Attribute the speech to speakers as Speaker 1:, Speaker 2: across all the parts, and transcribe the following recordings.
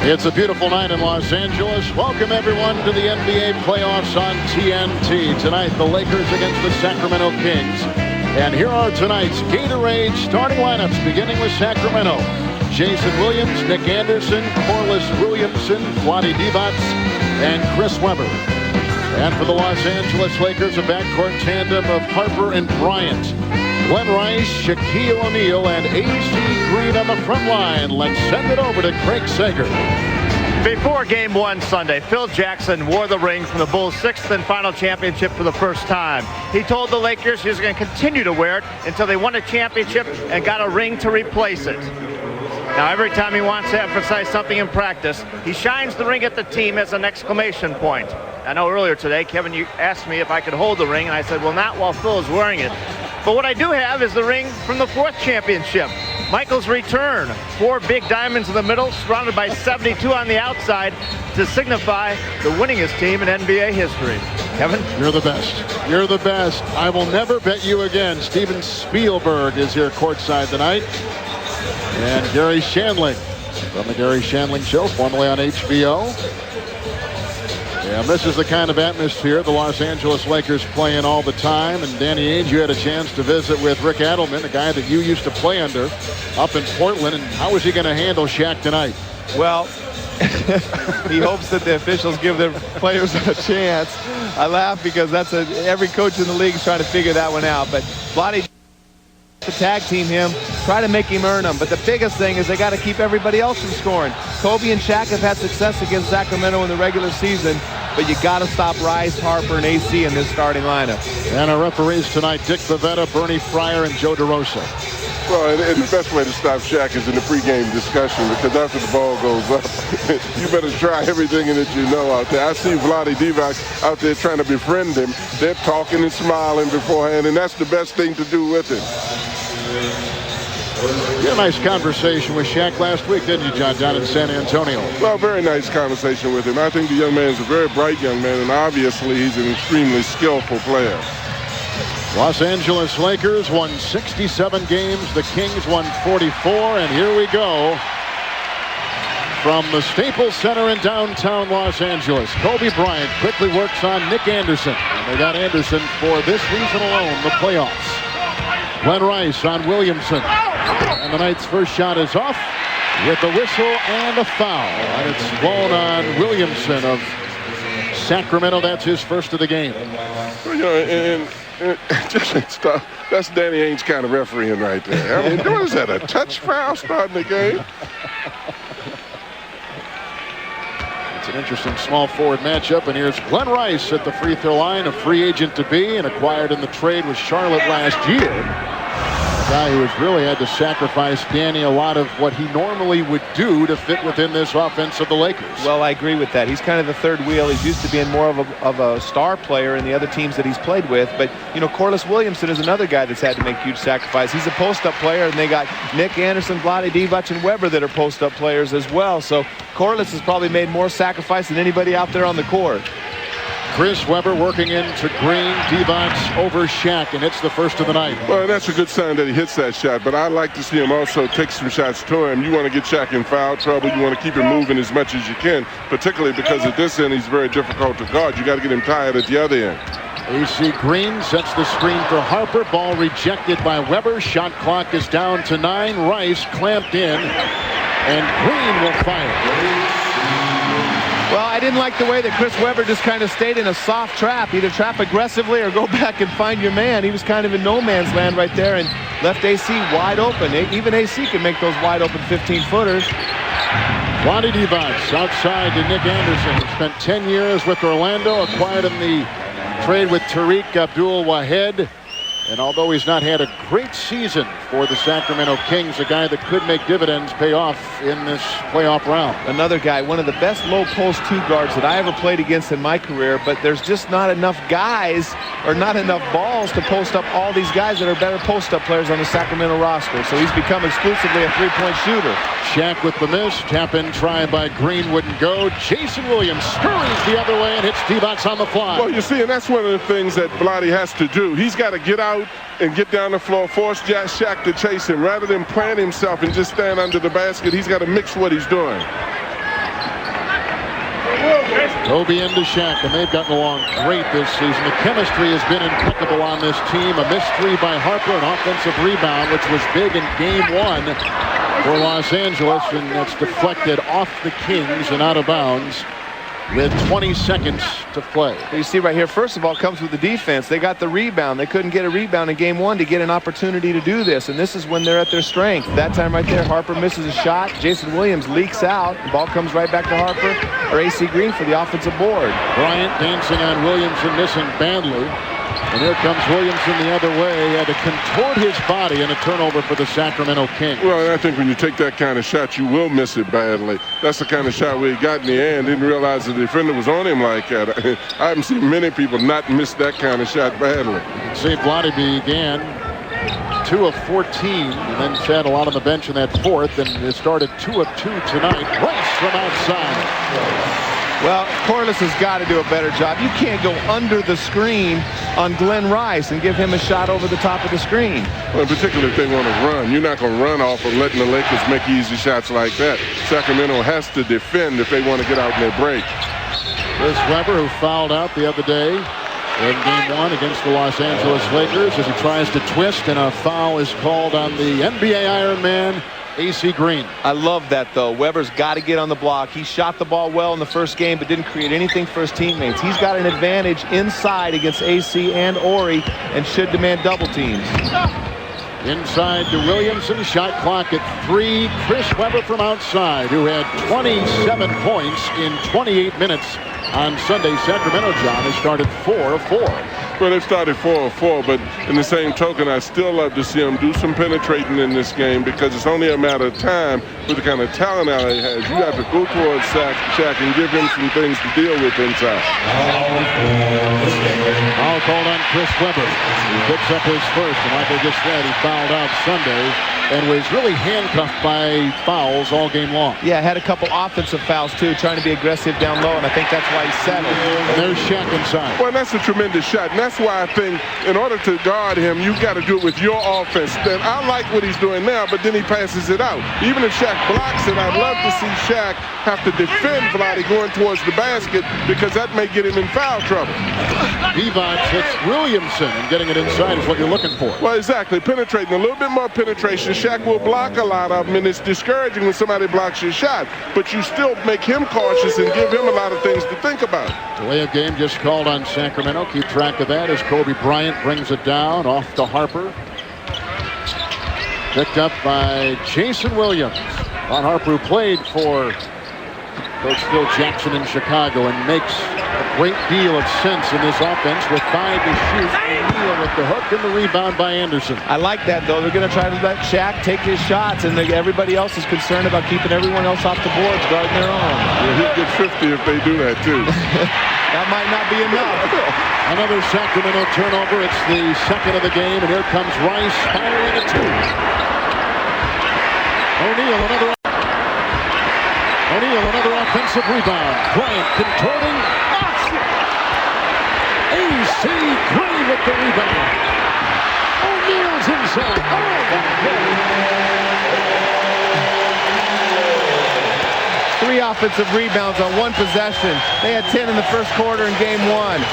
Speaker 1: It's a beautiful night in Los Angeles. Welcome everyone to the NBA playoffs on TNT. Tonight the Lakers against the Sacramento Kings. And here are tonight's Gatorade starting lineups, beginning with Sacramento. Jason Williams, Nick Anderson, Corliss Williamson, Vlade Divac, and Chris Webber. And for the Los Angeles Lakers, a backcourt tandem of Harper and Bryant. Glenn Rice, Shaquille O'Neal, and A.C. Green on the front line. Let's send it over to Craig Sager.
Speaker 2: Before Game 1 Sunday, Phil Jackson wore the ring from the Bulls' 6th and final championship for the first time. He told the Lakers he was going to continue to wear it until they won a championship and got a ring to replace it. Now, every time he wants to emphasize something in practice, he shines the ring at the team as an exclamation point. I know earlier today, Kevin, you asked me if I could hold the ring, and I said, well, not while Phil is wearing it. But what I do have is the ring from the 4th championship. Michael's return. 4 big diamonds in the middle, surrounded by 72 on the outside to signify the winningest team in NBA history. Kevin?
Speaker 1: You're the best. You're the best. I will never bet you again. Steven Spielberg is here courtside tonight. And Gary Shandling from the Gary Shandling Show, formerly on HBO. And this is the kind of atmosphere the Los Angeles Lakers play in all the time. And Danny Ainge, you had a chance to visit with Rick Adelman, a guy that you used to play under up in Portland. And how is he going to handle Shaq tonight?
Speaker 3: Well, he hopes that the officials give their players a chance. I laugh because every coach in the league is trying to figure that one out. But Vlade to tag team him, try to make him earn them. But the biggest thing is they got to keep everybody else from scoring. Kobe and Shaq have had success against Sacramento in the regular season, but you got to stop Rice, Harper, and AC in this starting lineup.
Speaker 1: And our referees tonight, Dick Bavetta, Bernie Fryer, and Joe DeRosa.
Speaker 4: Well, and the best way to stop Shaq is in the pregame discussion, because after the ball goes up, you better try everything that you know out there. I see Vlade Divac out there trying to befriend him. They're talking and smiling beforehand, and that's the best thing to do with it.
Speaker 1: You had a nice conversation with Shaq last week, didn't you, John, down in San Antonio?
Speaker 4: Well, very nice conversation with him. I think the young man is a very bright young man, and obviously he's an extremely skillful player.
Speaker 1: Los Angeles Lakers won 67 games. The Kings won 44, and here we go. From the Staples Center in downtown Los Angeles, Kobe Bryant quickly works on Nick Anderson. And they got Anderson for this reason alone, the playoffs. Glenn Rice on Williamson. And the night's first shot is off with a whistle and a foul. And it's blown on Williamson of Sacramento. That's his first of the game.
Speaker 4: You know, and just that's Danny Ainge kind of refereeing right there. I mean, what is that, a touch foul starting the game?
Speaker 1: It's an interesting small forward matchup, and here's Glenn Rice at the free throw line, a free agent to be and acquired in the trade with Charlotte last year. A guy who has really had to sacrifice Danny a lot of what he normally would do to fit within this offense of the Lakers.
Speaker 3: Well, I agree with that. He's kind of the third wheel. He's used to being more of a star player in the other teams that he's played with. But, you know, Corliss Williamson is another guy that's had to make huge sacrifice. He's a post-up player, and they got Nick Anderson, Vlade Divac, and Webber that are post-up players as well. So Corliss has probably made more sacrifice than anybody out there on the court.
Speaker 1: Chris Webber working into Green, Divac over Shaq, and it's the first of the night.
Speaker 4: Well, that's a good sign that he hits that shot, but I'd like to see him also take some shots to him. You want to get Shaq in foul trouble. You want to keep him moving as much as you can, particularly because at this end he's very difficult to guard. You got to get him tired at the other end.
Speaker 1: A.C. Green sets the screen for Harper. Ball rejected by Webber. Shot clock is down to 9. Rice clamped in, and Green will fire.
Speaker 3: Well, I didn't like the way that Chris Webber just kind of stayed in a soft trap. Either trap aggressively or go back and find your man. He was kind of in no man's land right there and left AC wide open. Even AC can make those wide open 15-footers.
Speaker 1: Vlade Divac outside to Nick Anderson. He spent 10 years with Orlando, acquired in the trade with Tariq Abdul-Wahed. And although he's not had a great season for the Sacramento Kings, a guy that could make dividends pay off in this playoff round.
Speaker 3: Another guy, one of the best low post 2 guards that I ever played against in my career, but there's just not enough guys or not enough balls to post up all these guys that are better post up players on the Sacramento roster. So he's become exclusively a 3-point shooter.
Speaker 1: Shaq with the miss. Tap in try by Green wouldn't go. Jason Williams scurries the other way and hits Divac on the fly.
Speaker 4: Well, you see, and that's one of the things that Vlade has to do. He's got to get out and get down the floor, force Shaq to chase him. Rather than plant himself and just stand under the basket, he's got to mix what he's doing.
Speaker 1: Kobe into Shaq, and they've gotten along great this season. The chemistry has been impeccable on this team. A missed three by Harper, an offensive rebound, which was big in game one for Los Angeles, and it's deflected off the Kings and out of bounds with 20 seconds to play.
Speaker 3: You see right here, first of all, it comes with the defense. They got the rebound. They couldn't get a rebound in game one to get an opportunity to do this, and this is when they're at their strength. That time right there, Harper misses a shot. Jason Williams leaks out. The ball comes right back to Harper, or AC Green for the offensive board.
Speaker 1: Bryant dancing on Williamson, missing badly. And here comes Williamson the other way. He had to contort his body in a turnover for the Sacramento Kings.
Speaker 4: Well, I think when you take that kind of shot, you will miss it badly. That's the kind of shot where he got in the air and didn't realize the defender was on him like that. I haven't seen many people not miss that kind of shot badly.
Speaker 1: St. Vlade began 2 of 14 and then sat a lot on the bench in that fourth, and it started 2 of 2 tonight. Rice from outside.
Speaker 3: Well, Corliss has got to do a better job. You can't go under the screen on Glenn Rice and give him a shot over the top of the screen.
Speaker 4: Well, particularly if they want to run. You're not going to run off of letting the Lakers make easy shots like that. Sacramento has to defend if they want to get out in their break.
Speaker 1: Chris Webber, who fouled out the other day in game one against the Los Angeles Lakers as he tries to twist, and a foul is called on the NBA Iron Man, AC Green.
Speaker 3: I love that, though. Weber's got to get on the block. He shot the ball well in the first game, but didn't create anything for his teammates. He's got an advantage inside against AC and Ori and should demand double teams.
Speaker 1: Inside to Williamson. Shot clock at 3. Chris Webber from outside, who had 27 points in 28 minutes on Sunday. Sacramento, John, has started 4 of 4.
Speaker 4: Well, they've started 4 of 4, but in the same token, I still love to see him do some penetrating in this game because it's only a matter of time with the kind of talent LA has. You have to go towards Shaq and give him some things to deal with inside.
Speaker 1: Foul called on Chris Webber. He picks up his first, and like I just said, he fouled out Sunday and was really handcuffed by fouls all game long.
Speaker 3: Yeah, had a couple offensive fouls, too, trying to be aggressive down low, and I think that's why he settled.
Speaker 1: And there's Shaq inside.
Speaker 4: Well, that's a tremendous shot, and that's why I think in order to guard him, you've got to do it with your offense. Then I like what he's doing now, but then he passes it out. Even if Shaq blocks it, I'd love to see Shaq have to defend Vlade going towards the basket because that may get him in foul trouble.
Speaker 1: Divac hits Williamson, and getting it inside is what you're looking for.
Speaker 4: Well, exactly. Penetrating, a little bit more penetration. Shaq will block a lot of them, and it's discouraging when somebody blocks your shot. But you still make him cautious and give him a lot of things to think about.
Speaker 1: Delay of game just called on Sacramento. Keep track of that as Kobe Bryant brings it down off to Harper. Picked up by Jason Williams. Ron Harper, who played for Coach Phil Jackson in Chicago and makes a great deal of sense in this offense with 5 to shoot. O'Neal with the hook and the rebound by Anderson.
Speaker 3: I like that, though. They're going to try to let Shaq take his shots, and everybody else is concerned about keeping everyone else off the boards, guarding their own.
Speaker 4: Well, he'll get 50 if they do that, too.
Speaker 3: That might not be enough.
Speaker 1: Another Sacramento turnover. It's the second of the game, and here comes Rice firing a 2. O'Neal, another offensive rebound. Bryant contorting. AC Green with the rebound. O'Neal's inside. Oh, my
Speaker 3: 3 offensive rebounds on 1 possession. They had 10 in the first quarter in game 1.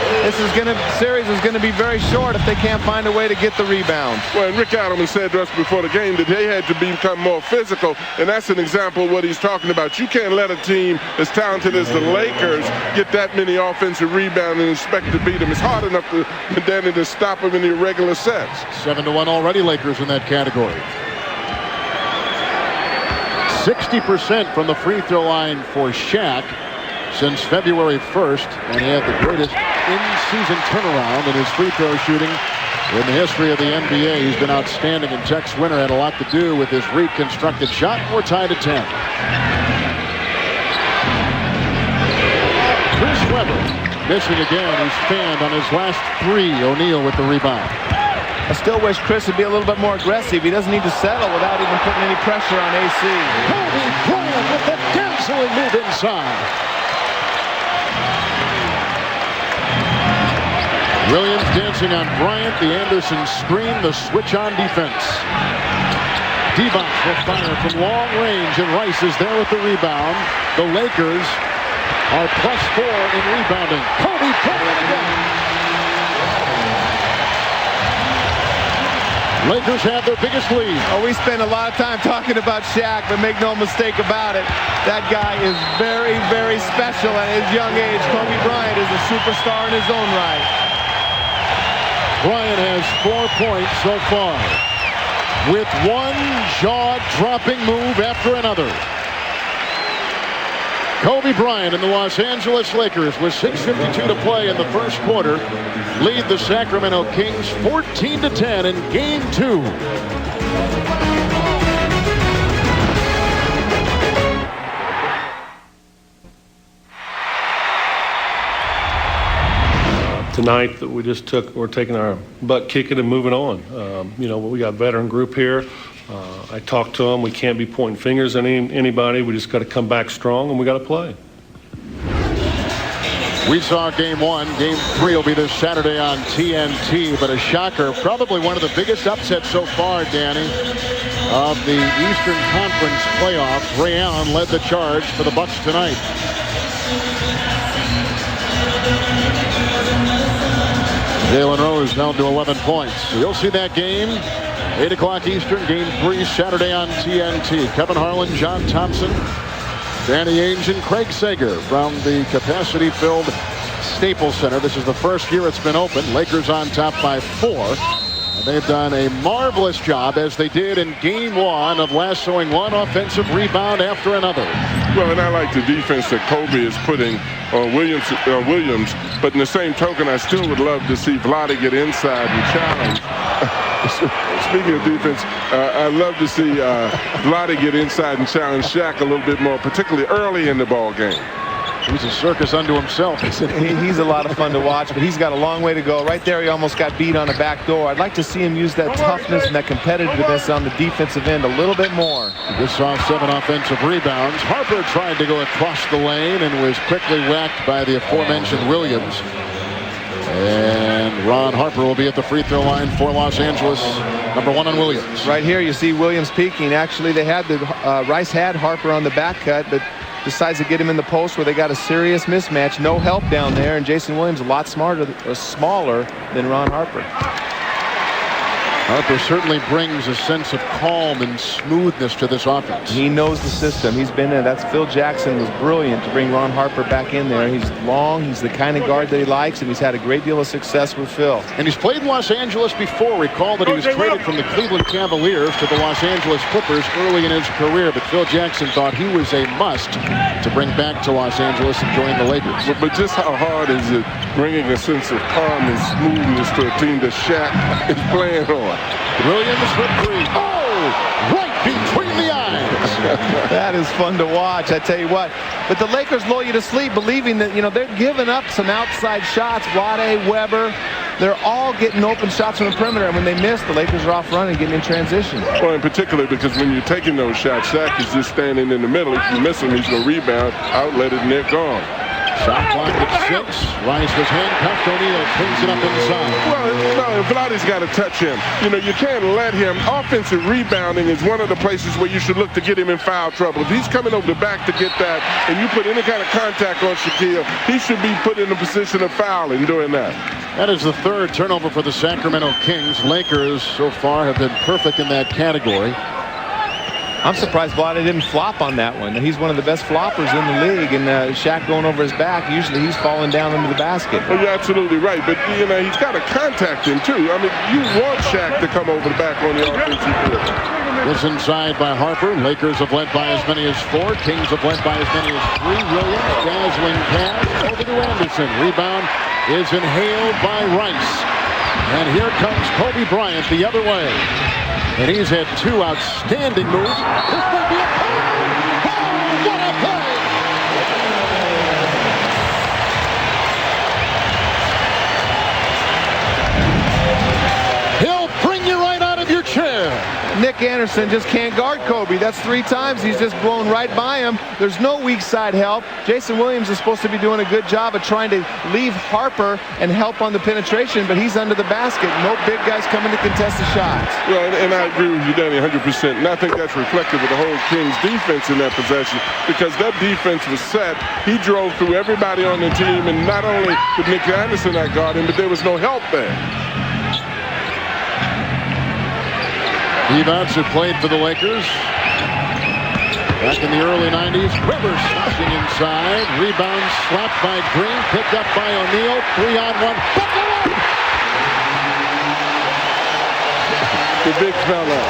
Speaker 3: Series is going to be very short if they can't find a way to get the rebound.
Speaker 4: Well, and Rick Adams said to us before the game that they had to become more physical, and that's an example of what he's talking about. You can't let a team as talented as the Lakers get that many offensive rebounds and expect to beat them. It's hard enough to stop them in the irregular sets.
Speaker 1: 7-1 already, Lakers in that category. 60% from the free throw line for Shaq since February 1st, and he had the greatest in-season turnaround in his free throw shooting in the history of the NBA. He's been outstanding, and Tex Winter had a lot to do with his reconstructed shot. We're tied at 10. Chris Webber missing again. He's fanned on his last 3. O'Neal with the rebound.
Speaker 3: I still wish Chris would be a little bit more aggressive. He doesn't need to settle without even putting any pressure on AC.
Speaker 1: Kobe Bryant with the dazzling move inside. Williams dancing on Bryant. The Anderson screen, the switch on defense. Divac will fire from long range, and Rice is there with the rebound. The Lakers are +4 in rebounding. Kobe Bryant again. Lakers have their biggest lead.
Speaker 3: Oh, we spend a lot of time talking about Shaq, but make no mistake about it, that guy is very, very special at his young age. Kobe Bryant is a superstar in his own right.
Speaker 1: Bryant has 4 points so far, with one jaw-dropping move after another. Kobe Bryant and the Los Angeles Lakers, with 6:52 to play in the first quarter, lead the Sacramento Kings 14-10 in Game 2.
Speaker 5: Tonight that we just took, we're taking our butt kicking and moving on. You know, we got a veteran group here. I talked to them. We can't be pointing fingers at anybody. We just got to come back strong, and we got to play.
Speaker 1: We saw Game 1. Game 3 will be this Saturday on TNT. But a shocker, probably one of the biggest upsets so far, Danny, of the Eastern Conference playoffs. Ray Allen led the charge for the Bucks tonight. Jalen Rose down to 11 points. So you'll see that game. 8 o'clock Eastern, Game 3 Saturday on TNT. Kevin Harlan, John Thompson, Danny Ainge, and Craig Sager from the capacity-filled Staples Center. This is the first year it's been open. Lakers on top by 4. And they've done a marvelous job, as they did in Game 1, of lassoing one offensive rebound after another.
Speaker 4: Well, and I like the defense that Kobe is putting on Williams. But in the same token, I still would love to see Vlade get inside and challenge. Speaking of defense, I love to see Vlade get inside and challenge Shaq a little bit more, particularly early in the ball game.
Speaker 1: He's a circus unto himself.
Speaker 3: He's a lot of fun to watch, but he's got a long way to go. Right there, he almost got beat on the back door. I'd like to see him use that toughness and that competitiveness on the defensive end a little bit more.
Speaker 1: Just saw 7 offensive rebounds. Harper tried to go across the lane and was quickly whacked by the aforementioned Williams. And Ron Harper will be at the free throw line for Los Angeles. Number 1 on Williams.
Speaker 3: Right here, you see Williams peeking. Actually, they had Rice had Harper on the back cut, but decides to get him in the post where they got a serious mismatch. No help down there, and Jason Williams a lot smaller than Ron Harper.
Speaker 1: Harper certainly brings a sense of calm and smoothness to this offense.
Speaker 3: He knows the system. He's been there. That's Phil Jackson was brilliant to bring Ron Harper back in there. He's long. He's the kind of guard that he likes, and he's had a great deal of success with Phil. And
Speaker 1: he's played in Los Angeles before. Recall that he was traded from the Cleveland Cavaliers to the Los Angeles Clippers early in his career, but Phil Jackson thought he was a must to bring back to Los Angeles and join the Lakers.
Speaker 4: But just how hard is it bringing a sense of calm and smoothness to a team that Shaq is playing on?
Speaker 1: Williams with 3. Oh, right between the eyes.
Speaker 3: That is fun to watch, I tell you what. But the Lakers lull you to sleep, believing that, you know, they're giving up some outside shots. Vlade, Weber, they're all getting open shots from the perimeter. And when they miss, the Lakers are off running, getting in transition.
Speaker 4: Well, in particular, because when you're taking those shots, Shaq is just standing in the middle. If you miss him, he's going to rebound, outlet it, and they're gone.
Speaker 1: Shot clock at 6. Rice was handcuffed. O'Neal cleans it up inside.
Speaker 4: Well, no, Vlade's got to touch him. You know, you can't let him. Offensive rebounding is one of the places where you should look to get him in foul trouble. If he's coming over the back to get that, and you put any kind of contact on Shaquille, he should be put in a position of fouling doing that.
Speaker 1: That is the 3rd turnover for the Sacramento Kings. Lakers so far have been perfect in that category.
Speaker 3: I'm surprised Vlade didn't flop on that one. He's one of the best floppers in the league, and Shaq going over his back, usually he's falling down into the basket.
Speaker 4: Well, you're absolutely right, but, you know, he's got to contact him, too. I mean, you want Shaq to come over the back on the offensive board.
Speaker 1: This inside by Harper. Lakers have led by as many as 4. Kings have led by as many as 3. Williams, dazzling pass over to Anderson. Rebound is inhaled by Rice. And here comes Kobe Bryant the other way. And he's had 2 outstanding moves. This may be a play. Oh, what a play! He'll bring you right out of your chair.
Speaker 3: Nick Nick Anderson just can't guard Kobe. That's 3 times he's just blown right by him. There's no weak side help. Jason Williams is supposed to be doing a good job of trying to leave Harper and help on the penetration, but he's under the basket. No big guys coming to contest the shots.
Speaker 4: Well, and I agree with you, Danny, 100%. And I think that's reflective of the whole Kings defense in that possession, because that defense was set. He drove through everybody on the team, and not only did Nick Anderson not guard him, but there was no help there.
Speaker 1: Evans, who played for the Lakers back in the early 90s. Rivers slashing inside. Rebound slapped by Green. Picked up by O'Neal. 3-on-1. Buffalo!
Speaker 4: The big fella.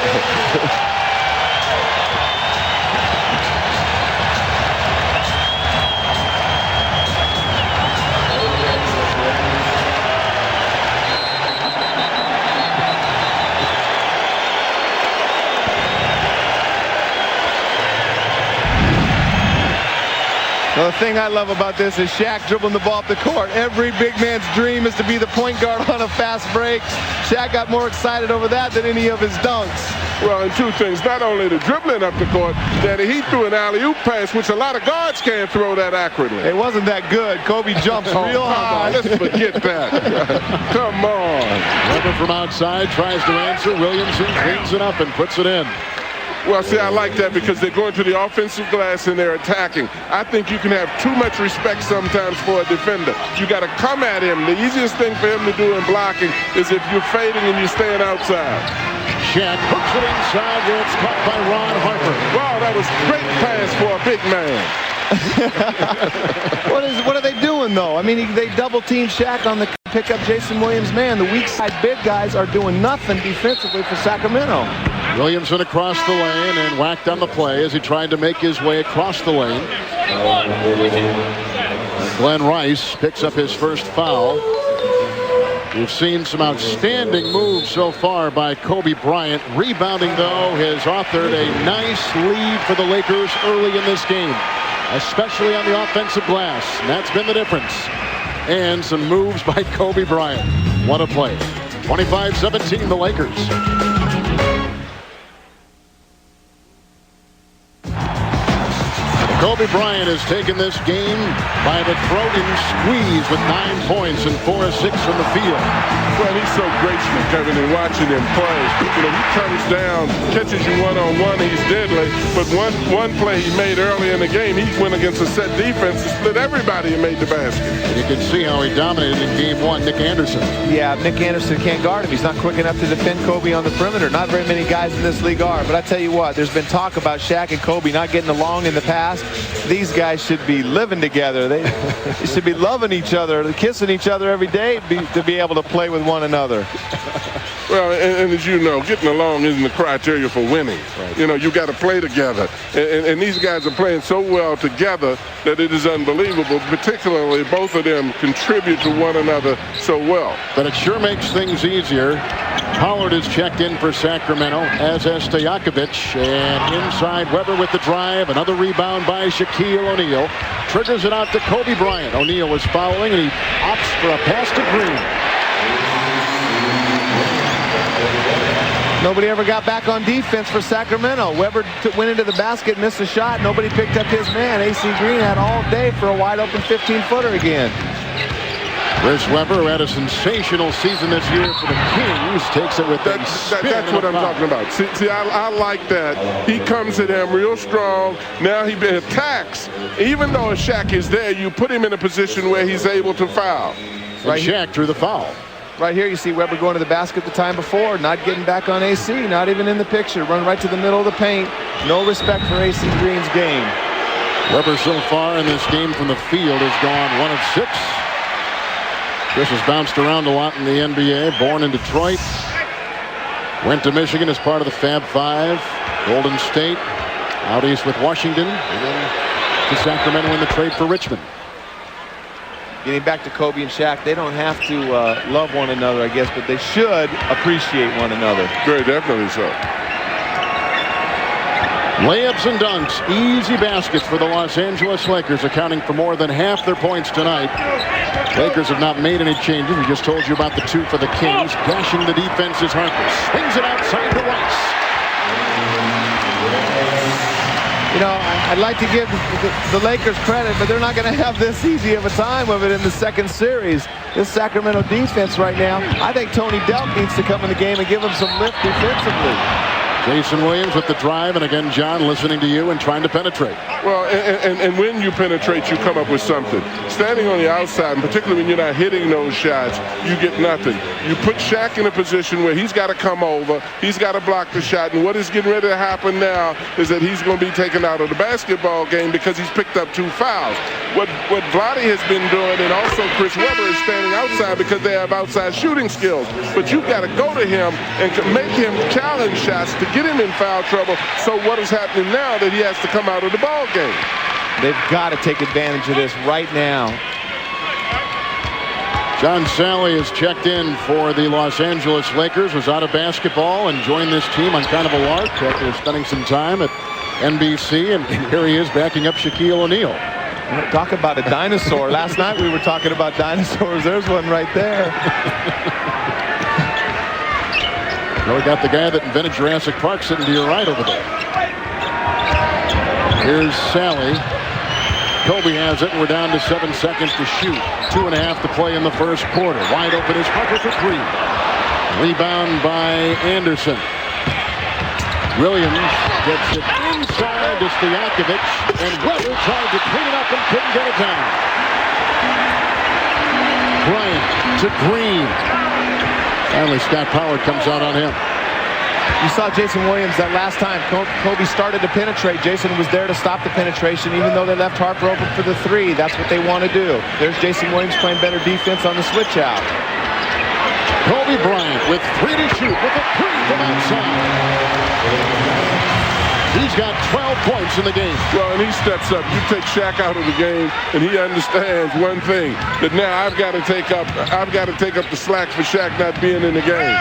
Speaker 3: Well, the thing I love about this is Shaq dribbling the ball up the court. Every big man's dream is to be the point guard on a fast break. Shaq got more excited over that than any of his dunks.
Speaker 4: Well, and 2 things. Not only the dribbling up the court, that he threw an alley-oop pass, which a lot of guards can't throw that accurately.
Speaker 3: It wasn't that good. Kobe jumps real high.
Speaker 4: Let's forget that. Come on.
Speaker 1: Weber from outside tries to answer. Williamson cleans it up and puts it in.
Speaker 4: Well, see, I like that because they're going to the offensive glass and they're attacking. I think you can have too much respect sometimes for a defender. You got to come at him. The easiest thing for him to do in blocking is if you're fading and you're staying outside.
Speaker 1: Shaq hooks it inside where it's caught by Ron Harper.
Speaker 4: Wow, that was great pass for a big man.
Speaker 3: What are they doing, though? I mean, they double-team Shaq on the pick up Jason Williams' man. The weak side big guys are doing nothing defensively for Sacramento.
Speaker 1: Williamson across the lane and whacked on the play as he tried to make his way across the lane. Glenn Rice picks up his first foul. We've seen some outstanding moves so far by Kobe Bryant. Rebounding, though, has authored a nice lead for the Lakers early in this game, especially on the offensive glass. And that's been the difference. And some moves by Kobe Bryant. What a play. 25-17, the Lakers. Kobe Bryant has taken this game by the throat and squeeze with 9 points and 4 assists from the field.
Speaker 4: Well, he's so graceful, Kevin, in watching him play. You know, he comes down, catches you one-on-one, he's deadly. But one play he made early in the game, he went against a set defense and split everybody and made the basket.
Speaker 1: And you can see how he dominated in game 1, Nick Anderson.
Speaker 3: Yeah, Nick Anderson can't guard him. He's not quick enough to defend Kobe on the perimeter. Not very many guys in this league are. But I tell you what, there's been talk about Shaq and Kobe not getting along in the past. These guys should be living together. They should be loving each other, kissing each other every day to be able to play with one another.
Speaker 4: Well, and as you know, getting along isn't the criteria for winning. Right. You know, you got to play together. And these guys are playing so well together that it is unbelievable. Particularly, both of them contribute to one another so well.
Speaker 1: But it sure makes things easier. Pollard is checked in for Sacramento, as is Stojakovic. And inside, Weber with the drive. Another rebound by Shaquille O'Neal. Triggers it out to Kobe Bryant. O'Neal was following, and he opts for a pass to Green. Nobody ever got back on defense for Sacramento. Weber went into the basket, missed a shot. Nobody picked up his man. AC Green had all day for a wide-open 15-footer again. Chris Weber, who had a sensational season this year for the Kings, takes it with that spin.
Speaker 4: That's what I'm talking about. See, I like that. He comes at him real strong. Now he attacks. Even though Shaq is there, you put him in a position where he's able to foul.
Speaker 1: Right, Shaq drew the foul.
Speaker 3: Right here, you see Weber going to the basket the time before, not getting back on AC, not even in the picture. Run right to the middle of the paint. No respect for AC Green's game.
Speaker 1: Weber so far in this game from the field has gone 1 of 6. Chris has bounced around a lot in the NBA. Born in Detroit. Went to Michigan as part of the Fab Five. Golden State. Out east with Washington. And then to Sacramento in the trade for Richmond.
Speaker 3: Getting back to Kobe and Shaq, they don't have to love one another, I guess, but they should appreciate one another.
Speaker 4: Very definitely so.
Speaker 1: Layups and dunks, easy baskets for the Los Angeles Lakers, accounting for more than half their points tonight. Lakers have not made any changes. We just told you about the 2 for the Kings. Gashing the defense is Harper. Swings it outside to Rice.
Speaker 3: I'd like to give the Lakers credit, but they're not going to have this easy of a time with it in the second series. This Sacramento defense right now, I think Tony Delk needs to come in the game and give him some lift defensively.
Speaker 1: Jason Williams with the drive, and again, John, listening to you and trying to penetrate.
Speaker 4: Well, and when you penetrate, you come up with something. Standing on the outside, and particularly when you're not hitting those shots, you get nothing. You put Shaq in a position where he's got to come over, he's got to block the shot, and what is getting ready to happen now is that he's going to be taken out of the basketball game because he's picked up 2 fouls. What Vlade has been doing, and also Chris Webber, is standing outside because they have outside shooting skills. But you've got to go to him and make him challenge shots to get him in foul trouble. So what is happening now that he has to come out of the ball game?
Speaker 3: They've got to take advantage of this right now.
Speaker 1: John Sally has checked in for the Los Angeles Lakers, was out of basketball and joined this team on kind of a lark after spending some time at NBC, and here he is backing up Shaquille O'Neal.
Speaker 3: Talk about a dinosaur. Last night we were talking about dinosaurs. There's one right there.
Speaker 1: Well, we got the guy that invented Jurassic Park sitting to your right over there. Here's Sally. Kobe has it, and we're down to 7 seconds to shoot. 2.5 to play in the first quarter. Wide open is Harper for 3. Rebound by Anderson. Williams gets it inside to Stojakovic, and Weber tried to clean it up and couldn't get it down. Bryant to Green. Finally, Scott Pollard comes out on him.
Speaker 3: You saw Jason Williams that last time Kobe started to penetrate. Jason was there to stop the penetration, even though they left Harper open for the 3. That's what they want to do. There's Jason Williams playing better defense on the switch out.
Speaker 1: Kobe Bryant with 3 to shoot with a 3 from outside. He's got 12 points in the game.
Speaker 4: Well, and he steps up. You take Shaq out of the game, and he understands one thing, that now I've got to take up the slack for Shaq not being in the game.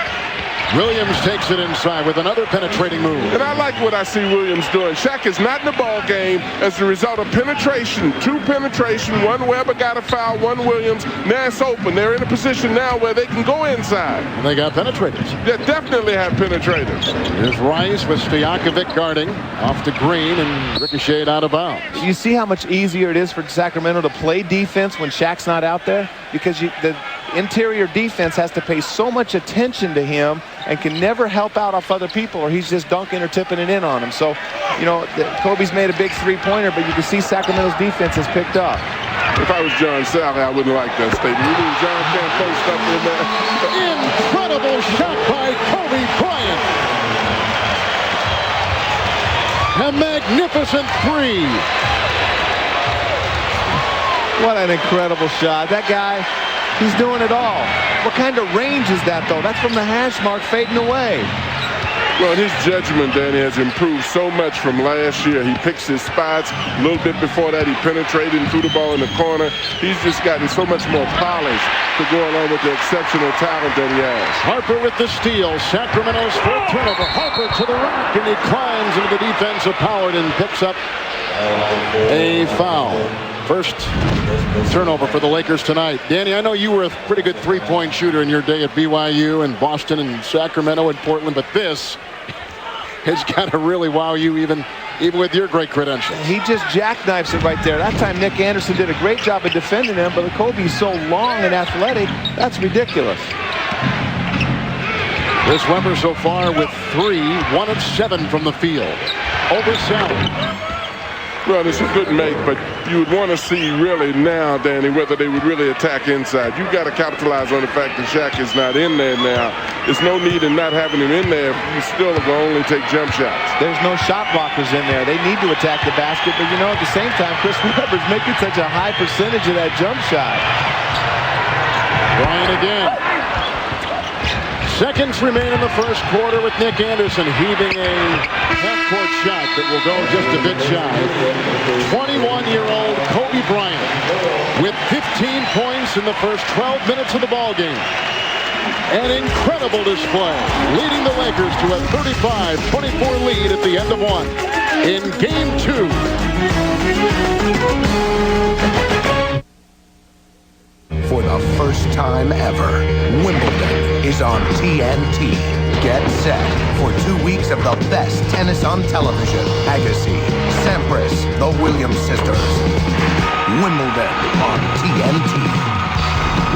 Speaker 1: Williams takes it inside with another penetrating move.
Speaker 4: And I like what I see Williams doing. Shaq is not in the ball game as a result of penetration. 2 penetration. 1 Webber got a foul, 1 Williams. Now it's open. They're in a position now where they can go inside.
Speaker 1: And they got penetrators.
Speaker 4: They definitely have penetrators.
Speaker 1: Here's Rice with Stojakovic guarding. Off to Green and ricocheted out of bounds.
Speaker 3: You see how much easier it is for Sacramento to play defense when Shaq's not out there? Because the interior defense has to pay so much attention to him and can never help out off other people, or he's just dunking or tipping it in on them. So, you know, Kobe's made a big 3-pointer, but you can see Sacramento's defense has picked up.
Speaker 4: If I was John Sally, I wouldn't like that statement. You mean John can't post up in there?
Speaker 1: Incredible shot by Kobe Bryant. A magnificent 3.
Speaker 3: What an incredible shot. That guy, he's doing it all. What kind of range is that, though? That's from the hash mark fading away.
Speaker 4: Well, his judgment, Danny, has improved so much from last year. He picks his spots. A little bit before that, he penetrated and threw the ball in the corner. He's just gotten so much more polish to go along with the exceptional talent that he has.
Speaker 1: Harper with the steal. Sacramento's 4th turnover. Harper to the rack, and he climbs into the defense of Pollard and picks up a foul. First turnover for the Lakers tonight. Danny, I know you were a pretty good 3-point shooter in your day at BYU and Boston and Sacramento and Portland, but this has got to really wow you even with your great credentials.
Speaker 3: He just jackknifes it right there. That time Nick Anderson did a great job of defending him, but Kobe's so long and athletic, that's ridiculous.
Speaker 1: Chris Webber so far with 3, 1 of 7 from the field. Over Sally.
Speaker 4: Well, it's a good make, but you would want to see really now, Danny, whether they would really attack inside. You've got to capitalize on the fact that Shaq is not in there now. There's no need in not having him in there if you still are going to only take jump shots.
Speaker 3: There's no shot blockers in there. They need to attack the basket, but you know, at the same time, Chris Webber's making such a high percentage of that jump shot.
Speaker 1: Bryant again. Seconds remain in the first quarter with Nick Anderson heaving a half-court shot that will go just a bit shy. 21-year-old Kobe Bryant with 15 points in the first 12 minutes of the ballgame. An incredible display, leading the Lakers to a 35-24 lead at the end of 1 in Game 2.
Speaker 6: For the first time ever, Wimbledon is on TNT. Get set for 2 weeks of the best tennis on television. Agassi, Sampras, the Williams sisters. Wimbledon on TNT,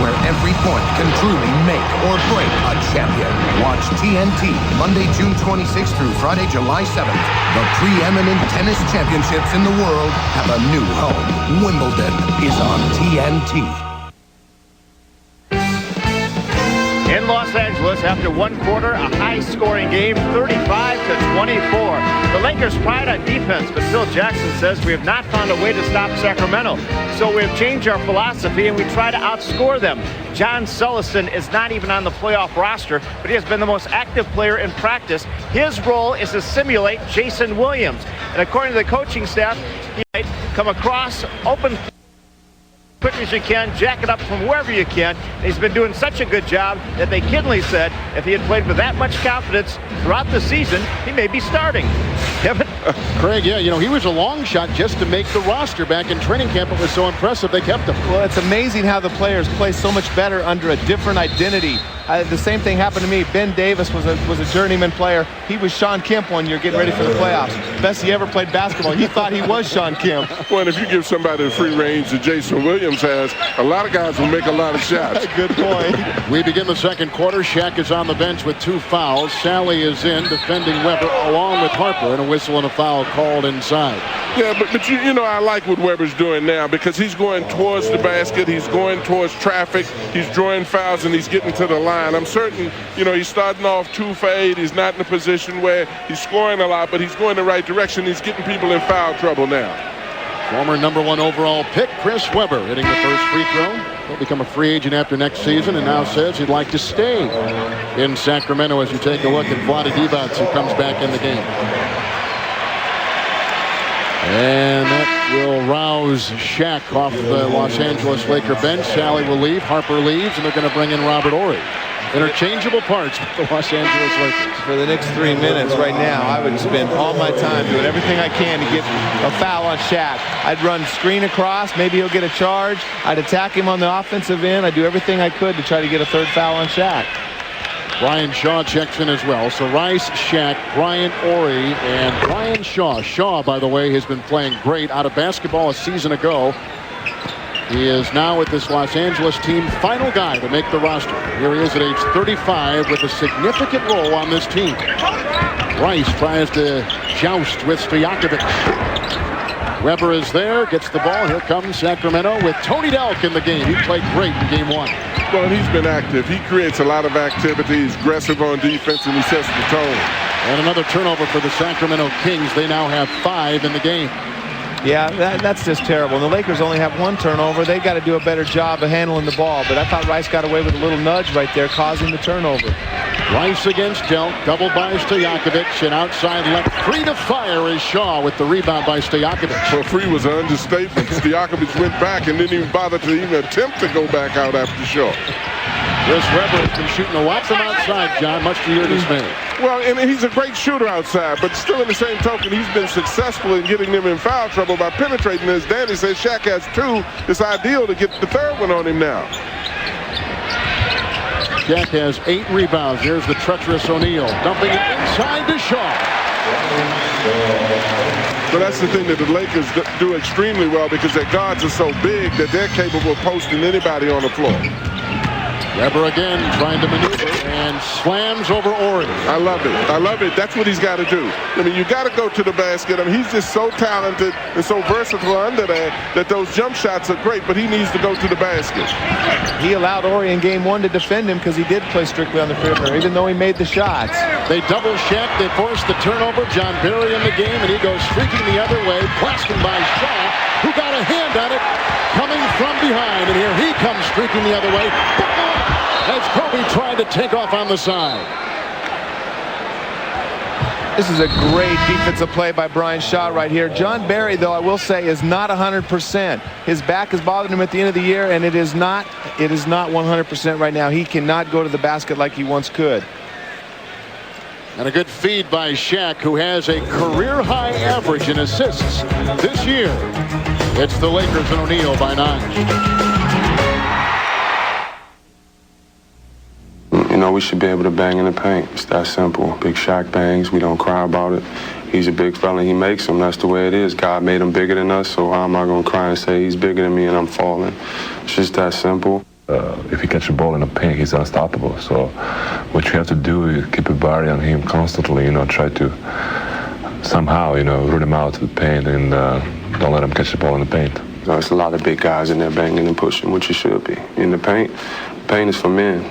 Speaker 6: where every point can truly make or break a champion. Watch TNT Monday, June 26th through Friday, July 7th. The preeminent tennis championships in the world have a new home. Wimbledon is on TNT.
Speaker 2: In Los Angeles, after one quarter, a high-scoring game, 35-24. The Lakers pride on defense, but Phil Jackson says we have not found a way to stop Sacramento. So we have changed our philosophy, and we try to outscore them. John Sullison is not even on the playoff roster, but he has been the most active player in practice. His role is to simulate Jason Williams. And according to the coaching staff, he might come across open quick as you can, jack it up from wherever you can. And he's been doing such a good job that they kiddingly said if he had played with that much confidence throughout the season, he may be starting. Kevin?
Speaker 1: Craig, yeah, he was a long shot just to make the roster back in training camp. It was so impressive they kept him.
Speaker 3: Well, it's amazing how the players play so much better under a different identity. The same thing happened to me. Ben Davis was a journeyman player. He was Sean Kemp one year getting ready for the playoffs. Best he ever played basketball. He thought he was Sean Kemp.
Speaker 4: Well, if you give somebody the free range that Jason Williams has, a lot of guys will make a lot of shots.
Speaker 3: Good point.
Speaker 1: We begin the second quarter. Shaq is on the bench with 2 fouls. Sally is in defending Weber along with Harper, and a whistle and a foul called inside.
Speaker 4: Yeah, but you know, I like what Weber's doing now because he's going towards the basket. He's going towards traffic. He's drawing fouls, and he's getting to the line. I'm certain, he's starting off 2 for 8. He's not in a position where he's scoring a lot, but he's going the right direction. He's getting people in foul trouble now.
Speaker 1: Former #1 overall pick Chris Webber hitting the first free throw. He'll become a free agent after next season and now says he'd like to stay in Sacramento as you take a look at Vlade Divac, who comes back in the game. And that will rouse Shaq off the Los Angeles Laker bench. Sally will leave, Harper leaves, and they're going to bring in Robert Horry. Interchangeable parts with the Los Angeles Lakers.
Speaker 3: For the next 3 minutes right now, I would spend all my time doing everything I can to get a foul on Shaq. I'd run screen across. Maybe he'll get a charge. I'd attack him on the offensive end. I'd do everything I could to try to get a 3rd foul on Shaq.
Speaker 1: Brian Shaw checks in as well. So Rice, Shaq, Brian Horry, and Brian Shaw. Shaw, by the way, has been playing great out of basketball a season ago. He is now with this Los Angeles team, final guy to make the roster. Here he is at age 35 with a significant role on this team. Rice tries to joust with Stojakovic. Weber is there, gets the ball. Here comes Sacramento with Tony Delk in the game. He played great in game 1.
Speaker 4: Well, he's been active. He creates a lot of activity. He's aggressive on defense, and he sets the tone.
Speaker 1: And another turnover for the Sacramento Kings. They now have 5 in the game.
Speaker 3: Yeah, that's just terrible. And the Lakers only have 1 turnover. They've got to do a better job of handling the ball. But I thought Rice got away with a little nudge right there, causing the turnover.
Speaker 1: Rice against Delk, doubled by Stojakovic, and outside left, free to fire is Shaw with the rebound by Stojakovic.
Speaker 4: Well, free was an understatement. Stojakovic went back and didn't even bother to even attempt to go back out after Shaw.
Speaker 1: Chris Webber has been shooting a lot from outside, John, much to your dismay.
Speaker 4: Well, and he's a great shooter outside, but still in the same token, he's been successful in getting them in foul trouble by penetrating. As Danny says, Shaq has 2. It's ideal to get the 3rd one on him now.
Speaker 1: Shaq has 8 rebounds. Here's the treacherous O'Neal, dumping it inside to Shaw.
Speaker 4: But that's the thing that the Lakers do extremely well because their guards are so big that they're capable of posting anybody on the floor.
Speaker 1: Weber again trying to maneuver and slams over Horry.
Speaker 4: I love it. I love it. That's what he's got to do. I mean, you got to go to the basket. I mean, he's just so talented and so versatile under that those jump shots are great, but he needs to go to the basket.
Speaker 3: He allowed Horry in game 1 to defend him because he did play strictly on the perimeter, even though he made the shots.
Speaker 1: They double Shaq. They force the turnover. John Barry in the game, and he goes streaking the other way, blasting by Shaw, who got a hand on it, coming from behind. And here he comes streaking the other way. As Kobe tried to take off on the side.
Speaker 3: This is a great defensive play by Brian Shaw right here. John Barry, though, I will say, is not 100%. His back has bothered him at the end of the year, and it is not 100% right now. He cannot go to the basket like he once could.
Speaker 1: And a good feed by Shaq, who has a career-high average in assists this year. It's the Lakers and O'Neal by 9.
Speaker 7: we should be able to bang in the paint. It's that simple. Big Shaq bangs. We don't cry about it. He's a big fella. He makes them. That's the way it is. God made him bigger than us, so how am I going to cry and say he's bigger than me and I'm falling? It's just that simple.
Speaker 8: If he catches a ball in the paint, he's unstoppable. So what you have to do is keep a body on him constantly, try to somehow, root him out to the paint and don't let him catch the ball in the paint.
Speaker 7: There's a lot of big guys in there banging and pushing, which you should be. In the paint is for men,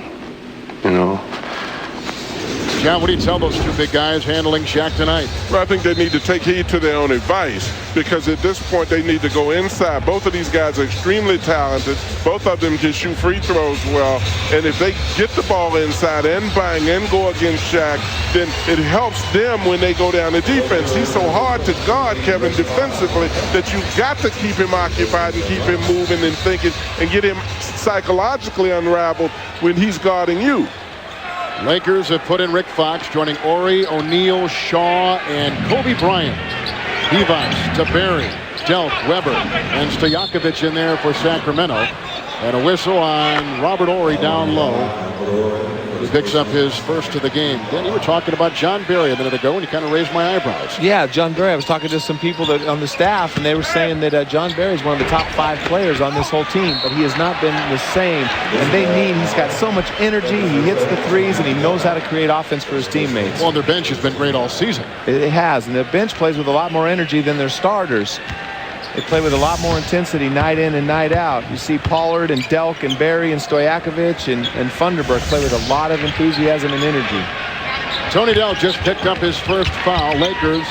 Speaker 1: John, what do you tell those two big guys handling Shaq tonight?
Speaker 4: Well, I think they need to take heed to their own advice, because at this point they need to go inside. Both of these guys are extremely talented. Both of them can shoot free throws well. And if they get the ball inside and bang and go against Shaq, then it helps them when they go down to defense. He's so hard to guard, Kevin, defensively, that you've got to keep him occupied and keep him moving and thinking and get him psychologically unraveled when he's guarding you.
Speaker 1: Lakers have put in Rick Fox, joining Ori, O'Neal, Shaw, and Kobe Bryant. Divac to Barry, Delk, Weber, and Stojakovic in there for Sacramento. And a whistle on Robert Ori down low. He picks up his first of the game. Then you were talking about John Barry a minute ago, and you kind of raised my eyebrows.
Speaker 3: Yeah, John Barry. I was talking to some people on the staff, and they were saying that John Barry is one of the top 5 players on this whole team, but he has not been the same. And he's got so much energy. He hits the threes, and he knows how to create offense for his teammates.
Speaker 1: Well, their bench has been great all season.
Speaker 3: It has, and their bench plays with a lot more energy than their starters. They play with a lot more intensity night in and night out. You see Pollard and Delk and Barry and Stojakovic and Funderburk play with a lot of enthusiasm and energy.
Speaker 1: Tony Delk just picked up his first foul. Lakers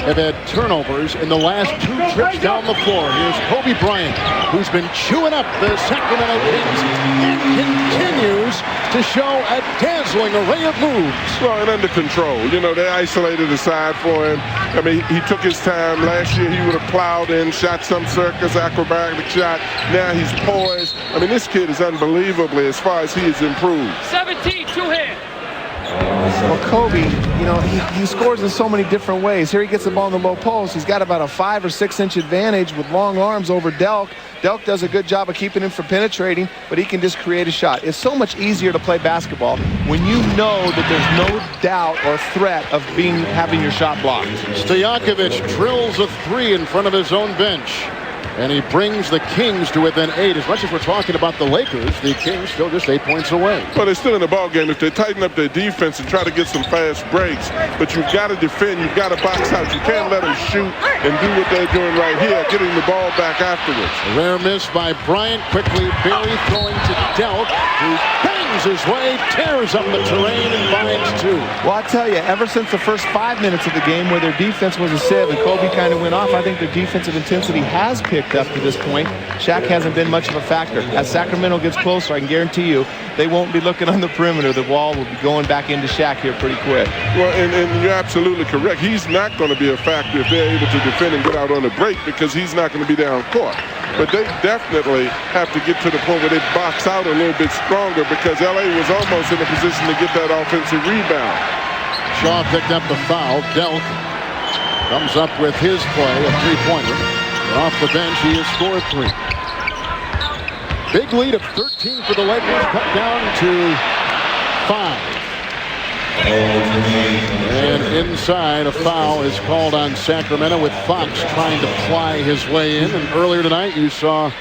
Speaker 1: have had turnovers in the last 2 trips down the floor. Here's Kobe Bryant, who's been chewing up the Sacramento Kings and continues to show a dazzling array of moves.
Speaker 4: Well, and under control. They isolated the side for him. I mean, he took his time. Last year, he would have plowed in, shot some circus acrobatic shot. Now he's poised. I mean, this kid is unbelievably, as far as he has improved.
Speaker 9: 17, 2-hand.
Speaker 3: Well, Kobe, he scores in so many different ways. Here he gets the ball in the low post. He's got about a 5 or 6 inch advantage with long arms over Delk. Delk does a good job of keeping him from penetrating, but he can just create a shot. It's so much easier to play basketball when you know that there's no doubt or threat of having your shot blocked.
Speaker 1: Stojakovic drills a 3 in front of his own bench. And he brings the Kings to within 8. As much as we're talking about the Lakers, the Kings still just 8 points away.
Speaker 4: Well, they're still in the ball game if they tighten up their defense and try to get some fast breaks. But you've got to defend. You've got to box out. You can't let them shoot and do what they're doing right here, getting the ball back afterwards.
Speaker 1: A rare miss by Bryant. Quickly, Barry throwing to Delk, who bangs his way, tears up the terrain, and finds 2.
Speaker 3: Well, I tell you, ever since the first 5 minutes of the game where their defense was a sieve and Kobe kind of went off, I think their defensive intensity has picked up to this point. Shaq hasn't been much of a factor. As Sacramento gets closer, I can guarantee you they won't be looking on the perimeter. The wall will be going back into Shaq here pretty quick.
Speaker 4: Well, and you're absolutely correct. He's not going to be a factor if they're able to defend and get out on the break, because he's not going to be down court. But they definitely have to get to the point where they box out a little bit stronger, because LA was almost in a position to get that offensive rebound.
Speaker 1: Shaw picked up the foul. Delk comes up with his play, a 3-pointer. Off the bench, he has scored 3. Big lead of 13 for the Lakers, cut down to 5. And inside, a foul is called on Sacramento, with Fox trying to ply his way in. And earlier tonight, you saw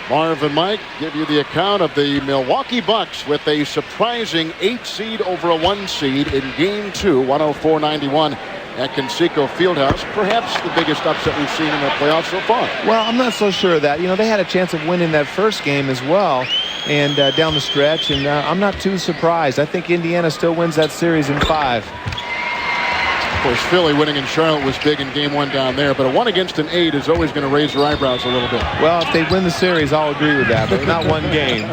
Speaker 1: Marv and Mike give you the account of the Milwaukee Bucks with a surprising 8 seed over a 1 seed in Game 2, 104-91. At Conseco Fieldhouse, perhaps the biggest upset we've seen in the playoffs so far.
Speaker 3: Well, I'm not so sure of that. They had a chance of winning that first game as well, and down the stretch, and I'm not too surprised. I think Indiana still wins that series in 5.
Speaker 1: Of course, Philly winning in Charlotte was big in Game 1 down there, but a 1 against an 8 is always going to raise your eyebrows a little bit.
Speaker 3: Well, if they win the series, I'll agree with that, but not 1 game.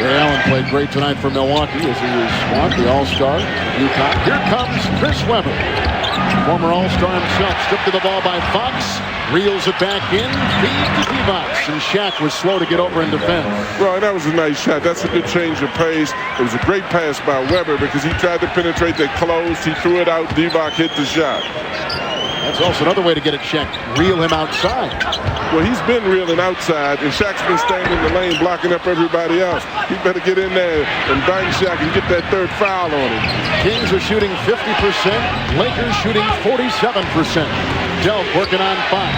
Speaker 1: Ray Allen played great tonight for Milwaukee as he was swamped, the All-Star, UConn. Here comes Chris Webber, former All-Star himself, stripped of the ball by Fox, reels it back in, feed to Divac, and Shaq was slow to get over and defend.
Speaker 4: Well, that was a nice shot. That's a good change of pace. It was a great pass by Webber because he tried to penetrate, they closed, he threw it out, Divac hit the shot.
Speaker 1: That's also another way to get it checked. Reel him outside.
Speaker 4: Well, he's been reeling outside, and Shaq's been staying in the lane, blocking up everybody else. He better get in there and bang Shaq and get that third foul on him.
Speaker 1: Kings are shooting 50%. Lakers shooting 47%. Delk working on Fox.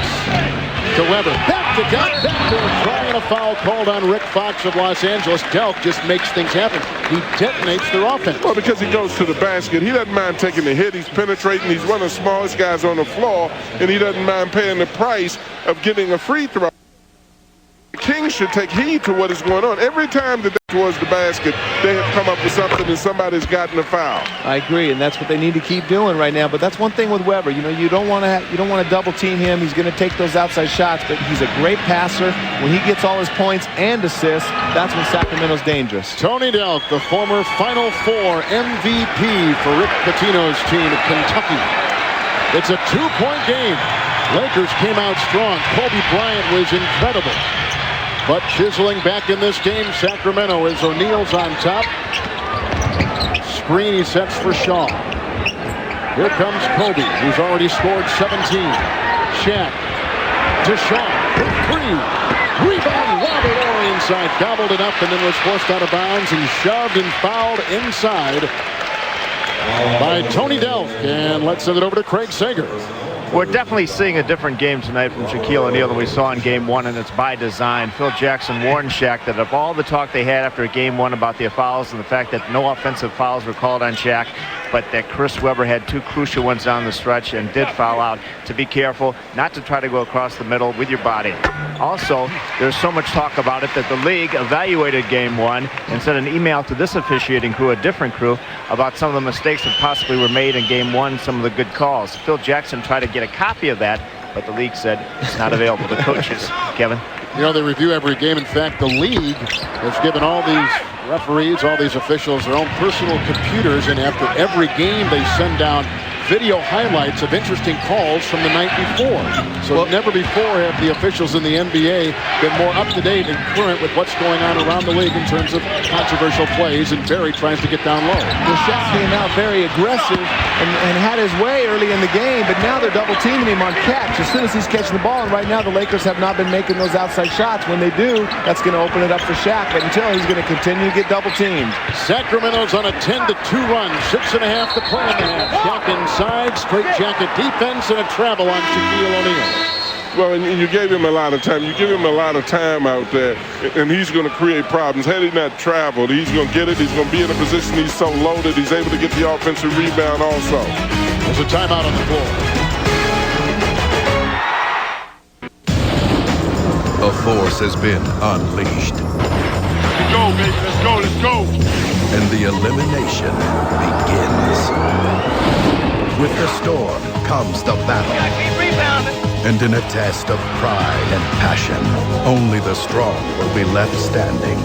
Speaker 1: To Weber. Back to Delk. Backdoor try and a foul called on Rick Fox of Los Angeles. Delk just makes things happen. He detonates their offense.
Speaker 4: Well, because he goes to the basket. He doesn't mind taking the hit. He's penetrating. He's one of the smallest guys on the floor, and he doesn't mind paying the price of getting a free throw. The Kings should take heed to what is going on. Every time that they're towards the basket, they have come up with something and somebody's gotten a foul.
Speaker 3: I agree, and that's what they need to keep doing right now. But that's one thing with Weber. You know, you don't want to double team him. He's going to take those outside shots, but he's a great passer. When he gets all his points and assists, that's when Sacramento's dangerous.
Speaker 1: Tony Delk, the former Final Four MVP for Rick Pitino's team at Kentucky. It's a 2-point game. Lakers came out strong. Kobe Bryant was incredible. But chiseling back in this game, Sacramento, as O'Neal's on top. Screen he sets for Shaw. Here comes Kobe, who's already scored 17. Shaq to Shaw. Three. Rebound, Robert Horry inside. Gobbled it up and then was forced out of bounds and shoved and fouled inside by Tony Delk. And let's send it over to Craig Sager.
Speaker 2: We're definitely seeing a different game tonight from Shaquille O'Neal than we saw in Game 1, and it's by design. Phil Jackson warned Shaq that of all the talk they had after Game 1 about the fouls and the fact that no offensive fouls were called on Shaq, but that Chris Webber had 2 crucial ones down the stretch and did foul out, to be careful not to try to go across the middle with your body. Also, there's so much talk about it that the league evaluated Game 1 and sent an email to this officiating crew, a different crew, about some of the mistakes that possibly were made in Game 1, some of the good calls. Phil Jackson tried to get a copy of that, but the league said it's not available to coaches. Kevin?
Speaker 1: You know, they review every game. In fact, the league has given all these referees, all these officials their own personal computers, and after every game they send down video highlights of interesting calls from the night before. So never before have the officials in the NBA been more up-to-date and current with what's going on around the league in terms of controversial plays, and Barry tries to get down low.
Speaker 3: Well, Shaq came out very aggressive and had his way early in the game, but now they're double-teaming him on catch as soon as he's catching the ball, and right now the Lakers have not been making those outside shots. When they do, that's going to open it up for Shaq, but until he's going to continue to get double-teamed.
Speaker 1: Sacramento's on a 10-2 run, 6.5 to play in the half. Shaq inside, straight jacket defense, and a travel on Shaquille O'Neal.
Speaker 4: Well, and you gave him a lot of time. You give him a lot of time out there, and he's going to create problems. Had he not traveled, he's going to get it. He's going to be in a position he's so loaded, he's able to get the offensive rebound also.
Speaker 1: There's a timeout on the floor.
Speaker 6: The force has been unleashed.
Speaker 4: Let's go, baby. Let's go. Let's go.
Speaker 6: And the elimination begins. With the storm comes the battle. And in a test of pride and passion, only the strong will be left standing.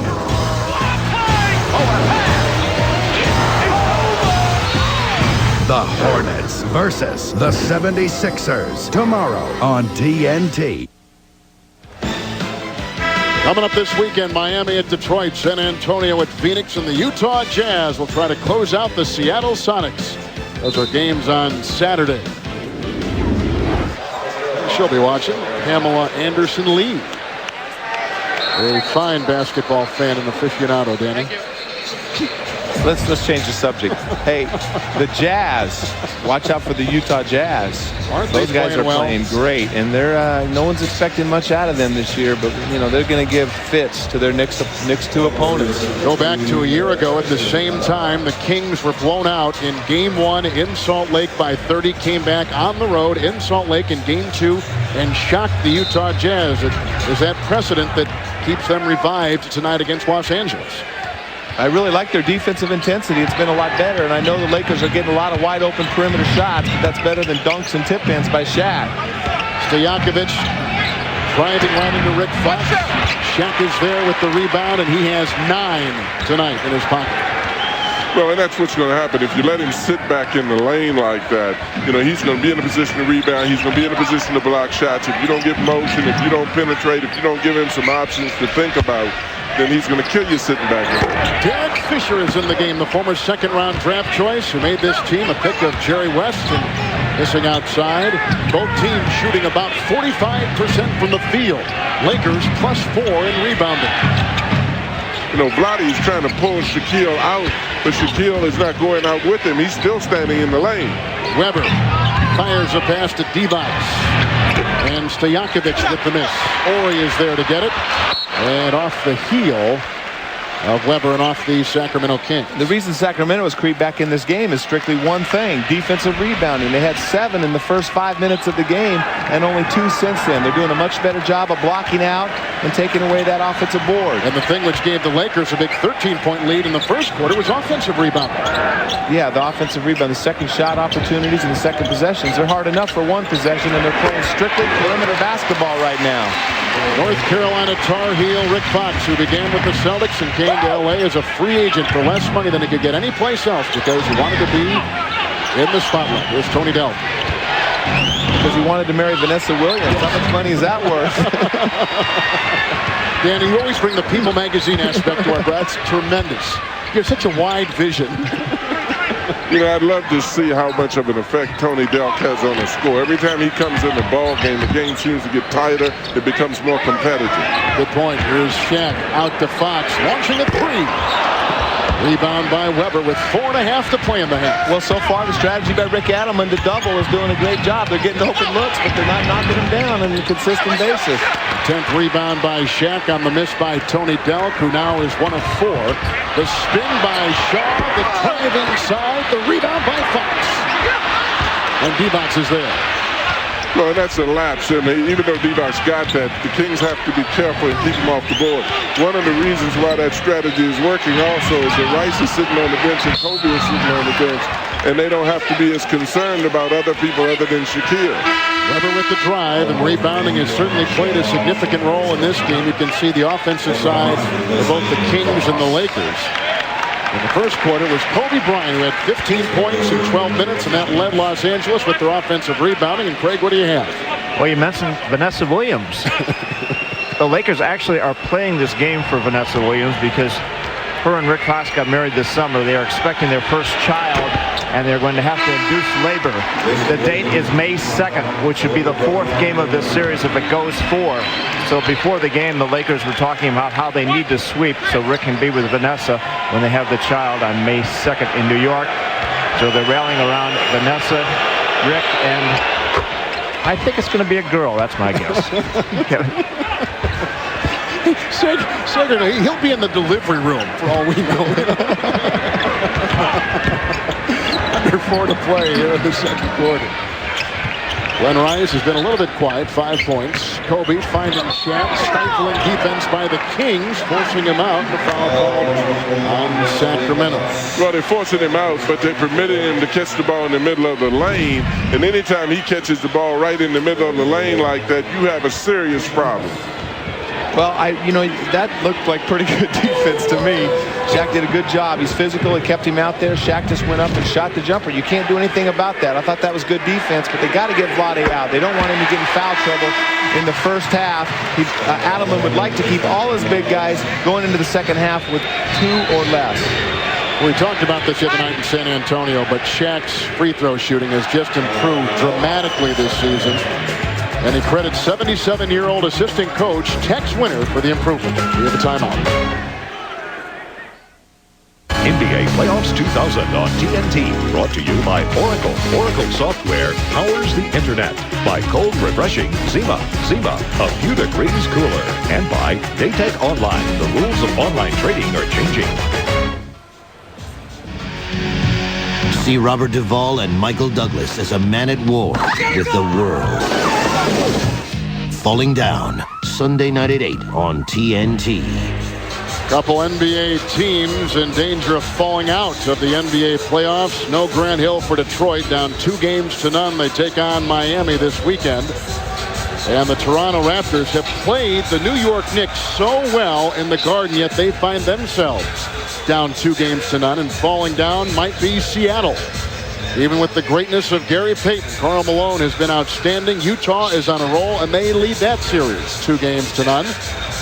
Speaker 6: The Hornets versus the 76ers tomorrow on TNT.
Speaker 1: Coming up this weekend, Miami at Detroit, San Antonio at Phoenix, and the Utah Jazz will try to close out the Seattle Sonics. Those are games on Saturday. She'll be watching. Pamela Anderson-Lee. A fine basketball fan and aficionado, Danny.
Speaker 3: Let's change the subject. Hey, the Jazz. Watch out for the Utah Jazz. Those guys are playing great, and they're no one's expecting much out of them this year. But you know they're going to give fits to their next 2 opponents.
Speaker 1: Go back to a year ago at the same time, the Kings were blown out in Game 1 in Salt Lake by 30. Came back on the road in Salt Lake in Game 2 and shocked the Utah Jazz. Is that precedent that keeps them revived tonight against Los Angeles?
Speaker 3: I really like their defensive intensity. It's been a lot better, and I know the Lakers are getting a lot of wide-open perimeter shots, but that's better than dunks and tip-ins by Shaq.
Speaker 1: Stojakovic driving right into Rick Fox. Shaq is there with the rebound, and he has 9 tonight in his pocket.
Speaker 4: Well, and that's what's going to happen. If you let him sit back in the lane like that, you know, he's going to be in a position to rebound. He's going to be in a position to block shots. If you don't give motion, if you don't penetrate, if you don't give him some options to think about, then he's going to kill you sitting back there.
Speaker 1: Derek Fisher is in the game, the former second-round draft choice who made this team a pick of Jerry West. And Missing outside. Both teams shooting about 45% from the field. Lakers +4 in rebounding.
Speaker 4: You know, Vlade is trying to pull Shaquille out, but Shaquille is not going out with him. He's still standing in the lane.
Speaker 1: Weber fires a pass to Divac. And Stojakovic with the miss. Ori is there to get it. And off the heel of Weber and off the Sacramento Kings.
Speaker 3: The reason Sacramento has creeped back in this game is strictly one thing: defensive rebounding. They had 7 in the first 5 minutes of the game and only 2 since then. They're doing a much better job of blocking out and taking away that offensive board.
Speaker 1: And the thing which gave the Lakers a big 13-point lead in the first quarter was offensive rebounding.
Speaker 3: Yeah, the offensive rebound, the second shot opportunities and the second possessions. They're hard enough for one possession, and they're playing strictly perimeter basketball right now.
Speaker 1: North Carolina Tar Heel Rick Fox, who began with the Celtics and came to L.A. as a free agent for less money than he could get anyplace else because he wanted to be in the spotlight. Here's Tony Delk.
Speaker 3: Because he wanted to marry Vanessa Williams. How much money is that worth?
Speaker 1: Danny, you always bring the People magazine aspect to our That's tremendous. You have such a wide vision.
Speaker 4: You know, I'd love to see how much of an effect Tony Delk has on the score. Every time he comes in the ball game seems to get tighter. It becomes more competitive.
Speaker 1: Good point. Here's Shaq out to Fox, launching a 3. Rebound by Weber with 4.5 to play in the half.
Speaker 3: Well, so far the strategy by Rick Adelman to double is doing a great job. They're getting open looks, but they're not knocking them down on a consistent basis.
Speaker 1: 10th rebound by Shaq on the miss by Tony Delk, who now is 1 of 4. The spin by Shaw, the drive inside, the rebound by Fox. And D-Box is there.
Speaker 4: Well, that's a lapse, and even though D-Box got that, the Kings have to be careful and keep him off the board. One of the reasons why that strategy is working also is that Rice is sitting on the bench and Kobe is sitting on the bench, and they don't have to be as concerned about other people other than Shaquille.
Speaker 1: Weber with the drive, and rebounding has certainly played a significant role in this game. You can see the offensive side of both the Kings and the Lakers. In the first quarter was Kobe Bryant, who had 15 points in 12 minutes, and that led Los Angeles with their offensive rebounding. And Craig, what do you have?
Speaker 2: Well, you mentioned Vanessa Williams. The Lakers actually are playing this game for Vanessa Williams because her and Rick Fox got married this summer. They are expecting their first child, and they're going to have to induce labor. The date is May 2nd, which should be the 4th game of this series if it goes 4. So before the game, the Lakers were talking about how they need to sweep so Rick can be with Vanessa when they have the child on May 2nd in New York. So they're rallying around Vanessa, Rick, and I think it's going to be a girl. That's my guess.
Speaker 1: Sager, he'll be in the delivery room for all we know. Under 4 to play here in the second quarter. Glenn Rice has been a little bit quiet, 5 points. Kobe finding Shaq, stifling defense by the Kings, forcing him out. The foul call on Sacramento.
Speaker 4: Well, they're forcing him out, but they're permitting him to catch the ball in the middle of the lane. And anytime he catches the ball right in the middle of the lane like that, you have a serious problem.
Speaker 3: Well, that looked like pretty good defense to me. Shaq did a good job. He's physical. He kept him out there. Shaq just went up and shot the jumper. You can't do anything about that. I thought that was good defense, but they got to get Vlade out. They don't want him to get in foul trouble in the first half. Adelman would like to keep all his big guys going into the second half with 2 or less.
Speaker 1: We talked about this the other night in San Antonio, but Shaq's free throw shooting has just improved dramatically this season. And he credits 77-year-old assistant coach Tex Winter for the improvement. We have a timeout.
Speaker 9: NBA Playoffs 2000 on TNT. Brought to you by Oracle. Oracle software powers the internet. By cold refreshing Zima. Zima, a few degrees cooler. And by Daytech Online. The rules of online trading are changing.
Speaker 10: See Robert Duvall and Michael Douglas as a man at war with the world. Falling Down, Sunday night at 8 on TNT.
Speaker 1: Couple NBA teams in danger of falling out of the NBA playoffs. No Grant Hill for Detroit, down 2-0. They take on Miami this weekend. And the Toronto Raptors have played the New York Knicks so well in the Garden, yet they find themselves down 2-0. And falling down might be Seattle. Even with the greatness of Gary Payton, Karl Malone has been outstanding. Utah is on a roll, and they lead that series 2-0.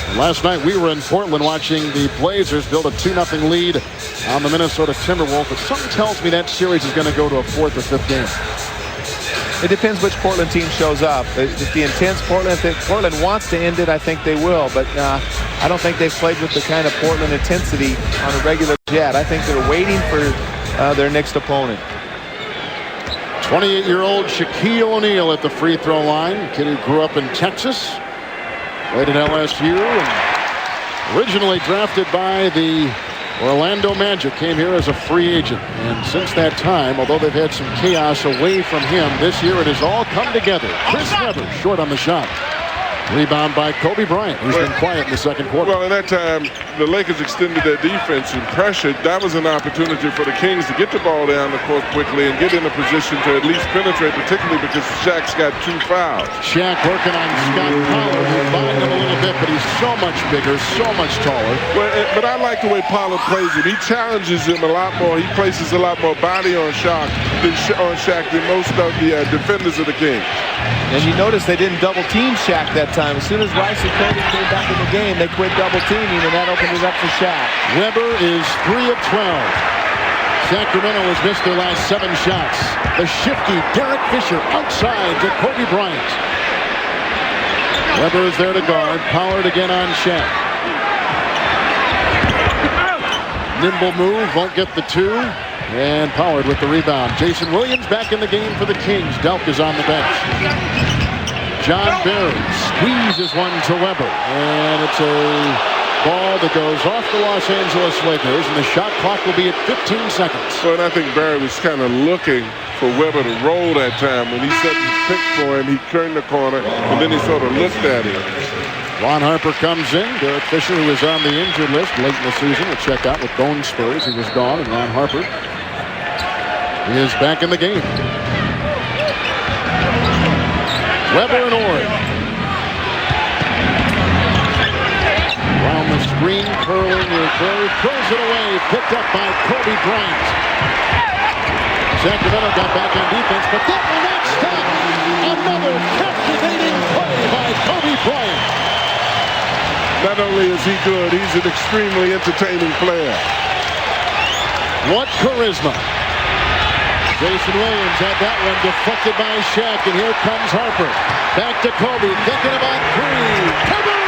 Speaker 1: And last night we were in Portland watching the Blazers build a 2-0 lead on the Minnesota Timberwolves. But something tells me that series is going to go to a 4th or 5th game.
Speaker 3: It depends which Portland team shows up. Just the intense Portland. If Portland wants to end it, I think they will. But I don't think they've played with the kind of Portland intensity on a regular jet. I think they're waiting for their next opponent.
Speaker 1: 28-year-old Shaquille O'Neal at the free throw line. Kid who grew up in Texas. Played at LSU and originally drafted by the Orlando Magic, came here as a free agent. And since that time, although they've had some chaos away from him, this year it has all come together. Chris Webber short on the shot. Rebound by Kobe Bryant, who's been quiet in the second quarter.
Speaker 4: Well, in that time, the Lakers extended their defense and pressured. That was an opportunity for the Kings to get the ball down the court quickly and get in a position to at least penetrate, particularly because Shaq's got 2 fouls.
Speaker 1: Shaq working on Scott Pollard, who behind him a little bit, but he's so much bigger, so much taller.
Speaker 4: Well, but I like the way Pollard plays it. He challenges him a lot more. He places a lot more body on Shaq than most of the defenders of the Kings.
Speaker 3: And you notice they didn't double team Shaq that time. As soon as Rice and Kobe came back in the game, they quit double teaming, and that opened it up for Shaq.
Speaker 1: Webber is 3 of 12. Sacramento has missed their last 7 shots. The shifty Derek Fisher outside to Kobe Bryant. Webber is there to guard. Pollard again on Shaq. Nimble move, won't get the 2. And Pollard with the rebound. Jason Williams back in the game for the Kings. Delk is on the bench. John Barry squeezes one to Webber. And it's a ball that goes off the Los Angeles Lakers. And the shot clock will be at 15 seconds.
Speaker 4: Well, and I think Barry was kind of looking for Webber to roll that time. When he set his pick for him, he turned the corner. And then he sort of looked at him.
Speaker 1: Ron Harper comes in. Derek Fisher, who was on the injured list late in the season, will check out with bone spurs. He was gone. And Ron Harper is back in the game. Webber and Ord. Around the screen, curling with Barry, throws it away, picked up by Kobe Bryant. Sacramento got back on defense, but that will not stop. Another captivating play by Kobe Bryant.
Speaker 4: Not only is he good, he's an extremely entertaining player.
Speaker 1: What charisma. Jason Williams had that one deflected by Shaq, and here comes Harper. Back to Kobe, thinking about 3. Kaboom!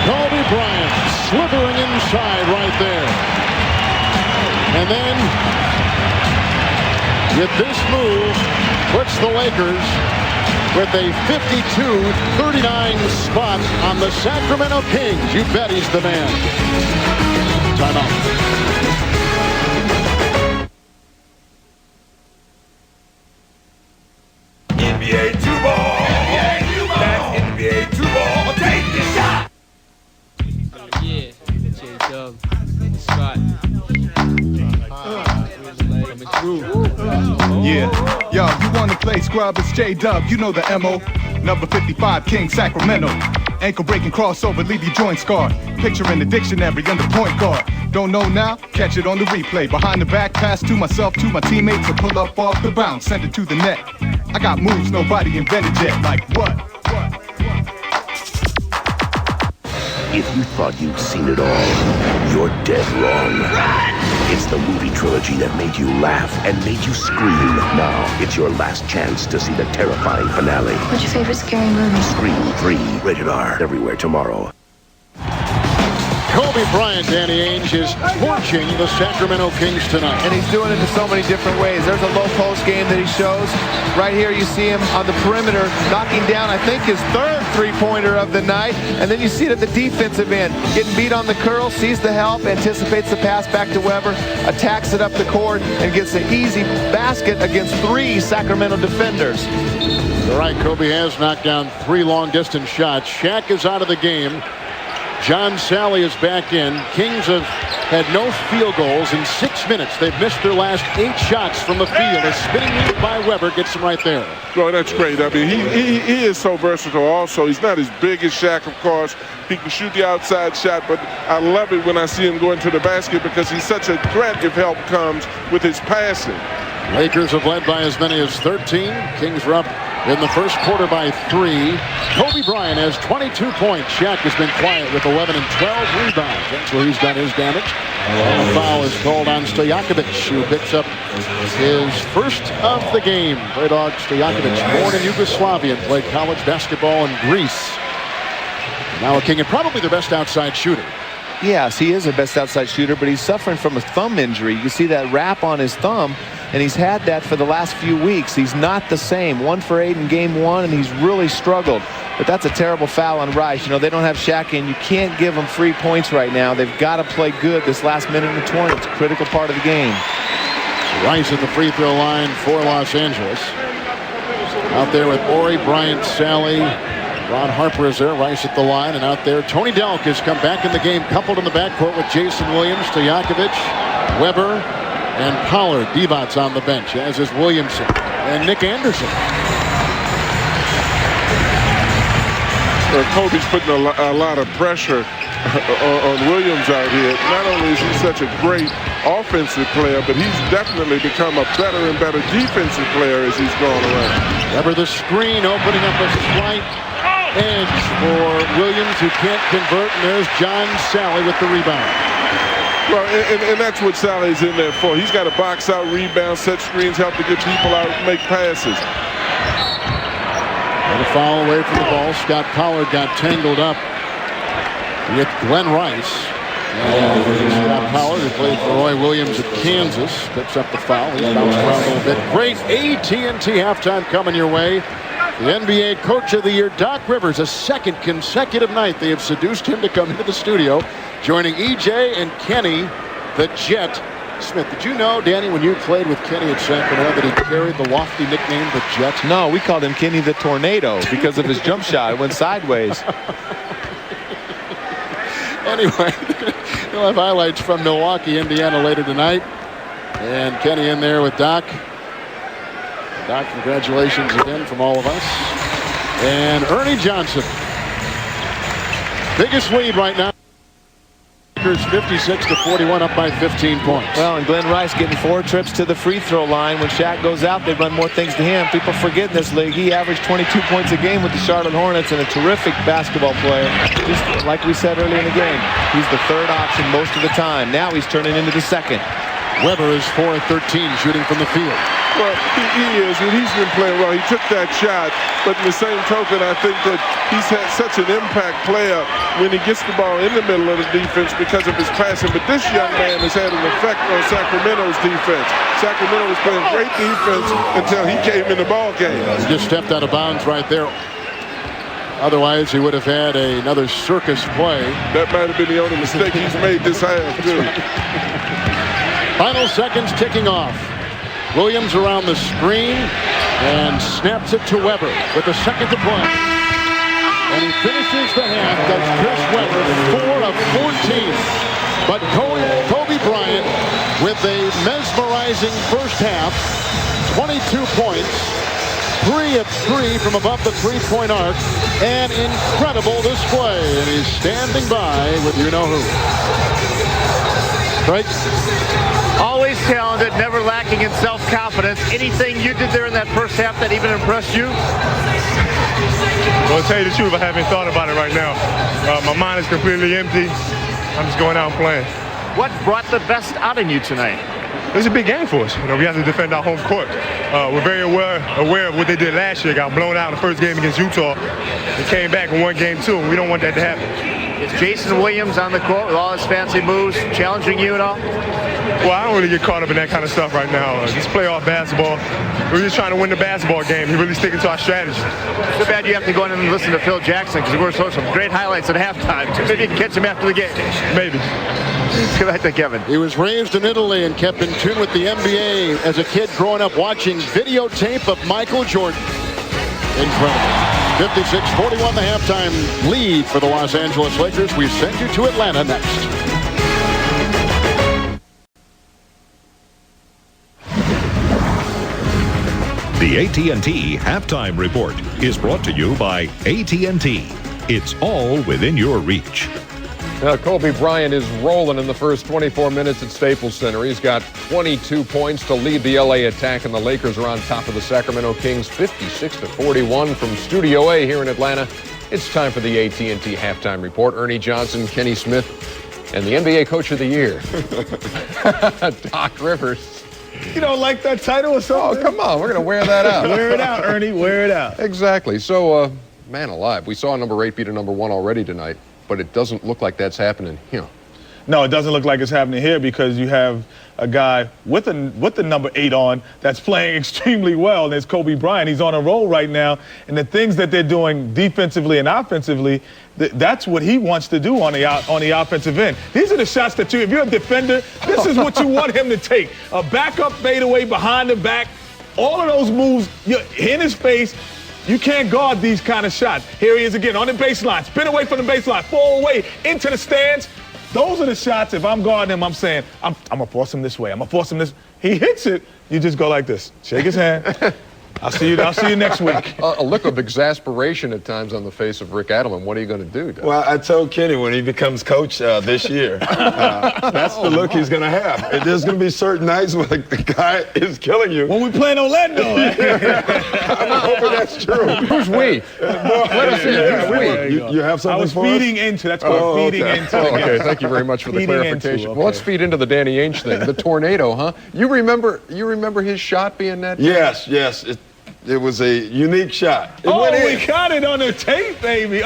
Speaker 1: Kobe Bryant slithering inside right there. And then with this move, puts the Lakers with a 52-39 spot on the Sacramento Kings. You bet he's the man. Timeout.
Speaker 11: NBA 2-ball. That's NBA 2-ball. Take the shot.
Speaker 12: Yeah, J-Dub, Scott.
Speaker 13: Yeah, yo, you wanna play scrub? It's J-Dub, you know the MO. Number 55, King, Sacramento. Ankle breaking crossover, leave your joint scarred. Picture in the dictionary under point guard. Don't know now? Catch it on the replay. Behind the back, pass to myself, to my teammates, or pull up off the bounce, send it to the net. I got moves nobody invented yet. Like what?
Speaker 14: If you thought you'd seen it all, you're dead wrong. It's the movie trilogy that made you laugh and made you scream. Now, it's your last chance to see the terrifying finale.
Speaker 15: What's your favorite scary movie?
Speaker 14: Scream 3, rated R, everywhere tomorrow.
Speaker 1: Kobe Bryant, Danny Ainge, is torching the Sacramento Kings tonight.
Speaker 3: And he's doing it in so many different ways. There's a low post game that he shows. Right here you see him on the perimeter knocking down, I think, his 3rd three-pointer of the night. And then you see it at the defensive end. Getting beat on the curl, sees the help, anticipates the pass back to Webber, attacks it up the court, and gets an easy basket against 3 Sacramento defenders.
Speaker 1: All right, Kobe has knocked down 3 long-distance shots. Shaq is out of the game. John Sally is back in. Kings have had no field goals in 6 minutes. They've missed their last 8 shots from the field. A spinning move by Webber gets him right there.
Speaker 4: Well, that's great. I mean, he is so versatile also. He's not as big as Shaq, of course. He can shoot the outside shot, but I love it when I see him going to the basket because he's such a threat if help comes with his passing.
Speaker 1: Lakers have led by as many as 13. Kings are up in the first quarter by 3. Kobe Bryant has 22 points. Shaq has been quiet with 11 and 12 rebounds. That's where he's done his damage. And a foul is called on Stojakovic, who picks up his first of the game. Predrag Stojakovic, born in Yugoslavia, and played college basketball in Greece. Now a King and probably the best outside shooter.
Speaker 3: Yes, he is the best outside shooter, but he's suffering from a thumb injury. You see that wrap on his thumb, and he's had that for the last few weeks. He's not the same. 1 for 8 in game 1, and he's really struggled. But that's a terrible foul on Rice. You know, they don't have Shaq in. You can't give them free points right now. They've got to play good this last minute and 20. It's a critical part of the game.
Speaker 1: Rice at the free throw line for Los Angeles. Out there with Ori, Bryant, Sally. Ron Harper is there. Rice at the line. And out there, Tony Delk has come back in the game, coupled in the backcourt with Jason Williams, Stojakovic, Weber, and Pollard. Divac's on the bench, as is Williamson and Nick Anderson.
Speaker 4: Kobe's putting a lot of pressure on Williams out here. Not only is he such a great offensive player, but he's definitely become a better and better defensive player as he's gone around.
Speaker 1: Weber the screen, opening up a slight edge for Williams, who can't convert, and there's John Sally with the rebound.
Speaker 4: Well, and that's what Sally's in there for. He's got to box out, rebound, set screens, help to get people out, make passes.
Speaker 1: And a foul away from the ball. Scott Pollard got tangled up with Glenn Rice. And Scott Pollard, who played for Roy Williams at Kansas, picks up the foul. He bounced around a little bit. Great AT&T halftime coming your way. The NBA Coach of the Year, Doc Rivers, a second consecutive night they have seduced him to come into the studio, joining EJ and Kenny, the Jet Smith. Did you know, Danny, when you played with Kenny at Sacramento, that he carried the lofty nickname, the Jet?
Speaker 3: No, we called him Kenny the Tornado because of his jump shot. It went sideways.
Speaker 1: Anyway, we'll have highlights from Milwaukee, Indiana later tonight. And Kenny in there with Doc. Doc, congratulations again from all of us. And Ernie Johnson. Biggest lead right now. 56-41, up by 15 points.
Speaker 3: Well, and Glenn Rice getting 4 trips to the free throw line. When Shaq goes out, they run more things to him. People forget in this league, he averaged 22 points a game with the Charlotte Hornets and a terrific basketball player. Just like we said earlier in the game, he's the third option most of the time. Now he's turning into the second.
Speaker 1: Weber is 4 of 13 shooting from the field.
Speaker 4: Well, he is, and he's been playing well. He took that shot, but in the same token, I think that he's had such an impact player when he gets the ball in the middle of the defense because of his passing. But this young man has had an effect on Sacramento's defense. Sacramento was playing great defense until he came in the ball game.
Speaker 1: He just stepped out of bounds right there. Otherwise, he would have had another circus play.
Speaker 4: That might have been the only mistake he's made this half, too.
Speaker 1: Final seconds ticking off. Williams around the screen and snaps it to Weber with a second to play. And he finishes the half. That's Chris Weber, 4 of 14. But Kobe Bryant with a mesmerizing first half, 22 points, 3 of 3 from above the three-point arc, an incredible display. And he's standing by with you-know-who. Craig?
Speaker 2: Always talented, never lacking in self-confidence. Anything you did there in that first half that even impressed you?
Speaker 15: Well, to tell you the truth, I haven't thought about it right now. My mind is completely empty. I'm just going out and playing.
Speaker 2: What brought the best out in you tonight?
Speaker 15: It's a big game for us. You know, we have to defend our home court. We're very aware of what they did last year. Got blown out in the first game against Utah. They came back and won game 2, and we don't want that to happen.
Speaker 2: Is Jason Williams on the court with all his fancy moves challenging you at all?
Speaker 15: Well, I don't really get caught up in that kind of stuff right now. Just playoff basketball. We're just trying to win the basketball game. We're really sticking to our strategy.
Speaker 2: Too bad you have to go in and listen to Phil Jackson because we're showing some great highlights at halftime. Maybe you can catch him after the game.
Speaker 15: Maybe.
Speaker 2: Good night to Kevin.
Speaker 1: He was raised in Italy and kept in tune with the NBA as a kid growing up watching videotape of Michael Jordan. Incredible. 56-41 the halftime lead for the Los Angeles Lakers. We send you to Atlanta next.
Speaker 9: The AT&T Halftime Report is brought to you by AT&T. It's all within your reach.
Speaker 16: Now, Kobe Bryant is rolling in the first 24 minutes at Staples Center. He's got 22 points to lead the LA attack, and the Lakers are on top of the Sacramento Kings 56-41 from Studio A here in Atlanta. It's time for the AT&T Halftime Report. Ernie Johnson, Kenny Smith, and the NBA Coach of the Year, Doc Rivers.
Speaker 17: You don't like that title or something?
Speaker 16: Oh, come on. We're going to wear that out.
Speaker 17: Wear it out, Ernie. Wear it out.
Speaker 16: Exactly. So, man alive, we saw number 8 beat a number 1 already tonight, but it doesn't look like that's happening here.
Speaker 17: No, it doesn't look like it's happening here because you have a guy with the number 8 on that's playing extremely well, and it's Kobe Bryant. He's on a roll right now, and the things that they're doing defensively and offensively, that's what he wants to do on the offensive end. These are the shots that if you're a defender, this is what you want him to take. A backup fadeaway behind the back, all of those moves in his face. You can't guard these kind of shots. Here he is again on the baseline, spin away from the baseline, fall away into the stands. Those are the shots. If I'm guarding him, I'm saying, I'm going to force him this way. I'm going to force him this. He hits it. You just go like this. Shake his hand. I'll see you next week.
Speaker 16: A look of exasperation at times on the face of Rick Adelman. What are you going to do, Doug?
Speaker 18: Well, I told Kenny when he becomes coach this year, that's the look he's going to have. There's going to be certain nights where the guy is killing you.
Speaker 17: When we play in Orlando.
Speaker 18: I'm hoping that's true.
Speaker 16: Who's we? Let us see.
Speaker 18: You have something for us?
Speaker 17: I was feeding into. That's called feeding into.
Speaker 16: Okay, thank you very much for the clarification. Well, let's feed into the Danny Ainge thing. The tornado, huh? You remember his shot being that?
Speaker 18: Yes. It was a unique shot.
Speaker 17: We got it on the tape, baby.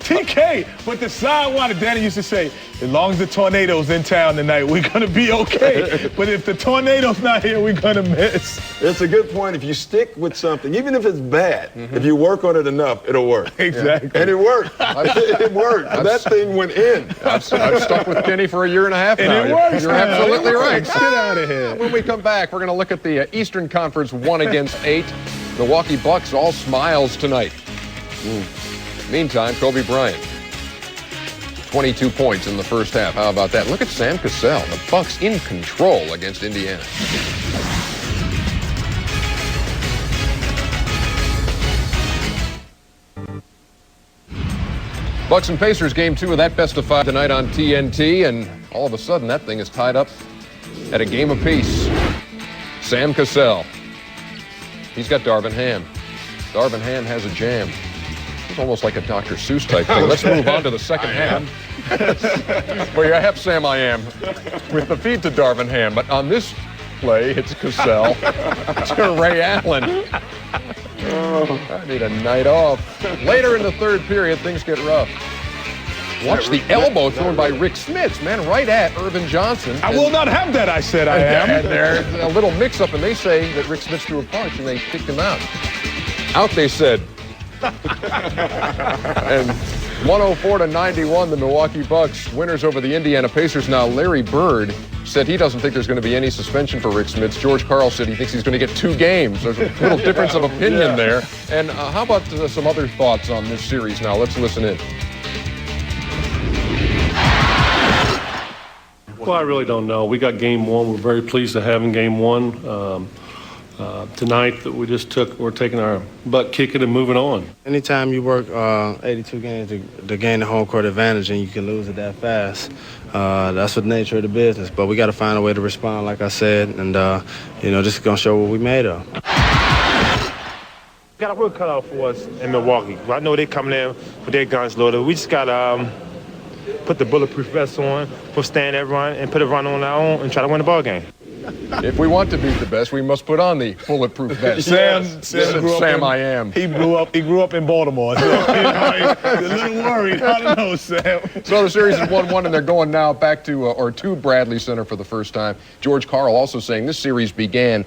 Speaker 17: TK. But the sidewinder, Danny used to say, as long as the tornado's in town tonight, we're going to be okay. But if the tornado's not here, we're going to miss.
Speaker 18: It's a good point. If you stick with something, even if it's bad, if you work on it enough, it'll work.
Speaker 17: Exactly.
Speaker 18: And it worked. It worked. That thing went in.
Speaker 16: I've stuck with Kenny for 1.5 years now.
Speaker 17: And it works.
Speaker 16: You're absolutely right.
Speaker 17: Get out of here.
Speaker 16: When we come back, we're going to look at the Eastern Conference 1 against 8. Milwaukee Bucks all smiles tonight. Meantime, Kobe Bryant, 22 points in the first half. How about that? Look at Sam Cassell. The Bucks in control against Indiana. Bucks and Pacers game 2 of that best of 5 tonight on TNT, and all of a sudden that thing is tied up at a game apiece. Sam Cassell. He's got Darvin Ham. Darvin Ham has a jam. It's almost like a Dr. Seuss type thing. Let's move on to the second half. Where you have Sam I Am with the feed to Darvin Ham. But on this play, it's Cassell to Ray Allen. I need a night off. Later in the third period, things get rough. Watch the elbow thrown by Rick Smits, man, right at Irvin Johnson.
Speaker 17: I will not have that, I said I am.
Speaker 16: And there's a little mix-up, and they say that Rick Smits threw a punch, and they kicked him out. Out, they said. And 104-91, the Milwaukee Bucks, winners over the Indiana Pacers. Now, Larry Bird said he doesn't think there's going to be any suspension for Rick Smits. George Karl said he thinks he's going to get 2 games. There's a little difference of opinion there. And how about some other thoughts on this series now? Let's listen in.
Speaker 5: Well, I really don't know. We got game 1. We're very pleased to have in game 1. Tonight that we just we're taking our butt kicking and moving on.
Speaker 19: Anytime you work 82 games to gain the home court advantage and you can lose it that fast, that's the nature of the business. But we got to find a way to respond, like I said, and just going to show what we made of.
Speaker 15: Got a work cut out for us in Milwaukee. I know they're coming in with their guns loaded. We just got to put the bulletproof vest on, withstand that run, and put a run on our own and try to win the ball game.
Speaker 16: If we want to beat the best, we must put on the bulletproof vest. Sam I Am.
Speaker 17: He grew up in Baltimore. So, he's a little worried. I don't know, Sam.
Speaker 16: So the series is 1-1, and they're going now back to Bradley Center for the first time. George Karl also saying this series began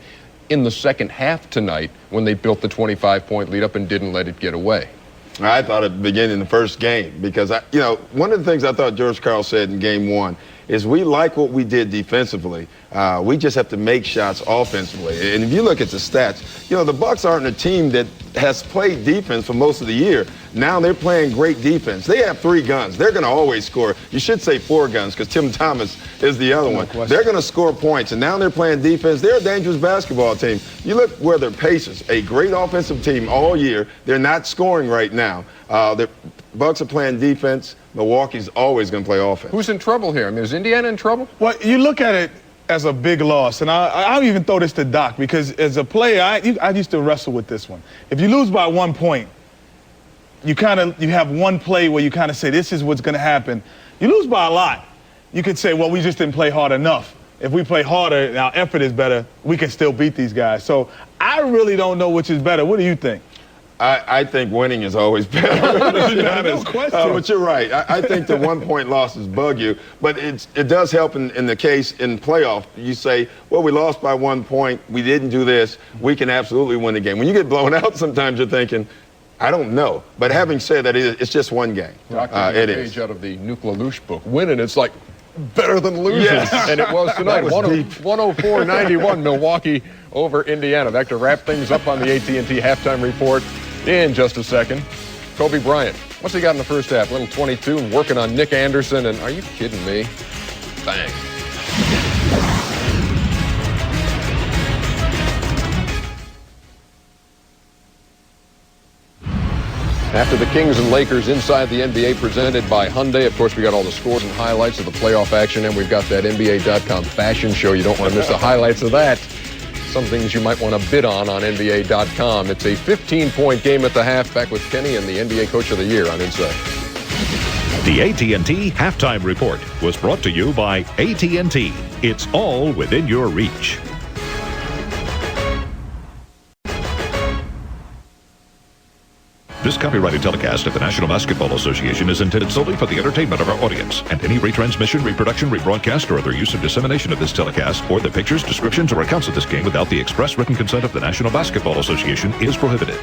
Speaker 16: in the second half tonight when they built the 25-point lead up and didn't let it get away.
Speaker 18: I thought it began in the first game because, one of the things I thought George Karl said in game 1 is we like what we did defensively. We just have to make shots offensively. And if you look at the stats, the Bucks aren't a team that has played defense for most of the year. Now they're playing great defense. They have 3 guns. They're going to always score. You should say 4 guns because Tim Thomas is the other one. They're going to score points, and now they're playing defense. They're a dangerous basketball team. You look where their Pacers, a great offensive team all year. They're not scoring right now. The Bucks are playing defense. Milwaukee's always going to play offense.
Speaker 16: Who's in trouble here? I mean, is Indiana in trouble?
Speaker 17: Well, you look at it as a big loss, and I'll even throw this to Doc, because as a player, I used to wrestle with this one. If you lose by 1 point, you have one play where you kind of say, this is what's going to happen. You lose by a lot, you could say, well, we just didn't play hard enough. If we play harder and our effort is better, we can still beat these guys. So I really don't know which is better. What do you think?
Speaker 18: I think winning is always better.
Speaker 17: No question.
Speaker 18: But you're right. I think the 1 point losses bug you, but it does help in the case in playoff. You say, well, we lost by 1 point. We didn't do this. We can absolutely win the game. When you get blown out, sometimes you're thinking, I don't know. But having said that, it's just one game.
Speaker 16: It is. Page out of the Nuke LaLoosh book. Winning, it's like better than losing. Yes. And it was tonight. 104-91 Milwaukee over Indiana. Back to wrap things up on the AT&T halftime report in just a second. Kobe Bryant, what's he got in the first half? Little 22 and working on Nick Anderson. And are you kidding me? Bang. After the Kings and Lakers inside the NBA presented by Hyundai, of course, we got all the scores and highlights of the playoff action, and we've got that NBA.com fashion show. You don't want to miss the highlights of that. Some things you might want to bid on NBA.com. It's a 15-point game at the half. Back with Kenny and the NBA Coach of the Year on Inside.
Speaker 9: The AT&T Halftime Report was brought to you by AT&T. It's all within your reach. This copyrighted telecast of the National Basketball Association is intended solely for the entertainment of our audience, and any retransmission, reproduction, rebroadcast, or other use or dissemination of this telecast, or the pictures, descriptions, or accounts of this game without the express written consent of the National Basketball Association is prohibited.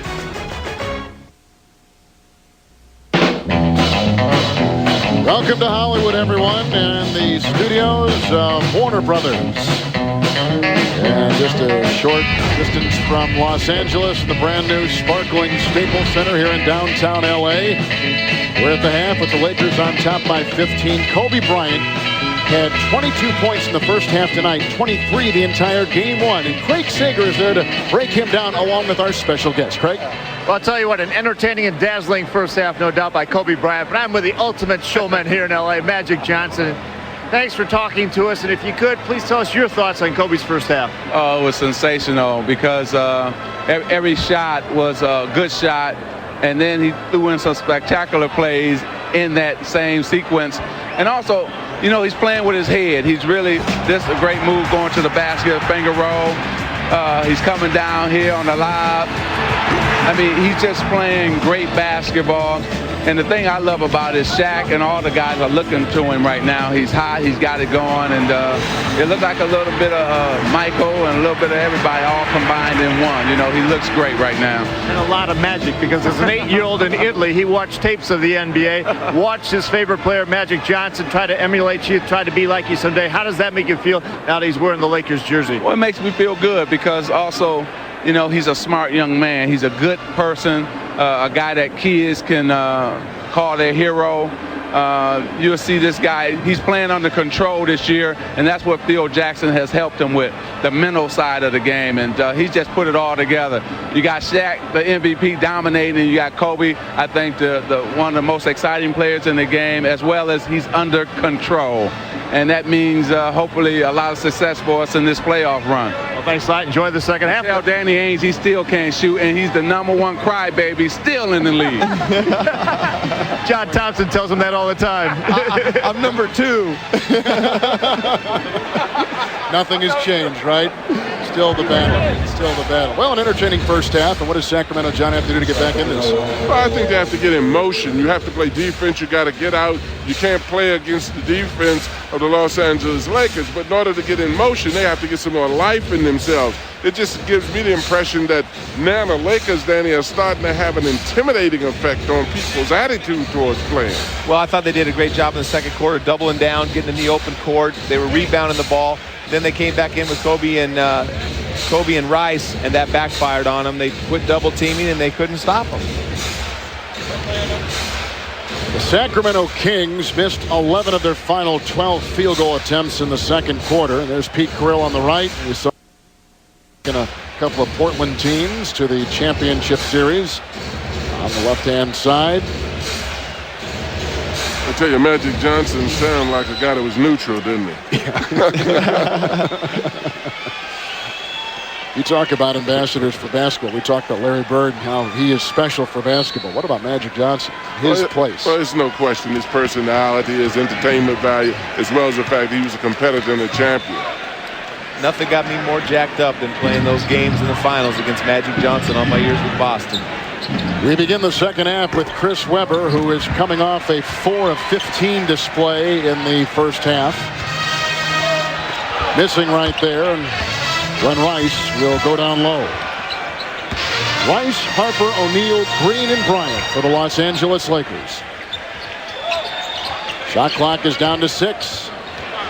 Speaker 1: Welcome to Hollywood, everyone, and the studios of Warner Brothers. And just a short distance from Los Angeles, the brand new sparkling Staples Center here in downtown LA. We're at the half with the Lakers on top by 15. Kobe Bryant had 22 points in the first half tonight, 23 the entire game one. And Craig Sager is there to break him down along with our special guest. Craig?
Speaker 2: Well, I'll tell you what, an entertaining and dazzling first half, no doubt, by Kobe Bryant. But I'm with the ultimate showman here in LA, Magic Johnson. Thanks for talking to us, and if you could, please tell us your thoughts on Kobe's first half.
Speaker 20: Oh, it was sensational because every shot was a good shot, and then he threw in some spectacular plays in that same sequence. And also, you know, he's playing with his head. He's really, this is a great move going to the basket, finger roll. He's coming down here on the lob. I mean, he's just playing great basketball. And the thing I love about it is Shaq and all the guys are looking to him right now. He's hot, he's got it going, and it looks like a little bit of Michael and a little bit of everybody all combined in one. You know, he looks great right now.
Speaker 2: And a lot of magic, because as an 8-year-old in Italy, he watched tapes of the NBA, watched his favorite player, Magic Johnson, try to emulate you, try to be like you someday. How does that make you feel now that he's wearing the Lakers jersey?
Speaker 20: Well, it makes me feel good because also, you know, he's a smart young man. He's a good person, a guy that kids can call their hero. You'll see this guy, he's playing under control this year, and that's what Phil Jackson has helped him with, the mental side of the game, and he's just put it all together. You got Shaq, the MVP, dominating, and you got Kobe, I think the one of the most exciting players in the game, as well as he's under control. And that means hopefully a lot of success for us in this playoff run.
Speaker 2: Well, thanks a lot. Enjoy the second half.
Speaker 20: Tell Danny Ainge he still can't shoot, and he's the #1 crybaby still in the league.
Speaker 2: John Thompson tells him that all the time.
Speaker 3: I'm number 2.
Speaker 1: Nothing has changed, right? Still the battle. Still the battle. Well, an entertaining first half. And what does Sacramento John have to do to get back in this?
Speaker 4: Well, I think they have to get in motion. You have to play defense. You got to get out. You can't play against the defense of the Los Angeles Lakers. But in order to get in motion, they have to get some more life in themselves. It just gives me the impression that now the Lakers, Danny, are starting to have an intimidating effect on people's attitude towards playing.
Speaker 3: Well, I thought they did a great job in the second quarter, doubling down, getting in the open court. They were rebounding the ball. Then they came back in with Kobe and Rice, and that backfired on them. They quit double teaming, and they couldn't stop them.
Speaker 1: The Sacramento Kings missed 11 of their final 12 field goal attempts in the second quarter. There's Pete Carroll on the right. We saw a couple of Portland teams to the championship series on the left-hand side.
Speaker 4: I tell you, Magic Johnson sounded like a guy that was neutral, didn't he?
Speaker 1: You talk about ambassadors for basketball. We talked about Larry Bird and how he is special for basketball. What about Magic Johnson? His place.
Speaker 4: Well, there's no question. His personality, his entertainment value, as well as the fact that he was a competitor and a champion.
Speaker 3: Nothing got me more jacked up than playing those games in the finals against Magic Johnson all my years with Boston.
Speaker 1: We begin the second half with Chris Webber, who is coming off a 4 of 15 display in the first half. Missing right there, and Glenn Rice will go down low. Rice, Harper, O'Neal, Green, and Bryant for the Los Angeles Lakers. Shot clock is down to 6.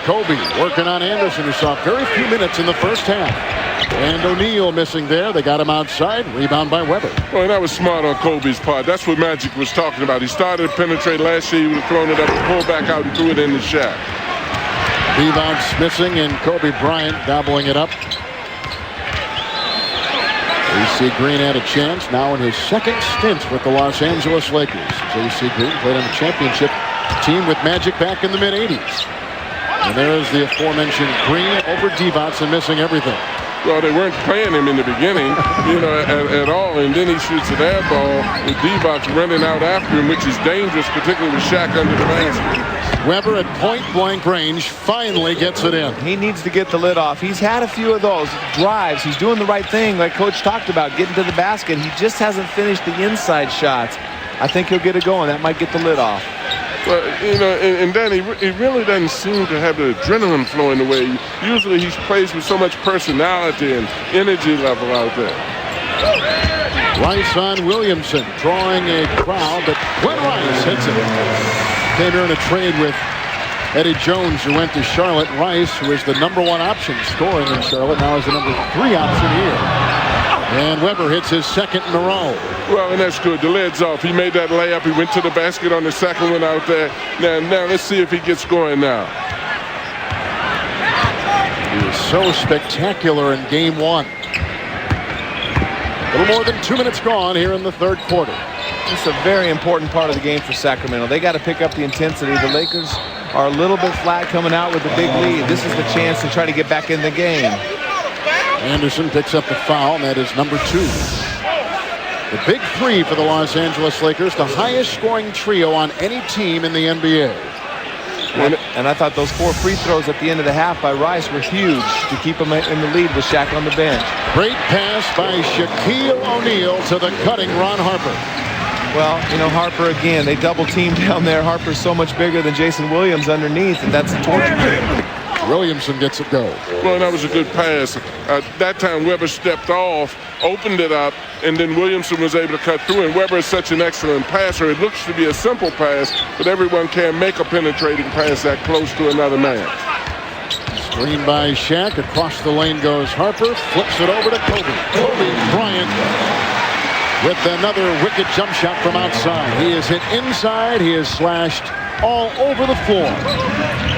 Speaker 1: Kobe working on Anderson, who saw very few minutes in the first half. And O'Neal missing there. They got him outside. Rebound by Webber.
Speaker 4: Well, that was smart on Kobe's part. That's what Magic was talking about. He started to penetrate last year. He would have thrown it up, pulled back out, and threw it in the shot.
Speaker 1: Rebounds missing, and Kobe Bryant gobbling it up. A.C. Green had a chance now in his second stint with the Los Angeles Lakers. A.C. Green played on the championship team with Magic back in the mid-'80s. And there's the aforementioned Green over Divac and missing everything.
Speaker 4: Well, they weren't playing him in the beginning, at all. And then he shoots an air ball with Divac running out after him, which is dangerous, particularly with Shaq under the basket.
Speaker 1: Webber at point-blank range finally gets it in.
Speaker 3: He needs to get the lid off. He's had a few of those drives. He's doing the right thing, like Coach talked about, getting to the basket. He just hasn't finished the inside shots. I think he'll get it going. That might get the lid off.
Speaker 4: Well, and then he really doesn't seem to have the adrenaline flowing the way. Usually he plays with so much personality and energy level out there.
Speaker 1: Rice on Williamson, drawing a crowd, but Glenn Rice hits it. Came here in a trade with Eddie Jones, who went to Charlotte. Rice, who is the #1 option scoring in Charlotte, now is the #3 option here. And Webber hits his second in a row.
Speaker 4: Well, and that's good. The lid's off. He made that layup. He went to the basket on the second one out there. Now let's see if he gets going now.
Speaker 1: He was so spectacular in game 1. A little more than 2 minutes gone here in the third quarter.
Speaker 3: It's a very important part of the game for Sacramento. They got to pick up the intensity. The Lakers are a little bit flat coming out with a big lead. This is the chance to try to get back in the game.
Speaker 1: Anderson picks up the foul, and that is number 2. The big 3 for the Los Angeles Lakers, the highest scoring trio on any team in the NBA.
Speaker 3: And I thought those 4 free throws at the end of the half by Rice were huge to keep him in the lead with Shaq on the bench.
Speaker 1: Great pass by Shaquille O'Neal to the cutting Ron Harper.
Speaker 3: Well, Harper again, they double team down there. Harper's so much bigger than Jason Williams underneath, and that's the torture.
Speaker 1: Williamson gets it go.
Speaker 4: Well, that was a good pass. That time Webber stepped off, opened it up, and then Williamson was able to cut through. And Webber is such an excellent passer. It looks to be a simple pass, but everyone can't make a penetrating pass that close to another man.
Speaker 1: Screen by Shaq. Across the lane goes Harper. Flips it over to Kobe. Kobe Bryant with another wicked jump shot from outside. He is hit inside. He is slashed all over the floor.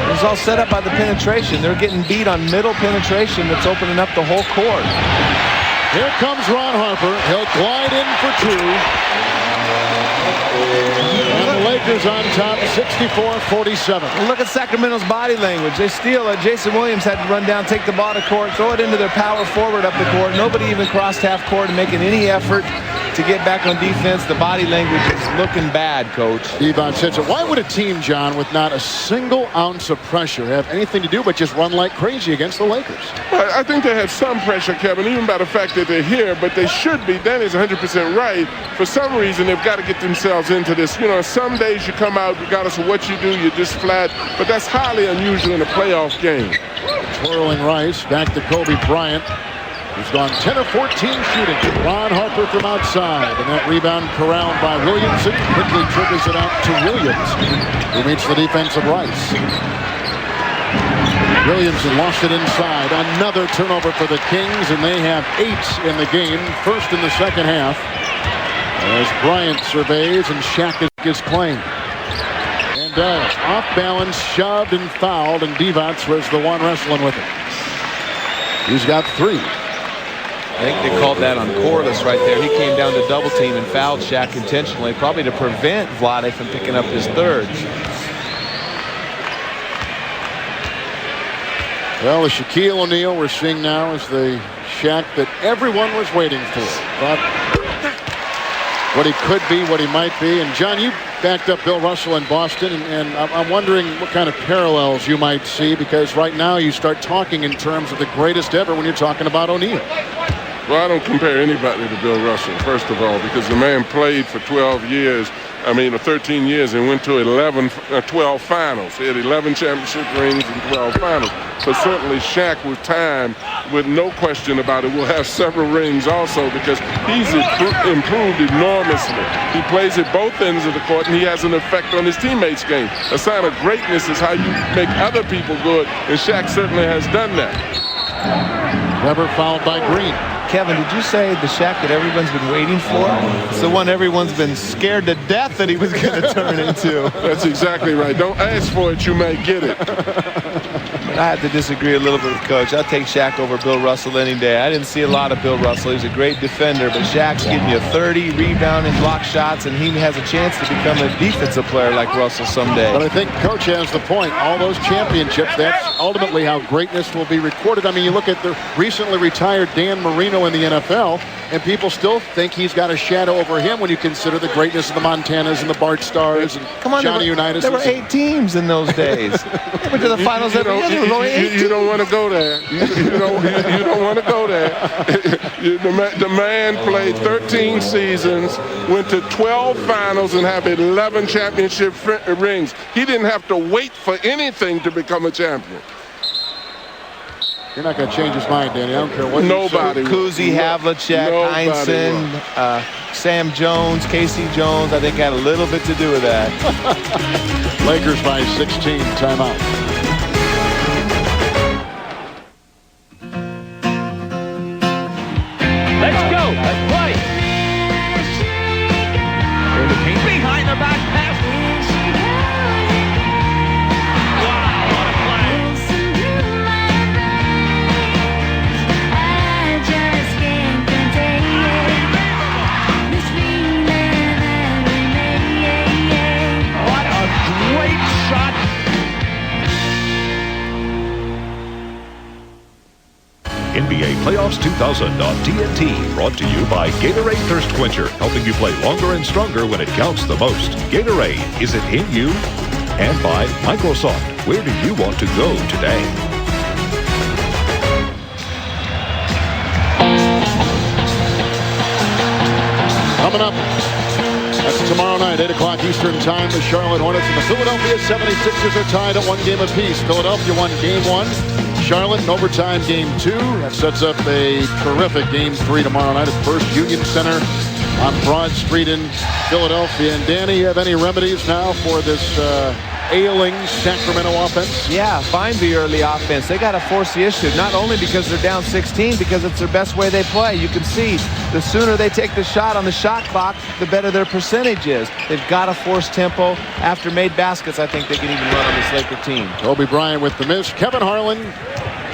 Speaker 3: It was all set up by the penetration. They're getting beat on middle penetration that's opening up the whole court.
Speaker 1: Here comes Ron Harper. He'll glide in for 2. And the Lakers on top, 64-47.
Speaker 3: Look at Sacramento's body language. They steal it. Jason Williams had to run down, take the ball to court, throw it into their power forward up the court. Nobody even crossed half court and making any effort to get back on defense. The body language is looking bad, Coach.
Speaker 1: Devon said so. Why would a team, John, with not a single ounce of pressure have anything to do but just run like crazy against the Lakers?
Speaker 4: Well, I think they had some pressure, Kevin, even by the fact that they're here, but they should be. Danny's 100% right. For some reason, they've got to get themselves into this. Some days you come out, regardless of what you do, you're just flat, but that's highly unusual in a playoff game.
Speaker 1: Twirling Rice, back to Kobe Bryant. He's gone 10 of 14 shooting. Ron Harper from outside. And that rebound corralled by Williamson. Quickly triggers it out to Williams, who meets the defense of Rice. Williamson lost it inside. Another turnover for the Kings, and they have 8 in the game. First in the second half. As Bryant surveys and Shaq his claim. And does. Off balance, shoved and fouled, and Divac was the one wrestling with it. He's got 3.
Speaker 3: I think they called that on Corliss right there. He came down to double team and fouled Shaq intentionally, probably to prevent Vlade from picking up his 3rd.
Speaker 1: Well, the Shaquille O'Neal we're seeing now is the Shaq that everyone was waiting for. But what he could be, what he might be. And John, you backed up Bill Russell in Boston, and I'm wondering what kind of parallels you might see, because right now you start talking in terms of the greatest ever when you're talking about O'Neal.
Speaker 4: Well, I don't compare anybody to Bill Russell, first of all, because the man played for 13 years and went to 12 finals. He had 11 championship rings and 12 finals. But certainly Shaq, with time, with no question about it, will have several rings also, because he's improved enormously. He plays at both ends of the court, and he has an effect on his teammates' game. A sign of greatness is how you make other people good, and Shaq certainly has done that.
Speaker 1: Weber fouled by Green.
Speaker 3: Kevin, did you say the Shaq that everyone's been waiting for? It's the one everyone's been scared to death that he was going to turn into.
Speaker 4: That's exactly right. Don't ask for it, you may get it.
Speaker 3: I have to disagree a little bit with Coach. I'll take Shaq over Bill Russell any day. I didn't see a lot of Bill Russell. He's a great defender, but Shaq's getting you 30 rebounding block shots, and he has a chance to become a defensive player like Russell someday.
Speaker 1: But I think Coach has the point. All those championships, that's ultimately how greatness will be recorded. I mean, you look at the recently retired Dan Marino in the NFL, and people still think he's got a shadow over him when you consider the greatness of the Montanas and the Bart Stars and Johnny Unitas.
Speaker 3: There were 8 teams in those days. They went to the finals every year.
Speaker 4: You don't want to go there. You don't want to go there. The man played 13 seasons, went to 12 finals, and have 11 championship rings. He didn't have to wait for anything to become a champion.
Speaker 1: You're not going to change his mind, Danny. I don't care what
Speaker 4: Nobody.
Speaker 1: you say.
Speaker 3: Kuzi, Havlicek, Heinsohn, Sam Jones, Casey Jones, I think had a little bit to do with that.
Speaker 1: Lakers by 16, timeout.
Speaker 11: Let's go. Let's play. In the paint behind the back pass. Wow, what a play. What a great shot.
Speaker 9: NBA Playoffs 2000 on TNT, brought to you by Gatorade Thirst Quencher, helping you play longer and stronger when it counts the most. Gatorade, is it in you? And by Microsoft, where do you want to go today?
Speaker 1: Coming up, that's tomorrow night, 8 o'clock Eastern Time. The Charlotte Hornets and the Philadelphia 76ers are tied at 1 game apiece. Philadelphia won Game 1. Charlotte in overtime Game 2. That sets up a terrific Game 3 tomorrow night at First Union Center on Broad Street in Philadelphia. And Danny, you have any remedies now for this ailing Sacramento offense?
Speaker 3: Yeah, find the early offense. They got to force the issue, not only because they're down 16, because it's their best way they play. You can see the sooner they take the shot on the shot clock, the better their percentage is. They've got to force tempo. After made baskets, I think they can even run on this Laker team.
Speaker 1: Kobe Bryant with the miss. Kevin Harlan,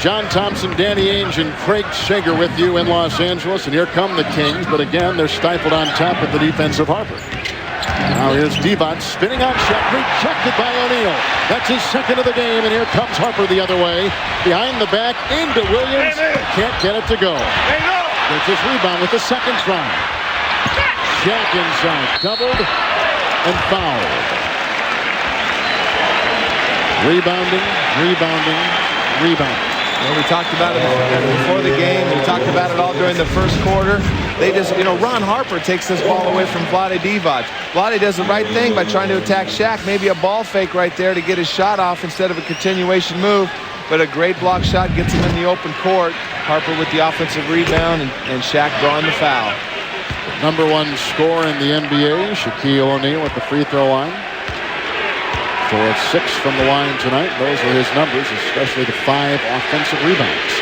Speaker 1: John Thompson, Danny Ainge, and Craig Sager with you in Los Angeles. And here come the Kings, but again, they're stifled on top with the defense of Harper. Now here's Divac spinning out shot, rejected by O'Neal. That's his second of the game, and here comes Harper the other way. Behind the back, into Williams. Can't get it to go. Gets his rebound with the second try. Shaq inside, doubled and fouled. Rebounding.
Speaker 3: Well, we talked about it before the game. We talked about it all during the first quarter. They just, Ron Harper takes this ball away from Vlade Divac. Vlade does the right thing by trying to attack Shaq. Maybe a ball fake right there to get his shot off instead of a continuation move. But a great block shot gets him in the open court. Harper with the offensive rebound and Shaq drawing the foul.
Speaker 1: Number 1 scorer in the NBA, Shaquille O'Neal at the free throw line. 4 of 6 from the line tonight. Those are his numbers, especially the 5 offensive rebounds.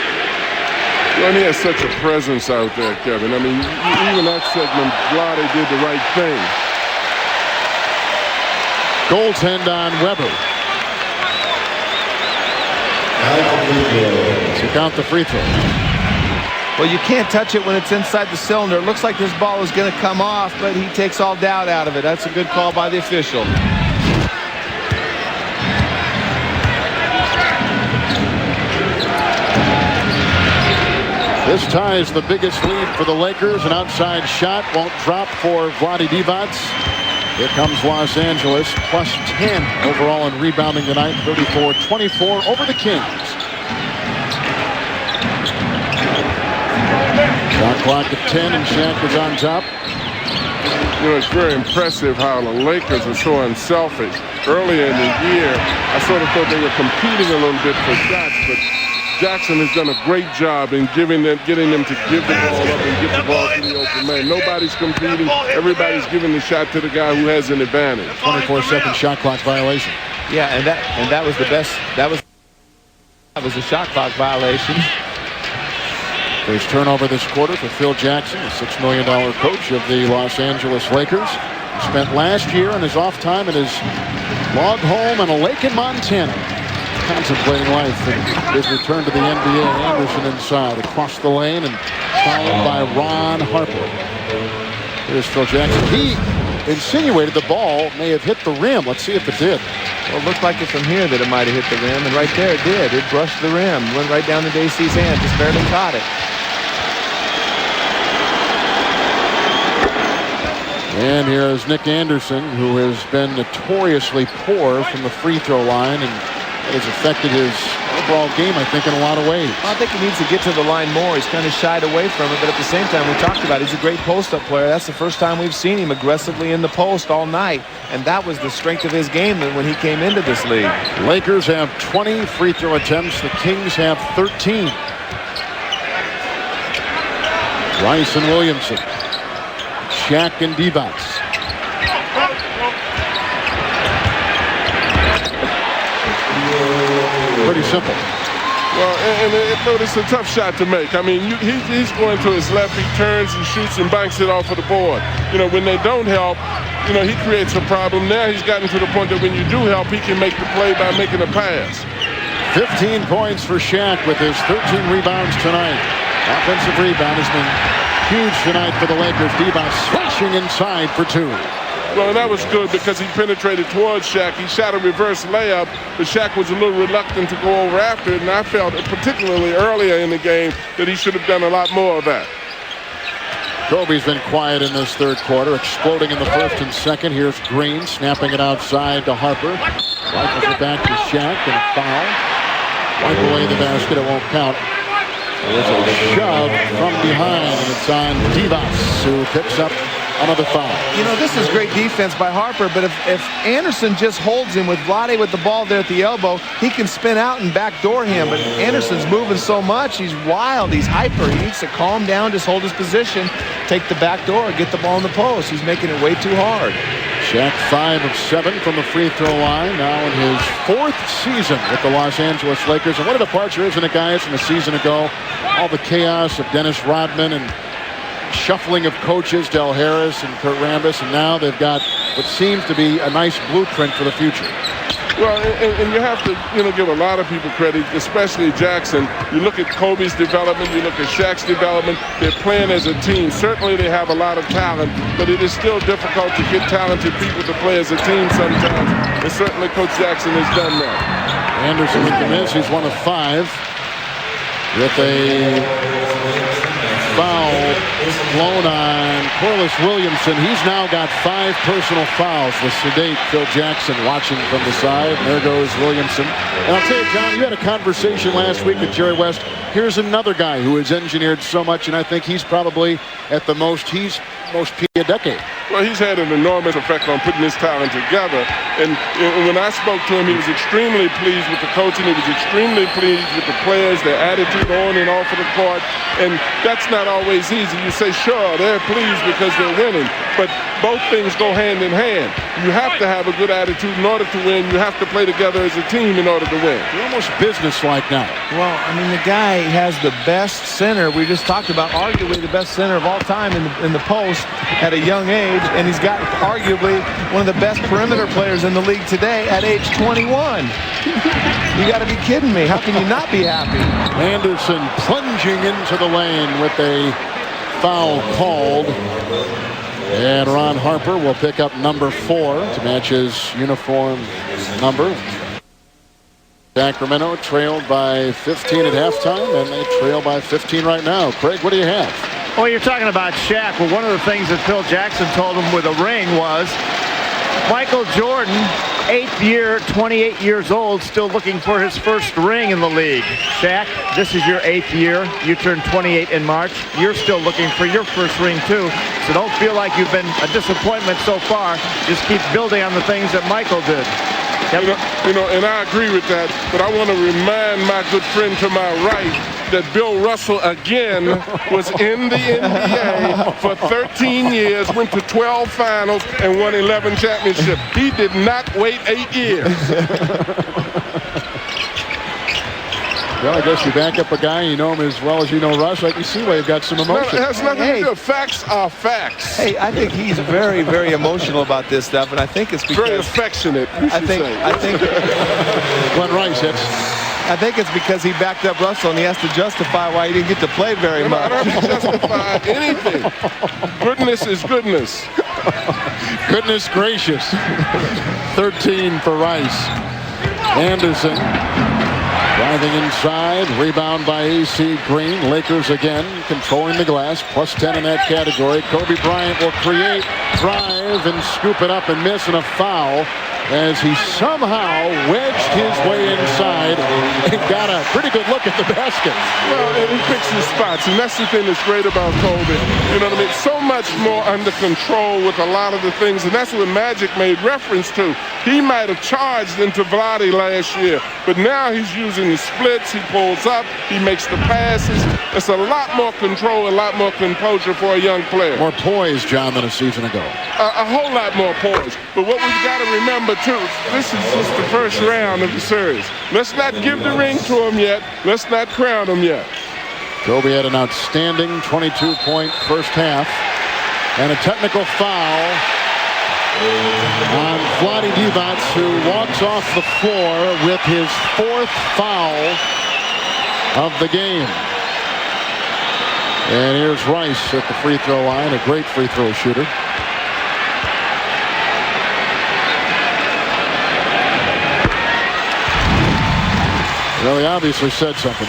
Speaker 4: Well, and he has such a presence out there, Kevin. I mean, even that segment, Vlade did the right thing.
Speaker 1: Goaltend on Weber. So count the free throw.
Speaker 3: Well, you can't touch it when it's inside the cylinder. It looks like this ball is going to come off, but he takes all doubt out of it. That's a good call by the official.
Speaker 1: This ties the biggest lead for the Lakers. An outside shot won't drop for Vlade Divac. Here comes Los Angeles, plus 10 overall in rebounding tonight, 34-24 over the Kings. Shot clock at 10, and Shaq is on top.
Speaker 4: You know, it's very impressive how the Lakers are so unselfish. Earlier in the year, I sort of thought they were competing a little bit for shots, but Jackson has done a great job in getting them to give the ball up and get the ball to the open man. Nobody's competing. Everybody's giving the shot to the guy who has an advantage.
Speaker 1: 24-second shot clock violation.
Speaker 3: Yeah, and that was the best. That was a shot clock violation.
Speaker 1: First turnover this quarter for Phil Jackson, the $6 million coach of the Los Angeles Lakers. He spent last year in his off time at his log home on a lake in Montana, contemplating life and his return to the NBA. Anderson inside, across the lane, and followed by Ron Harper. Here's Phil Jackson. He insinuated the ball may have hit the rim. Let's see if it did.
Speaker 3: Well, it looked like it from here that it might have hit the rim, and right there it did. It brushed the rim, went right down to Dacey's hand, just barely caught it.
Speaker 1: And here is Nick Anderson, who has been notoriously poor from the free throw line, and it has affected his overall game, I think, in a lot of ways.
Speaker 3: Well, I think he needs to get to the line more. He's kind of shied away from it, but at the same time, we talked about it, he's a great post-up player. That's the first time we've seen him aggressively in the post all night, and that was the strength of his game when he came into this league.
Speaker 1: Lakers have 20 free throw attempts. The Kings have 13. Rice and Williamson. Shaq and Divac. Pretty simple.
Speaker 4: Well, but it's a tough shot to make. I mean, he's going to his left. He turns and shoots and banks it off of the board. You know, when they don't help, you know, he creates a problem. Now he's gotten to the point that when you do help, he can make the play by making a pass.
Speaker 1: 15 points for Shaq with his 13 rebounds tonight. Offensive rebound has been huge tonight for the Lakers. Divac swishing inside for two.
Speaker 4: Well, and that was good because he penetrated towards Shaq. He shot a reverse layup, but Shaq was a little reluctant to go over after it, and I felt, particularly earlier in the game, that he should have done a lot more of that.
Speaker 1: Kobe's been quiet in this third quarter, exploding in the first and second. Here's Green snapping it outside to Harper. Rifles it back to Shaq, and a foul. Wipe away the basket, it won't count. There's a shove from behind, and it's on Divac, who picks up another foul.
Speaker 3: You know, this is great defense by Harper, but if Anderson just holds him with Vlade with the ball there at the elbow, he can spin out and backdoor him, but Anderson's moving so much, he's wild, he's hyper. He needs to calm down, just hold his position, take the back door, get the ball in the post. He's making it way too hard.
Speaker 1: Shaq 5 of 7 from the free throw line, now in his 4th season with the Los Angeles Lakers. And what a departure, isn't it, guys, from a season ago? All the chaos of Dennis Rodman and shuffling of coaches, Del Harris and Kurt Rambis, and now they've got what seems to be a nice blueprint for the future.
Speaker 4: Well, and you have to, you know, give a lot of people credit, especially Jackson. You look at Kobe's development, you look at Shaq's development. They're playing as a team. Certainly they have a lot of talent, but it is still difficult to get talented people to play as a team sometimes. And certainly Coach Jackson has done that.
Speaker 1: Anderson with the miss. He's 1 of 5 with a foul blown on Corliss Williamson. He's now got 5 personal fouls with sedate Phil Jackson watching from the side. And there goes Williamson. And I'll tell you, John, you had a conversation last week with Jerry West. Here's another guy who has engineered so much, and I think he's probably at the most a decade.
Speaker 4: Well, he's had an enormous effect on putting his talent together. And when I spoke to him, he was extremely pleased with the coaching. He was extremely pleased with the players, their attitude on and off of the court. And that's not always easy. You say, sure, they're pleased because they're winning. But both things go hand in hand. You have to have a good attitude in order to win. You have to play together as a team in order to win.
Speaker 1: You're almost businesslike now.
Speaker 3: Well, I mean, the guy has the best center. We just talked about arguably the best center of all time in the post at a young age, and he's got arguably one of the best perimeter players in the league today at age 21. You got to be kidding me. How can you not be happy?
Speaker 1: Anderson plunging into the lane with a foul called. And Ron Harper will pick up number 4 to match his uniform number. Sacramento trailed by 15 at halftime, and they trail by 15 right now. Craig, what do you have?
Speaker 2: Well, you're talking about Shaq. Well, one of the things that Phil Jackson told him with a ring was Michael Jordan, 8th year, 28 years old, still looking for his first ring in the league. Shaq, this is your 8th year. You turned 28 in March. You're still looking for your first ring, too. So don't feel like you've been a disappointment so far. Just keep building on the things that Michael did.
Speaker 4: You know, and I agree with that, but I want to remind my good friend to my right that Bill Russell again was in the NBA for 13 years, went to 12 finals, and won 11 championships. He did not wait 8 years.
Speaker 1: Well, I guess you back up a guy, you know him as well as you know Russ. I can see why you've got some emotion.
Speaker 4: No, it has nothing to do. Facts are facts.
Speaker 3: Hey, I think he's very, very emotional about this stuff, and I think it's because...
Speaker 4: Very affectionate,
Speaker 3: I think
Speaker 1: Glenn Rice hits.
Speaker 3: I think it's because he backed up Russell, and he has to justify why he didn't get to play very much.
Speaker 4: I don't have to justify anything. Goodness is goodness.
Speaker 1: Goodness gracious. 13 for Rice. Anderson driving inside, rebound by A.C. Green. Lakers again controlling the glass, plus 10 in that category. Kobe Bryant will create, drive, and scoop it up and miss, and a foul as he somehow wedged his way inside and got a pretty good look at the basket.
Speaker 4: Well, and he picks his spots, and that's the thing that's great about Kobe. You know what I mean? So much more under control with a lot of the things, and that's what Magic made reference to. He might have charged into Vlade last year, but now he's using the splits. He pulls up, he makes the passes. It's a lot more control, a lot more composure for a young player.
Speaker 1: More poise, John, than a season ago.
Speaker 4: A whole lot more poise. But what we've got to remember, too, this is just the first round of the series. Let's not give the ring to him yet. Let's not crown him yet.
Speaker 1: Kobe had an outstanding 22-point first half. And a technical foul on Vlade Divac, who walks off the floor with his 4th foul of the game. And here's Rice at the free throw line, a great free throw shooter. Well, he obviously said something.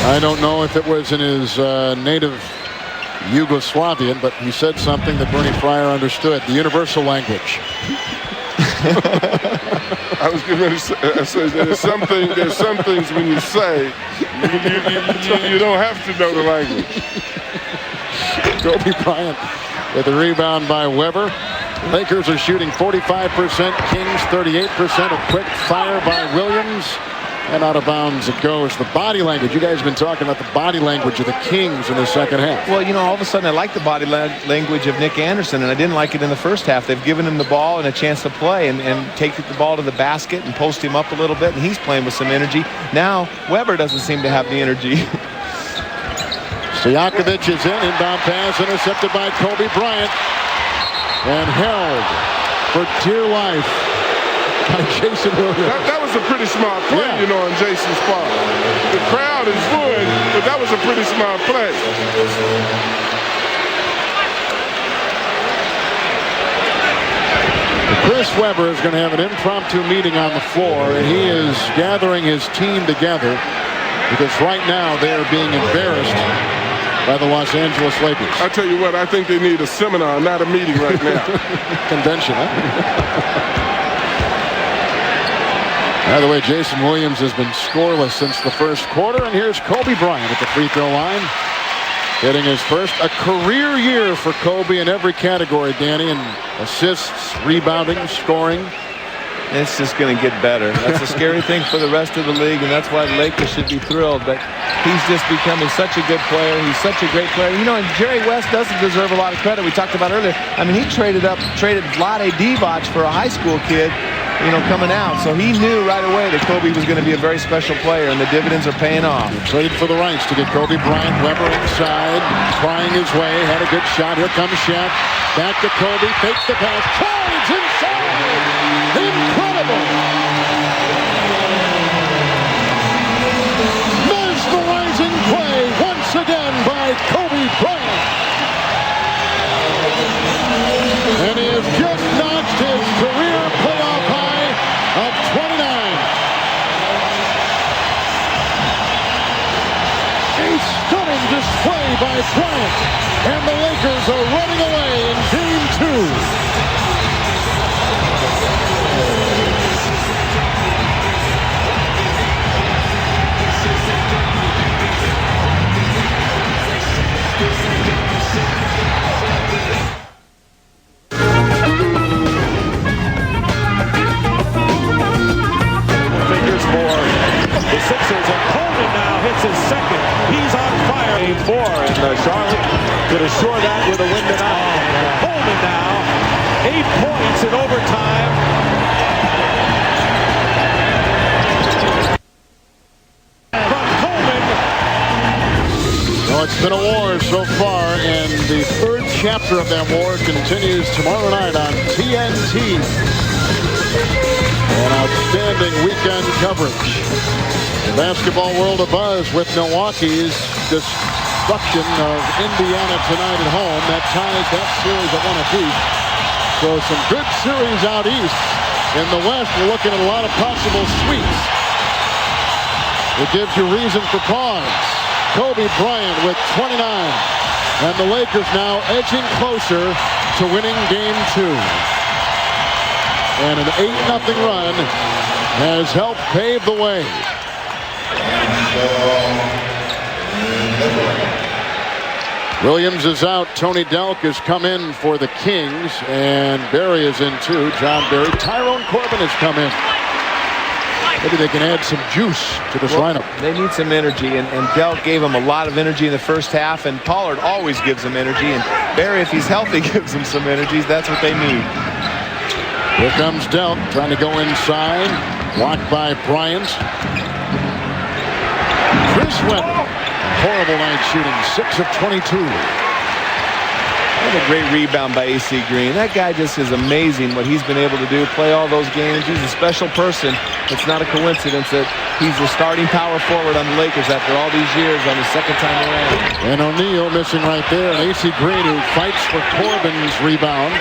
Speaker 1: I don't know if it was in his native Yugoslavian, but he said something that Bernie Fryer understood, the universal language.
Speaker 4: I was going to say there's some things when you say, you don't have to know the language.
Speaker 1: Kobe Bryant with a rebound by Weber. Lakers are shooting 45%, Kings 38%. A quick fire by Williams. And out of bounds it goes. The body language. You guys have been talking about the body language of the Kings in the second half.
Speaker 3: Well, you know, all of a sudden I like the body language of Nick Anderson, and I didn't like it in the first half. They've given him the ball and a chance to play and take the ball to the basket and post him up a little bit, and he's playing with some energy. Now, Weber doesn't seem to have the energy.
Speaker 1: Stojakovic is in. Inbound pass intercepted by Kobe Bryant. And held for dear life by Jason Williams.
Speaker 4: That was a pretty smart play, you know, on Jason's part. The crowd is booing, but that was a pretty smart play.
Speaker 1: Chris Webber is going to have an impromptu meeting on the floor, and he is gathering his team together because right now they are being embarrassed by the Los Angeles Lakers.
Speaker 4: I tell you what, I think they need a seminar, not a meeting right now.
Speaker 1: Convention, huh? By the way, Jason Williams has been scoreless since the first quarter, and here's Kobe Bryant at the free throw line. Hitting his first, a career year for Kobe in every category, Danny, and assists, rebounding, scoring.
Speaker 3: It's just going to get better. That's a scary thing for the rest of the league, and that's why the Lakers should be thrilled. But he's just becoming such a good player. He's such a great player. You know, and Jerry West doesn't deserve a lot of credit. We talked about earlier. I mean, he traded Vlade Divac for a high school kid, you know, coming out. So he knew right away that Kobe was going to be a very special player, and the dividends are paying off.
Speaker 1: He traded for the rights to get Kobe Bryant. Weber inside, trying his way, had a good shot. Here comes Shaq. Back to Kobe, fakes the pass, drives inside. Incredible! Mesmerizing play once again by Kobe Bryant. And he has just notched his career playoff high by Bryant. And the Lakers are running away in Game 2.
Speaker 21: The Sixers, and Coleman now hits his second. He's on fire. Game 4, and Charlotte could assure that with a win tonight. Coleman now, 8 points in overtime. From Coleman.
Speaker 1: Well, it's been a war so far, and the third chapter of that war continues tomorrow night on TNT. An outstanding weekend coverage. The basketball world abuzz with Milwaukee's destruction of Indiana tonight at home. That ties that series at 1 apiece. So some good series out east. In the West, we're looking at a lot of possible sweeps. It gives you reason for pause. Kobe Bryant with 29. And the Lakers now edging closer to winning Game 2. And an 8-0 run has helped pave the way. Williams is out. Tony Delk has come in for the Kings. And Barry is in too. John Barry. Tyrone Corbin has come in. Maybe they can add some juice to this lineup.
Speaker 3: They need some energy, and Delk gave them a lot of energy in the first half, and Pollard always gives them energy, and Barry, if he's healthy, gives them some energy. That's what they need.
Speaker 1: Here comes Delk trying to go inside. Blocked by Bryant. Chris Webber. Horrible night shooting. 6 of 22.
Speaker 3: What a great rebound by A.C. Green. That guy just is amazing what he's been able to do. Play all those games. He's a special person. It's not a coincidence that he's the starting power forward on the Lakers after all these years on his second time around.
Speaker 1: And O'Neal missing right there. And A.C. Green, who fights for Corbin's rebound,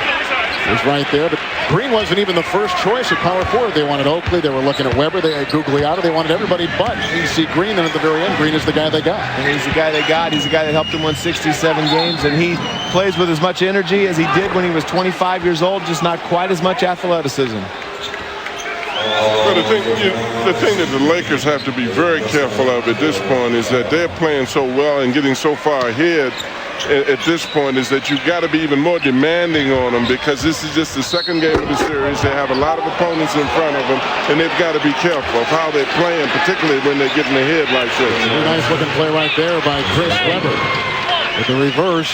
Speaker 1: is right there. But Green wasn't even the first choice at power forward. They wanted Oakley. They were looking at Weber. They had Gugliotta. They wanted everybody but A.C. Green. And at the very end, Green is the guy they got.
Speaker 3: And he's the guy they got. He's the guy that helped them win 67 games. And he plays with as much energy as he did when he was 25 years old, just not quite as much athleticism.
Speaker 4: Well, the thing that the Lakers have to be very careful of at this point is that they're playing so well and getting so far ahead at this point is that you've got to be even more demanding on them, because this is just the second game of the series. They have a lot of opponents in front of them, and they've got to be careful of how they're playing, particularly when they're getting ahead like this.
Speaker 1: Nice looking play right there by Chris Webber. With the reverse,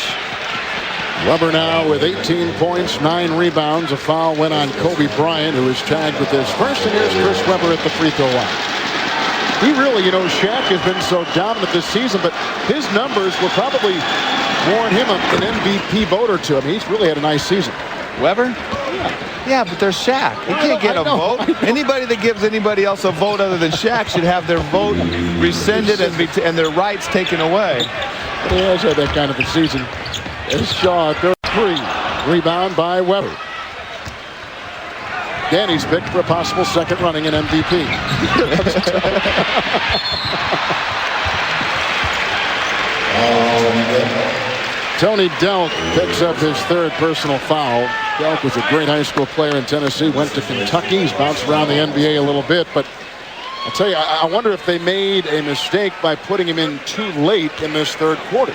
Speaker 1: Webber now with 18 points, 9 rebounds. A foul went on Kobe Bryant, who is tagged with his first, and here's Chris Webber at the free throw line. He really, Shaq has been so dominant this season, but his numbers will probably warrant him an MVP vote or two. I mean, he's really had a nice season.
Speaker 3: Weber? Yeah, but there's Shaq. He can't get a vote. Anybody that gives anybody else a vote other than Shaq should have their vote rescinded and their rights taken away.
Speaker 1: But he has had that kind of a season. As Shaw, 33. Rebound by Weber. Danny's picked for a possible second running in MVP. Tony Delk picks up his third personal foul. Delk was a great high school player in Tennessee, went to Kentucky. He's bounced around the NBA a little bit, but I'll tell you, I wonder if they made a mistake by putting him in too late in this third quarter.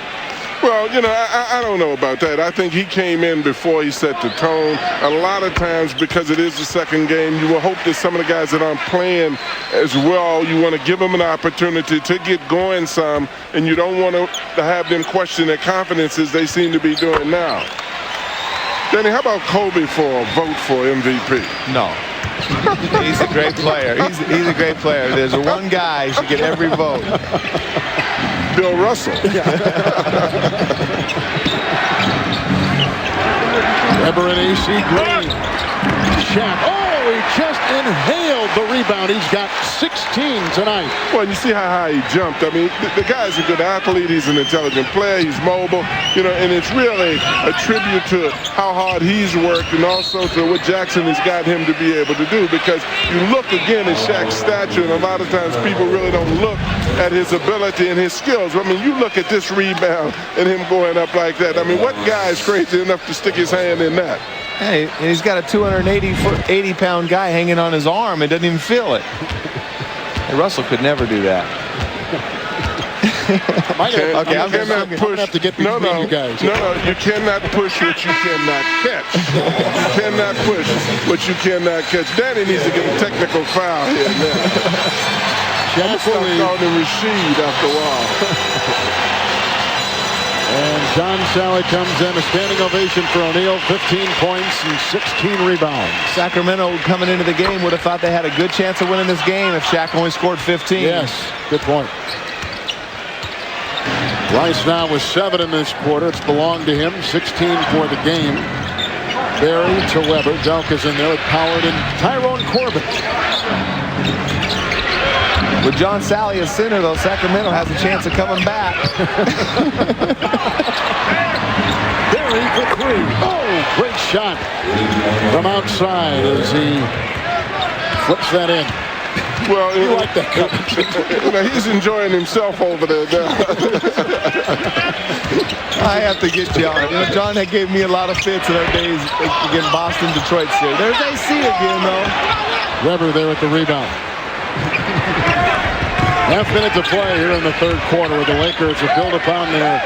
Speaker 4: Well, I don't know about that. I think he came in before he set the tone. A lot of times, because it is the second game, you will hope that some of the guys that aren't playing as well, you want to give them an opportunity to get going some, and you don't want to have them question their confidence as they seem to be doing now. Danny, how about Kobe for a vote for MVP?
Speaker 3: No. He's a great player. He's a great player. There's one guy who should get every vote.
Speaker 4: Bill Russell.
Speaker 1: Weber and A.C. Green. Shaq. Oh, he just inhaled the rebound. He's got 16 tonight.
Speaker 4: Well, you see how high he jumped. I mean, the guy's a good athlete. He's an intelligent player. He's mobile. You know, and it's really a tribute to how hard he's worked and also to what Jackson has got him to be able to do, because you look again at Shaq's stature, and a lot of times people really don't look at his ability and his skills. I mean, you look at this rebound and him going up like that. I mean, what guy is crazy enough to stick his hand in that?
Speaker 3: Hey, and he's got a 280-pound guy hanging on his arm and doesn't even feel it. Hey, Russell could never do that.
Speaker 1: Okay, I'm going to have to get between you guys.
Speaker 4: No, you cannot push what you cannot catch. You cannot push what you cannot catch. Danny needs to get a technical foul here now. I'm calling him Rashid after a while.
Speaker 1: And John Sally comes in, a standing ovation for O'Neal, 15 points and 16 rebounds.
Speaker 3: Sacramento coming into the game would have thought they had a good chance of winning this game if Shaq only scored 15.
Speaker 1: Yes, good point. Rice now with 7 in this quarter. It's belonged to him, 16 for the game. Barry to Weber. Delka's in there with Howard and Tyrone Corbin.
Speaker 3: With John Sally as center, though, Sacramento has a chance of coming back.
Speaker 1: Barry for 3. Oh, great shot from outside as he flips that in.
Speaker 4: Well,
Speaker 1: you like that?
Speaker 4: You know, he's enjoying himself over there now.
Speaker 3: I have to get John. You know, John had gave me a lot of fits in our days against Boston, Detroit series. There's AC again, though.
Speaker 1: Weber there at the rebound. Half minute to play here in the third quarter, where the Lakers have built upon their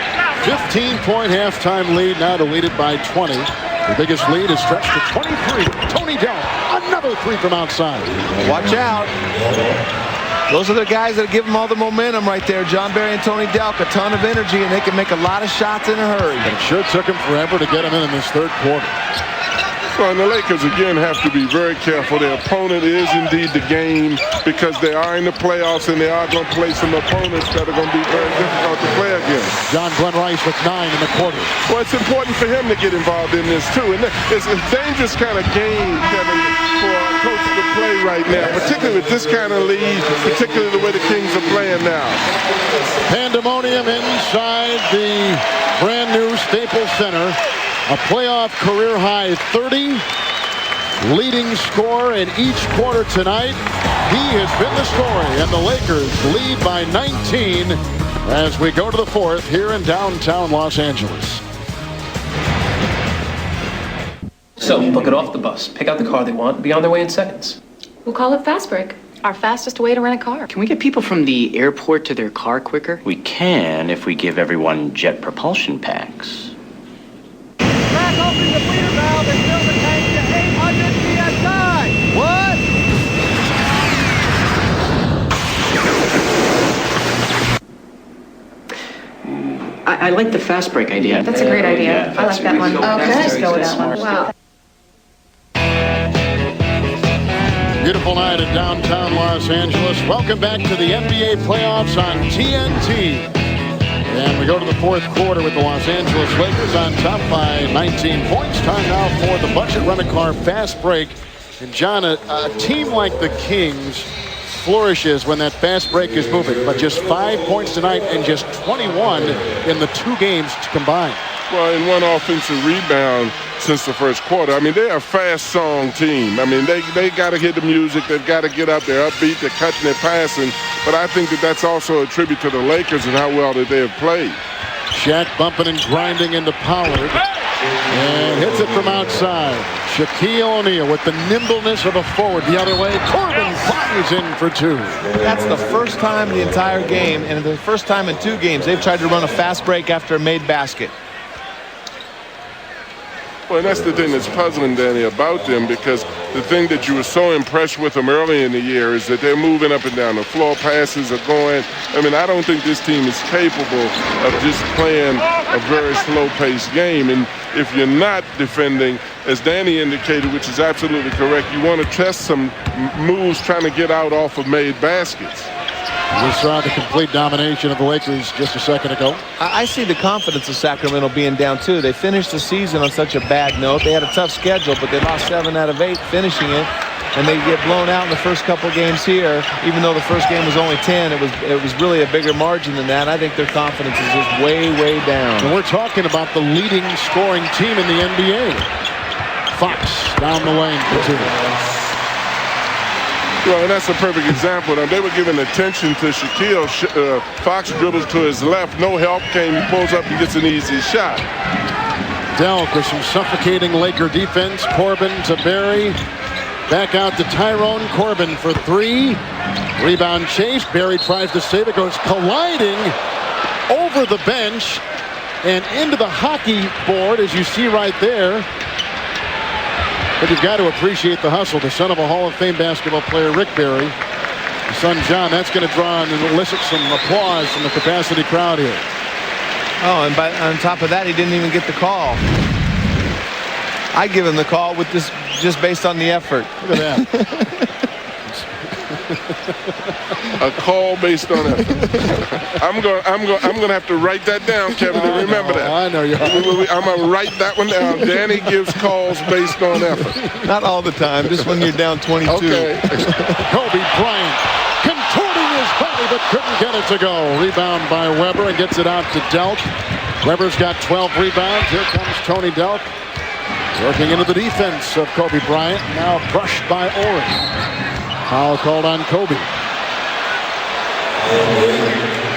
Speaker 1: 15-point halftime lead, now to lead it by 20. The biggest lead is stretched to 23. Tony Delk, another 3 from outside.
Speaker 3: Watch out. Those are the guys that give them all the momentum right there. John Barry and Tony Delk, a ton of energy, and they can make a lot of shots in a hurry.
Speaker 1: But it sure took him forever to get him in this third quarter.
Speaker 4: Well, and the Lakers, again, have to be very careful. Their opponent is indeed the game, because they are in the playoffs and they are going to play some opponents that are going to be very difficult to play against.
Speaker 1: John Glenn Rice with 9 in the quarter.
Speaker 4: Well, it's important for him to get involved in this, too. And it's a dangerous kind of game, Kevin, for a coach to play right now, particularly with this kind of lead, particularly the way the Kings are playing now.
Speaker 1: Pandemonium inside the brand-new Staples Center. A playoff career-high 30, leading scorer in each quarter tonight. He has been the story, and the Lakers lead by 19 as we go to the fourth here in downtown Los Angeles.
Speaker 8: So they'll get off the bus, pick out the car they want, be on their way in seconds.
Speaker 22: We'll call it Fast Break, our fastest way to rent a car.
Speaker 23: Can we get people from the airport to their car quicker?
Speaker 24: We can if we give everyone jet propulsion packs.
Speaker 11: Opening the bleeder valve and fill the tank to 800 psi.
Speaker 23: What? I like the fast break idea.
Speaker 22: That's a great idea. I like that one. Okay, let's go with that one. Wow.
Speaker 1: Beautiful night in downtown Los Angeles. Welcome back to the NBA playoffs on TNT. And we go to the fourth quarter with the Los Angeles Lakers on top by 19 points. Time now for the budget rent-a-car fast break. And John, a team like the Kings flourishes when that fast break is moving. But just 5 points tonight and just 21 in the 2 games combined.
Speaker 4: Well, in one offensive rebound since the first quarter. I mean, they're a fast song team. I mean, they got to hit the music. They've got to get up. They're upbeat. They're cutting. They're passing. But I think that that's also a tribute to the Lakers and how well that they have played.
Speaker 1: Shaq bumping and grinding into Pollard. And hits it from outside. Shaquille O'Neal with the nimbleness of a forward the other way. Corbin flies in for 2.
Speaker 3: That's the first time in the entire game, and the first time in 2 games, they've tried to run a fast break after a made basket.
Speaker 4: Well, and that's the thing that's puzzling, Danny, about them, because the thing that you were so impressed with them early in the year is that they're moving up and down the floor. Passes are going. I mean, I don't think this team is capable of just playing a very slow-paced game. And if you're not defending, as Danny indicated, which is absolutely correct, you want to test some moves trying to get out off of made baskets.
Speaker 1: We saw the complete domination of the Lakers just a second ago.
Speaker 3: I see the confidence of Sacramento being down, too. They finished the season on such a bad note. They had a tough schedule, but they lost 7 out of 8 finishing it. and they get blown out in the first couple games here, even though the first game was only 10, it was really a bigger margin than that. I think their confidence is just way, way down.
Speaker 1: And we're talking about the leading scoring team in the NBA. Fox down the lane for 2.
Speaker 4: Well, and that's a perfect example. Now, they were giving attention to Shaquille. Fox dribbles to his left. No help came. He pulls up and gets an easy shot.
Speaker 1: Delk with some suffocating Laker defense. Corbin to Barry. Back out to Tyrone. Corbin for 3. Rebound chase. Barry tries to save it. Goes colliding over the bench and into the hockey board, as you see right there. But you've got to appreciate the hustle. The son of a Hall of Fame basketball player, Rick Barry. His son, John, that's going to draw and elicit some applause from the capacity crowd here.
Speaker 3: Oh, and on top of that, he didn't even get the call. I'd give him the call with this just based on the effort.
Speaker 1: Look at that.
Speaker 4: A call based on effort. I'm going to have to write that down, Kevin, and remember that.
Speaker 1: I know you are.
Speaker 4: I'm going to write that one down. Danny gives calls based on effort.
Speaker 3: Not all the time, just when you're down 22.
Speaker 4: Okay.
Speaker 1: Kobe Bryant contorting his body, but couldn't get it to go. Rebound by Weber and gets it out to Delk. Weber's got 12 rebounds. Here comes Tony Delk. Working into the defense of Kobe Bryant. Now brushed by Oren. Foul called on Kobe.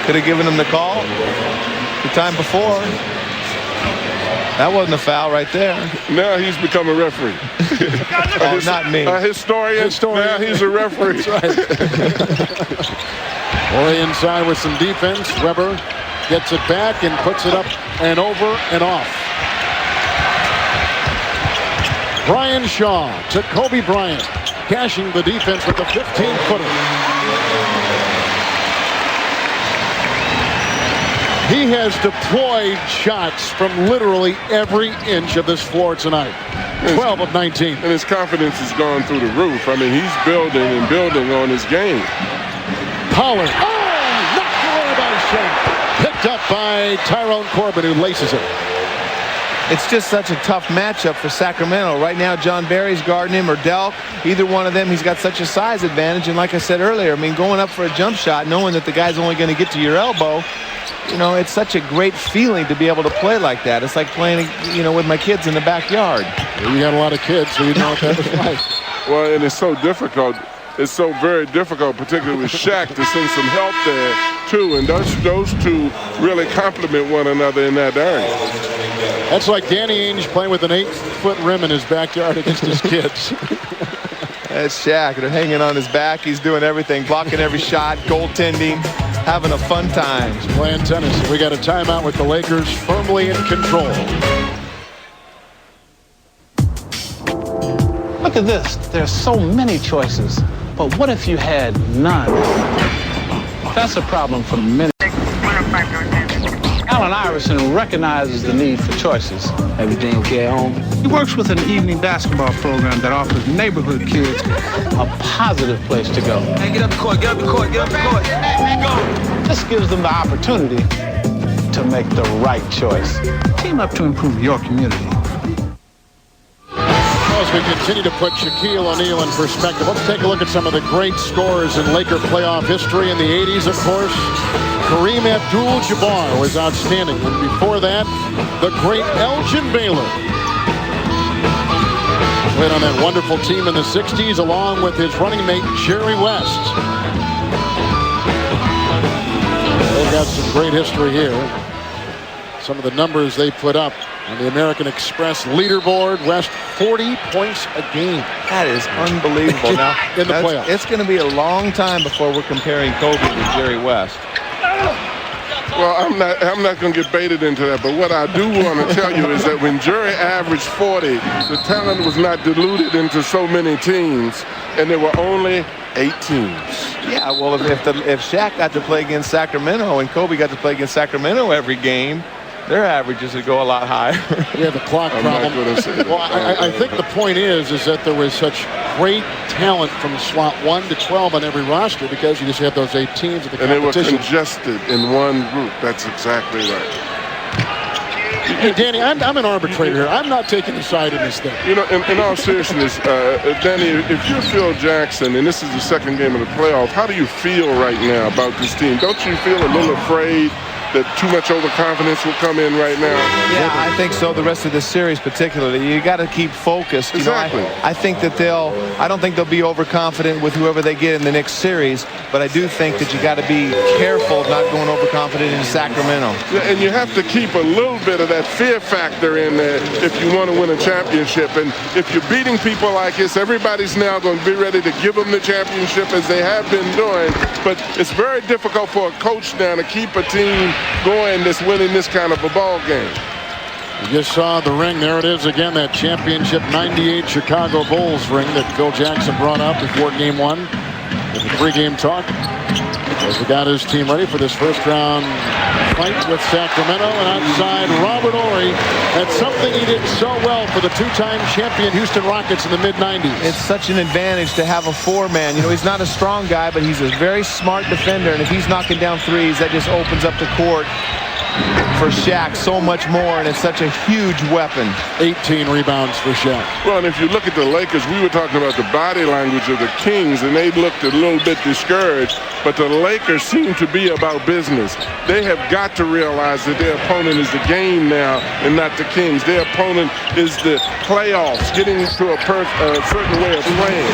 Speaker 3: Could have given him the call the time before. That wasn't a foul right there.
Speaker 4: Now he's become a referee.
Speaker 3: Oh, not me.
Speaker 4: A historian. Now he's a referee.
Speaker 1: That's right. Ori inside with some defense. Weber gets it back and puts it up and over and off. Brian Shaw to Kobe Bryant, cashing the defense with a 15-footer. He has deployed shots from literally every inch of this floor tonight. 12 of 19.
Speaker 4: And his confidence has gone through the roof. I mean, he's building and building on his game.
Speaker 1: Pollard. Oh, knocked away by Shaq. Picked up by Tyrone Corbin, who laces it.
Speaker 3: It's just such a tough matchup for Sacramento. Right now, John Barry's guarding him, or Delk. Either one of them, he's got such a size advantage. And like I said earlier, I mean, going up for a jump shot, knowing that the guy's only going to get to your elbow, you know, it's such a great feeling to be able to play like that. It's like playing, you know, with my kids in the backyard.
Speaker 1: Well, you got a lot of kids, so you know what that was like.
Speaker 4: Well, and it's so difficult. It's so very difficult, particularly with Shaq, to send some help there, too. And those two really complement one another in that area.
Speaker 1: That's like Danny Ainge playing with an 8-foot rim in his backyard against his kids.
Speaker 3: That's Shaq. They're hanging on his back. He's doing everything, blocking every shot, goaltending, having a fun time.
Speaker 1: He's playing tennis. We got a timeout with the Lakers firmly in control.
Speaker 6: Look at this. There's so many choices. But what if you had none? That's a problem for many. Allen Iverson recognizes the need for choices. Everything okay at home? He works with an evening basketball program that offers neighborhood kids a positive place to go.
Speaker 11: Hey, get up the court, get up the court, get up the court. Go.
Speaker 6: This gives them the opportunity to make the right choice. Team up to improve your community.
Speaker 1: As we continue to put Shaquille O'Neal in perspective, let's take a look at some of the great scorers in Laker playoff history. In the 80s, of course, Kareem Abdul-Jabbar was outstanding. And before that, the great Elgin Baylor played on that wonderful team in the 60s, along with his running mate, Jerry West. They've got some great history here. Some of the numbers they put up on the American Express leaderboard. West 40 points a game.
Speaker 3: That is unbelievable. Now,
Speaker 1: in the playoffs.
Speaker 3: It's going to be a long time before we're comparing Kobe to Jerry West.
Speaker 4: Well, I'm not going to get baited into that, but what I do want to tell you is that when Jerry averaged 40, the talent was not diluted into so many teams, and there were only 8 teams.
Speaker 3: Yeah, well, if Shaq got to play against Sacramento and Kobe got to play against Sacramento every game, their averages would go a lot higher.
Speaker 1: Yeah, the clock problem. Well, I think the point is that there was such great talent from slot 1 to 12 on every roster because you just had those 8 teams at the competition.
Speaker 4: And they were congested in one group. That's exactly right.
Speaker 1: Hey, Danny, I'm an arbitrator here. I'm not taking a side in this thing.
Speaker 4: You know, in all seriousness, Danny, if you're Phil Jackson and this is the second game of the playoff, how do you feel right now about this team? Don't you feel a little afraid that too much overconfidence will come in right now?
Speaker 3: Yeah, I think so. The rest of the series, particularly, you got to keep focused.
Speaker 4: Exactly.
Speaker 3: I think that I don't think they'll be overconfident with whoever they get in the next series, but I do think that you got to be careful of not going overconfident in Sacramento.
Speaker 4: Yeah, and you have to keep a little bit of that fear factor in there if you want to win a championship. And if you're beating people like this, everybody's now going to be ready to give them the championship as they have been doing. But it's very difficult for a coach now to keep a team going that's winning this kind of a ball game.
Speaker 1: You just saw the ring. There it is again, that championship 98 Chicago Bulls ring that Phil Jackson brought up before game one in the pregame talk. As he got his team ready for this first round fight with Sacramento, and outside Robert Horry. That's something he did so well for the two-time champion Houston Rockets in the mid-90s.
Speaker 3: It's such an advantage to have a four-man. You know, he's not a strong guy, but he's a very smart defender, and if he's knocking down threes, that just opens up the court for Shaq so much more, and it's such a huge weapon.
Speaker 1: 18 rebounds for Shaq.
Speaker 4: Well, and if you look at the Lakers, we were talking about the body language of the Kings, and they looked a little bit discouraged, but the Lakers seem to be about business. They have got to realize that their opponent is the game now and not the Kings. Their opponent is the playoffs, getting to a certain way of playing.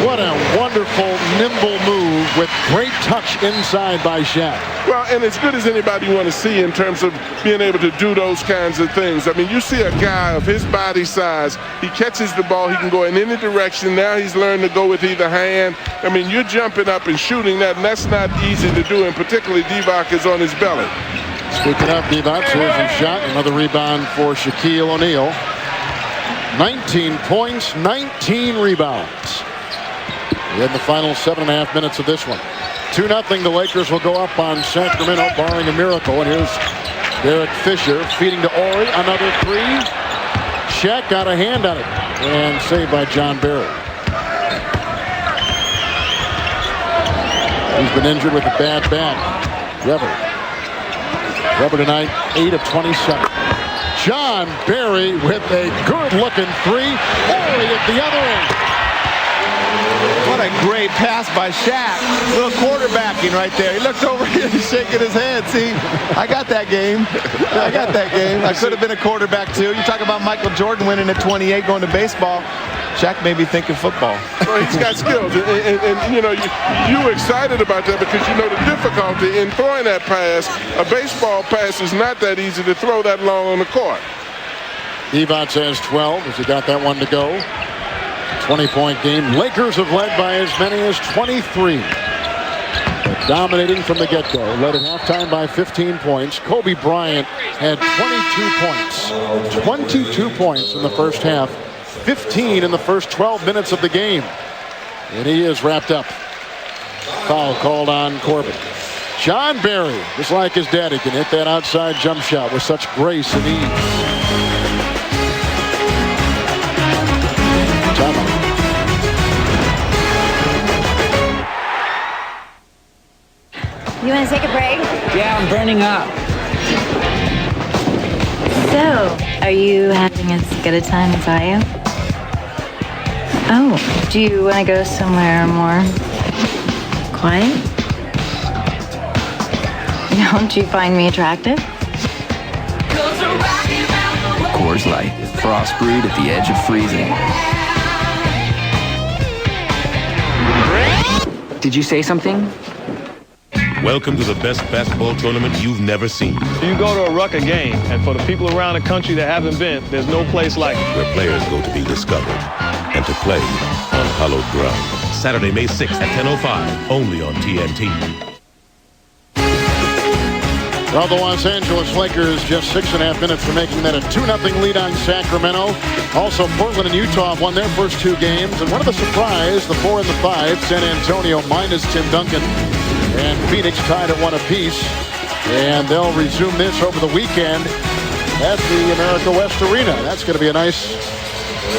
Speaker 1: What a wonderful, nimble move with great touch inside by Shaq.
Speaker 4: Well, and as good as anybody you want to see in terms of being able to do those kinds of things. I mean, you see a guy of his body size, he catches the ball, he can go in any direction. Now he's learned to go with either hand. I mean, you're jumping up and shooting that, and that's not easy to do, and particularly Divac is on his belly.
Speaker 1: Speaking of Divac, here's his shot. Another rebound for Shaquille O'Neal. 19 points, 19 rebounds in the final 7.5 minutes of this one. 2-0, the Lakers will go up on Sacramento, barring a miracle. And here's Derek Fisher feeding to Horry. Another three. Shaq got a hand on it. And saved by John Barry. He's been injured with a bad back. Weber tonight, 8 of 27. John Barry with a good-looking three. Horry at the other end.
Speaker 3: What a great pass by Shaq. Little quarterbacking right there. He looked over here, he's shaking his head. See, I got that game. I got that game. I could have been a quarterback too. You talk about Michael Jordan winning at 28 going to baseball. Shaq may be thinking football.
Speaker 4: Well, he's got skills. And you know, you're excited about that because you know the difficulty in throwing that pass. A baseball pass is not that easy to throw that long on the court.
Speaker 1: Divac has 12 as he got that one to go. 20-point game. Lakers have led by as many as 23. But dominating from the get-go. Led at halftime by 15 points. Kobe Bryant had 22 points. 22 points in the first half. 15 in the first 12 minutes of the game. And he is wrapped up. Foul called on Corbin. John Barry, just like his daddy, can hit that outside jump shot with such grace and ease.
Speaker 7: You want to take a break?
Speaker 10: Yeah, I'm burning up.
Speaker 7: So, are you having as good a time as I am? Oh, do you want to go somewhere more quiet? Don't you find me attractive?
Speaker 12: Coors Light, frost brewed at the edge of freezing. Did you say something?
Speaker 13: Welcome to the best basketball tournament you've never seen.
Speaker 17: You go to a Rucker game, and for the people around the country that haven't been, there's no place like it.
Speaker 13: Where players go to be discovered and to play on hallowed ground. Saturday, May 6th at 10:05, only on TNT.
Speaker 1: Well, the Los Angeles Lakers just 6.5 minutes from making that a 2-0 lead on Sacramento. Also, Portland and Utah have won their first two games. And one of the surprise, the 4 and the 5, San Antonio minus Tim Duncan. And Phoenix tied at 1 apiece. And they'll resume this over the weekend at the America West Arena. That's going to be a nice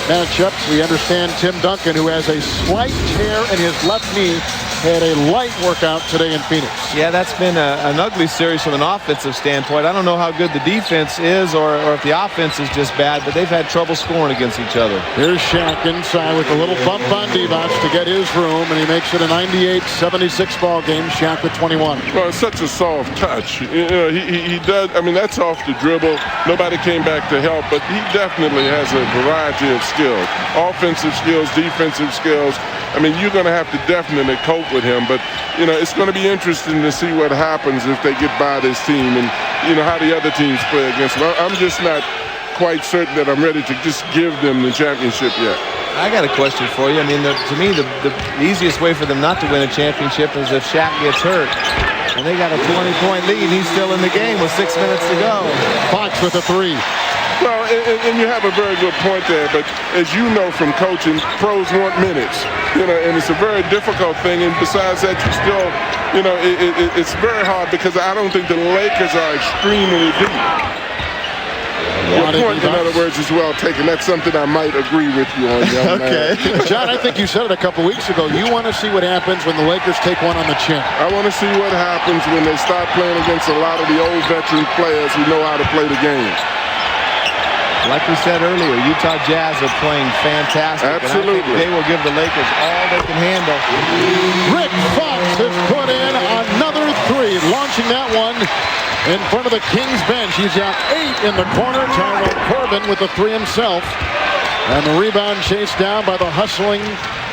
Speaker 1: matchup. We understand Tim Duncan, who has a slight tear in his left knee, had a light workout today in Phoenix.
Speaker 3: Yeah, that's been an ugly series from an offensive standpoint. I don't know how good the defense is or if the offense is just bad, but they've had trouble scoring against each other.
Speaker 1: Here's Shaq inside with a little bump on Divac to get his room, and he makes it a 98-76 ball game. Shaq with 21.
Speaker 4: Well, it's such a soft touch. You know, he does. I mean, that's off the dribble. Nobody came back to help, but he definitely has a variety of skills. Offensive skills, defensive skills. I mean, you're going to have to definitely cope with him, but, you know, it's going to be interesting to see what happens if they get by this team and, you know, how the other teams play against them. I'm just not quite certain that I'm ready to just give them the championship yet.
Speaker 3: I got a question for you. I mean, to me, the easiest way for them not to win a championship is if Shaq gets hurt. And they got a 20-point lead. He's still in the game with 6 minutes to go.
Speaker 1: Fox with a 3.
Speaker 4: Well, and you have a very good point there, but as you know from coaching, pros want minutes, you know, and it's a very difficult thing. And besides that, you still, you know, it's very hard because I don't think the Lakers are extremely deep. Your point, in other words, is well taken. That's something I might agree with you on, young man.
Speaker 1: Okay. John, I think you said it a couple weeks ago. You want to see what happens when the Lakers take one on the chin.
Speaker 4: I want to see what happens when they start playing against a lot of the old veteran players who know how to play the game.
Speaker 3: Like we said earlier, Utah Jazz are playing fantastic.
Speaker 4: Absolutely.
Speaker 3: And I think they will give the Lakers all they can handle.
Speaker 1: Rick Fox has put in another 3, launching that one in front of the Kings bench. He's got 8 in the corner. Tyrone Corbin with the 3 himself. And the rebound chased down by the hustling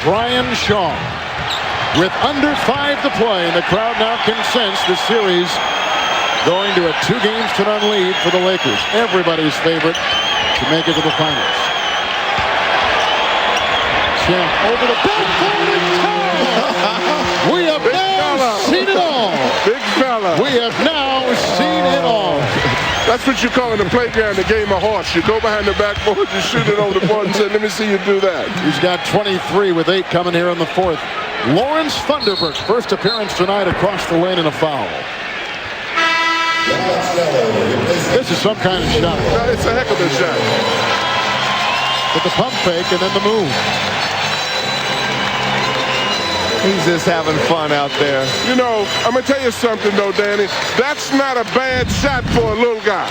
Speaker 1: Brian Shaw. With under 5 to play, and the crowd now can sense the series going to a 2-games-to-none lead for the Lakers. Everybody's favorite to make it to the finals. Shaq over the backboard and tie. We have now seen it all.
Speaker 4: Big fella.
Speaker 1: We have now seen it all.
Speaker 4: That's what you call in the playground the game of horse. You go behind the backboard, you shoot it over the board and say, let me see you do that.
Speaker 1: He's got 23 with 8 coming here in the 4th. Lawrence Thunderbird, first appearance tonight across the lane in a foul. This is some kind of shot.
Speaker 4: It's a heck of a shot.
Speaker 1: With the pump fake and then the move.
Speaker 3: He's just having fun out there.
Speaker 4: You know, I'm going to tell you something, though, Danny. That's not a bad shot for a little guy.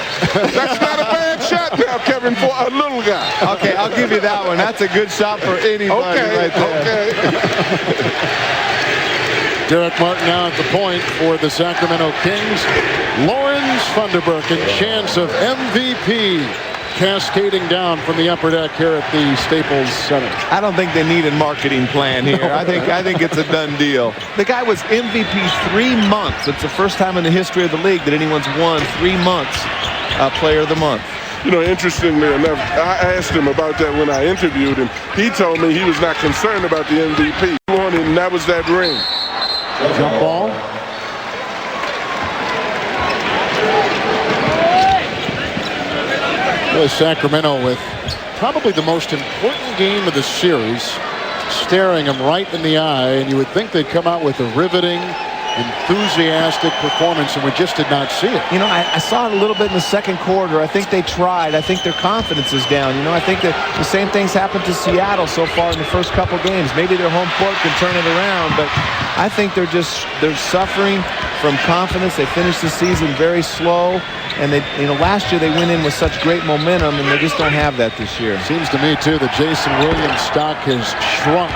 Speaker 4: That's not a bad shot now, Kevin, for a little guy.
Speaker 3: Okay, I'll give you that one. That's a good shot for anybody right there.
Speaker 4: Okay.
Speaker 1: Derek Martin now at the point for the Sacramento Kings. Lawrence Thunderbird in chance of MVP cascading down from the upper deck here at the Staples Center.
Speaker 3: I don't think they need a marketing plan here. I think it's a done deal. The guy was MVP 3 months. It's the first time in the history of the league that anyone's won 3 months Player of the Month.
Speaker 4: You know, interestingly enough, I asked him about that when I interviewed him. He told me he was not concerned about the MVP. He wanted, and that was that ring.
Speaker 1: Jump ball. Really, Sacramento with probably the most important game of the series, staring him right in the eye, and you would think they'd come out with a riveting, enthusiastic performance, and we just did not see it.
Speaker 3: You know, I saw it a little bit in the second quarter. I think they tried. I think their confidence is down. You know, I think that the same thing's happened to Seattle so far in the first couple games. Maybe their home court can turn it around, but I think they're suffering from confidence. They finished the season very slow, and they, you know, last year they went in with such great momentum, and they just don't have that this year.
Speaker 1: Seems to me too that Jason Williams' stock has shrunk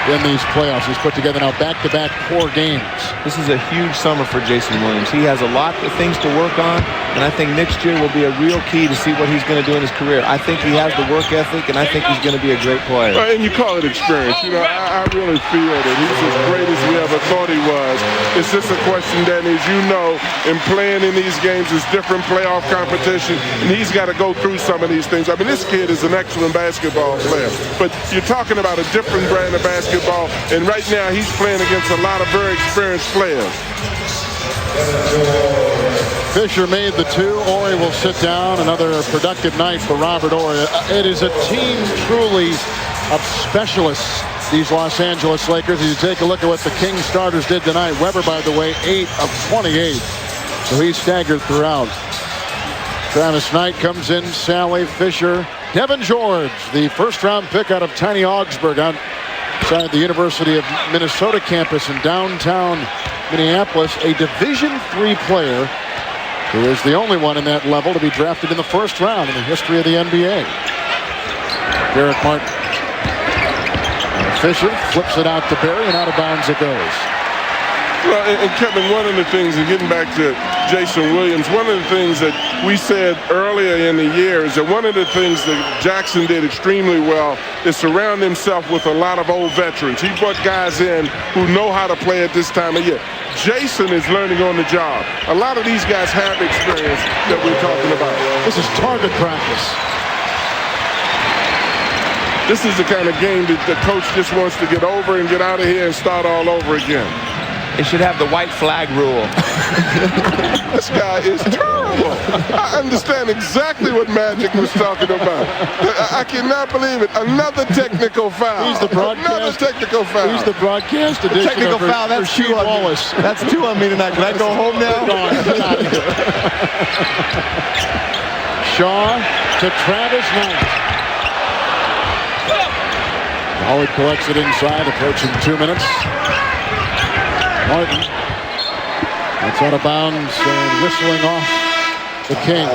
Speaker 1: in these playoffs. He's put together now back-to-back 4 games.
Speaker 3: This is a huge summer for Jason Williams. He has a lot of things to work on, and I think next year will be a real key to see what he's going to do in his career. I think he has the work ethic, and I think he's going to be a great player.
Speaker 4: And you call it experience. You know, I really feel that he's as great as we ever thought he was. It's just a question, Danny, as you know, in playing in these games is different playoff competition, and he's got to go through some of these things. I mean, this kid is an excellent basketball player, but you're talking about a different brand of basketball, and right now he's playing against a lot of very experienced players.
Speaker 1: Fisher made the 2. Horry will sit down. Another productive night for Robert Horry. It is a team truly of specialists, these Los Angeles Lakers. You take a look at what the Kings starters did tonight. Weber, by the way, 8 of 28. So he's staggered throughout. Travis Knight comes in, Sally, Fisher, Devin George, the first-round pick out of Tiny Augsburg on inside the University of Minnesota campus in downtown Minneapolis, a Division III player who is the only one in that level to be drafted in the first round in the history of the NBA. Derek Martin. Fisher flips it out to Barry, and out of bounds it goes.
Speaker 4: Well, and Kevin, one of the things, and getting back to Jason Williams, one of the things that we said earlier in the year is that one of the things that Jackson did extremely well is surround himself with a lot of old veterans. He brought guys in who know how to play at this time of year. Jason is learning on the job. A lot of these guys have experience that we're talking about.
Speaker 1: This is target practice.
Speaker 4: This is the kind of game that the coach just wants to get over and get out of here and start all over again.
Speaker 3: They should have the white flag rule.
Speaker 4: This guy is terrible. I understand exactly what Magic was talking about. I cannot believe it. Another technical foul.
Speaker 1: He's the broadcast.
Speaker 4: Another technical foul.
Speaker 1: He's the broadcast edition.
Speaker 3: Technical foul. That's two on Wallace. That's two on me tonight. Can I go home now?
Speaker 1: Shaw to Travis Knight. Howard collects it inside, approaching 2 minutes. Martin. That's out of bounds and whistling off the Kings.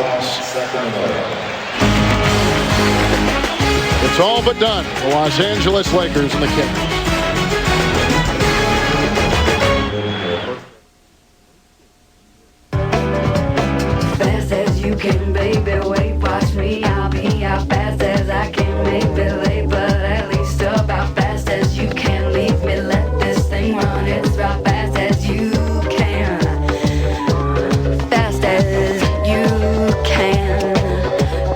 Speaker 1: It's all but done. The Los Angeles Lakers and the Kings.
Speaker 5: Fast as you can, baby, wait, watch me. I'll be out fast as I can, maybe late, but at least about fast as you can. Leave me, let this thing run. It's about fast as you can. Fast as you can.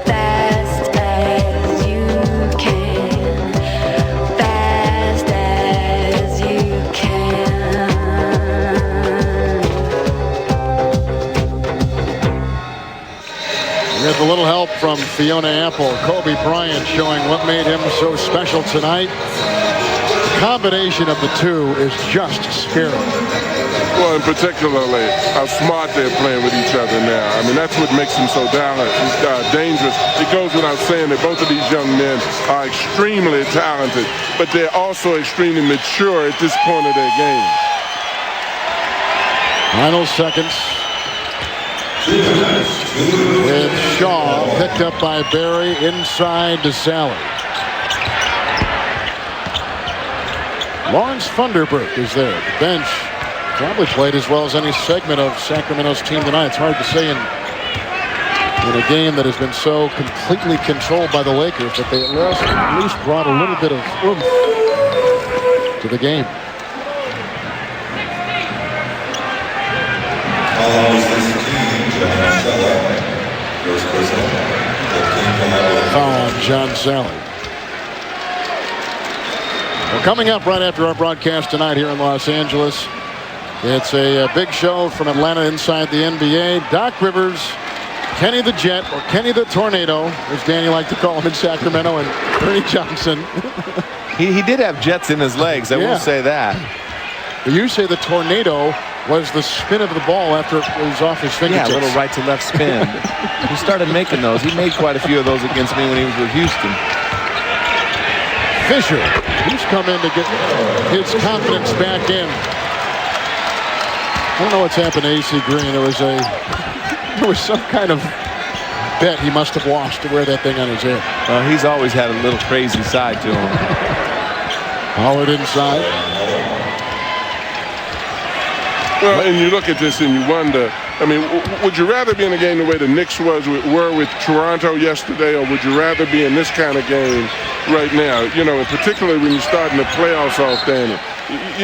Speaker 5: Fast as you can. Fast as you can.
Speaker 1: With a little help from Fiona Apple, Kobe Bryant showing what made him so special tonight. The combination of the two is just scary.
Speaker 4: Well, and particularly how smart they're playing with each other now. I mean, that's what makes them so dangerous. It goes without saying that both of these young men are extremely talented, but they're also extremely mature at this point of their game.
Speaker 1: Final seconds. With Shaw picked up by Barry inside to Sally. Lawrence Funderburk is there. The bench probably played as well as any segment of Sacramento's team tonight. It's hard to say in a game that has been so completely controlled by the Lakers, but they at least brought a little bit of oomph to the game. Foul on John Sally. Well, coming up right after our broadcast tonight here in Los Angeles, it's a big show from Atlanta inside the NBA. Doc Rivers, Kenny the Jet, or Kenny the Tornado, as Danny liked to call him in Sacramento, and Ernie Johnson.
Speaker 3: He did have jets in his legs, I will say that.
Speaker 1: You say the tornado was the spin of the ball after it was off his fingertips.
Speaker 3: Yeah, a little right to left spin. He started making those. He made quite a few of those against me when he was with Houston.
Speaker 1: Fisher, he's come in to get his confidence back in. I don't know what's happened to A.C. Green. There was some kind of bet he must have lost to wear that thing on his head.
Speaker 3: He's always had a little crazy side to him.
Speaker 1: Howard inside.
Speaker 4: Well, and you look at this and you wonder, I mean, would you rather be in a game the way the Knicks were with Toronto yesterday, or would you rather be in this kind of game right now? You know, and particularly when you're starting the playoffs off, Danny.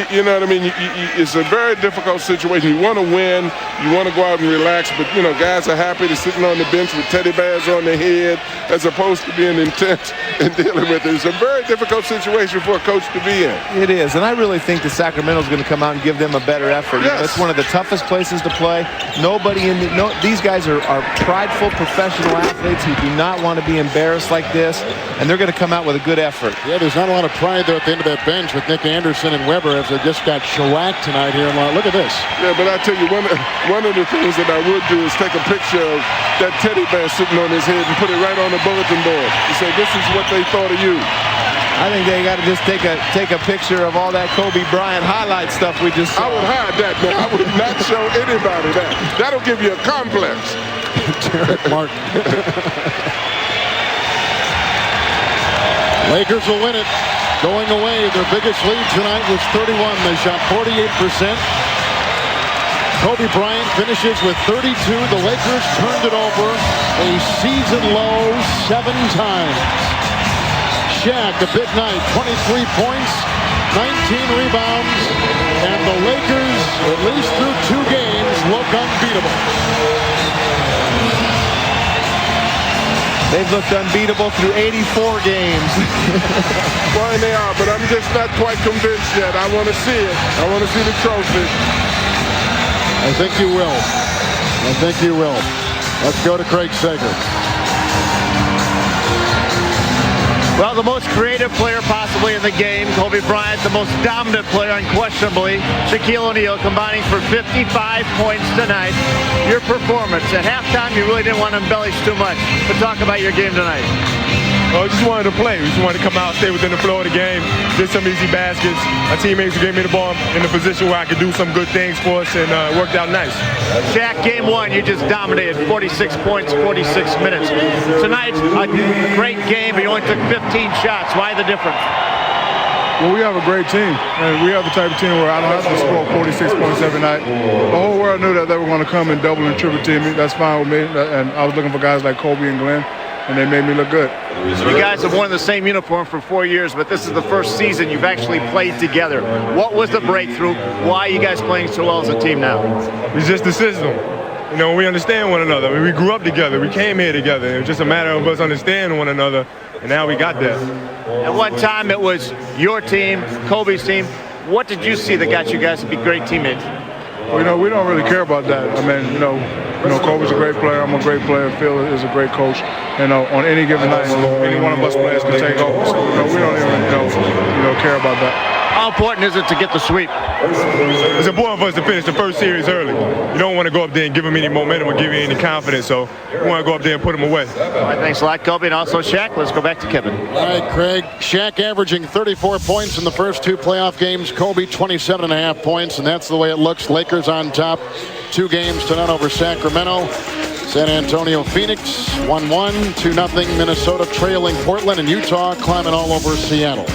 Speaker 4: You know what I mean? It's a very difficult situation. You want to win. You want to go out and relax. But, you know, guys are happy to sitting on the bench with teddy bears on their head as opposed to being intense and dealing with it. It's a very difficult situation for a coach to be in.
Speaker 3: It is. And I really think that Sacramento's going to come out and give them a better effort.
Speaker 4: Yes.
Speaker 3: It's one of the toughest places to play. These guys are prideful professional athletes who do not want to be embarrassed like this. And they're going to come out with a good effort.
Speaker 1: Yeah, there's not a lot of pride, though, at the end of that bench with Nick Anderson and Weber as they just got shellacked tonight here. Look at this.
Speaker 4: Yeah, but I tell you, one of the things that I would do is take a picture of that teddy bear sitting on his head and put it right on the bulletin board and say, this is what they thought of you.
Speaker 3: I think they got to just take a picture of all that Kobe Bryant highlight stuff we just saw.
Speaker 4: I would hide that, man. I would not show anybody that. That'll give you a complex.
Speaker 1: Derek Martin. Lakers will win it. Going away, their biggest lead tonight was 31. They shot 48%. Kobe Bryant finishes with 32. The Lakers turned it over a season low 7 times. Shaq, a big night, 23 points, 19 rebounds, and the Lakers, at least through 2 games, look unbeatable.
Speaker 3: They've looked unbeatable through 84 games.
Speaker 4: Well, they are, but I'm just not quite convinced yet. I want to see it. I want to see the trophy.
Speaker 1: I think you will. I think you will. Let's go to Craig Sager.
Speaker 2: Well, the most creative player possibly in the game, Kobe Bryant, the most dominant player unquestionably, Shaquille O'Neal, combining for 55 points tonight. Your performance. At halftime, you really didn't want to embellish too much, but talk about your game tonight.
Speaker 10: Well, we just wanted to play. We just wanted to come out, stay within the flow of the game, did some easy baskets. My teammates gave me the ball in a position where I could do some good things for us, and it worked out nice.
Speaker 2: Shaq, game 1, you just dominated, 46 points, 46 minutes. Tonight, a great game, but you only took 15 shots. Why the difference?
Speaker 14: Well, we have a great team, and we have the type of team where I don't have to score 46 points every night. The whole world knew that they were going to come and double and triple team me. That's fine with me, and I was looking for guys like Kobe and Glenn, and they made me look good.
Speaker 2: You guys have worn the same uniform for 4 years, but this is the first season you've actually played together. What was the breakthrough? Why are you guys playing so well as a team now?
Speaker 10: It's just the system. You know, we understand one another. I mean, we grew up together. We came here together. It was just a matter of us understanding one another, and now we got that.
Speaker 2: At one time, it was your team, Kobe's team. What did you see that got you guys to be great teammates?
Speaker 14: Well, you know, we don't really care about that. I mean, you know, Kobe's a great player. I'm a great player. Phil is a great coach. And on any given night, any one of us players can take over. So, we don't even, care about that.
Speaker 2: How important is it to get the sweep?
Speaker 10: It's important for us to finish the first series early. You don't want to go up there and give them any momentum or give you any confidence. So we want to go up there and put them away.
Speaker 2: All right, thanks a lot, Kobe, and also Shaq. Let's go back to Kevin.
Speaker 1: All right, Craig. Shaq averaging 34 points in the first 2 playoff games. Kobe 27.5 points, and that's the way it looks. Lakers on top, 2 games to none over Sacramento. San Antonio, Phoenix, 1-1, 2-0. Minnesota trailing Portland, and Utah climbing all over Seattle.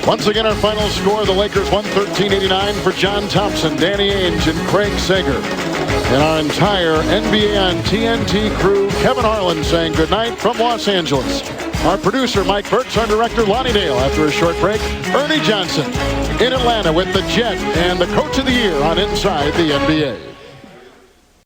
Speaker 1: Once again, our final score, the Lakers 113-89 for John Thompson, Danny Ainge, and Craig Sager. And our entire NBA on TNT crew, Kevin Harlan saying goodnight from Los Angeles. Our producer, Mike Burks, our director, Lonnie Dale. After a short break, Ernie Johnson in Atlanta with the Jet and the Coach of the Year on Inside the NBA.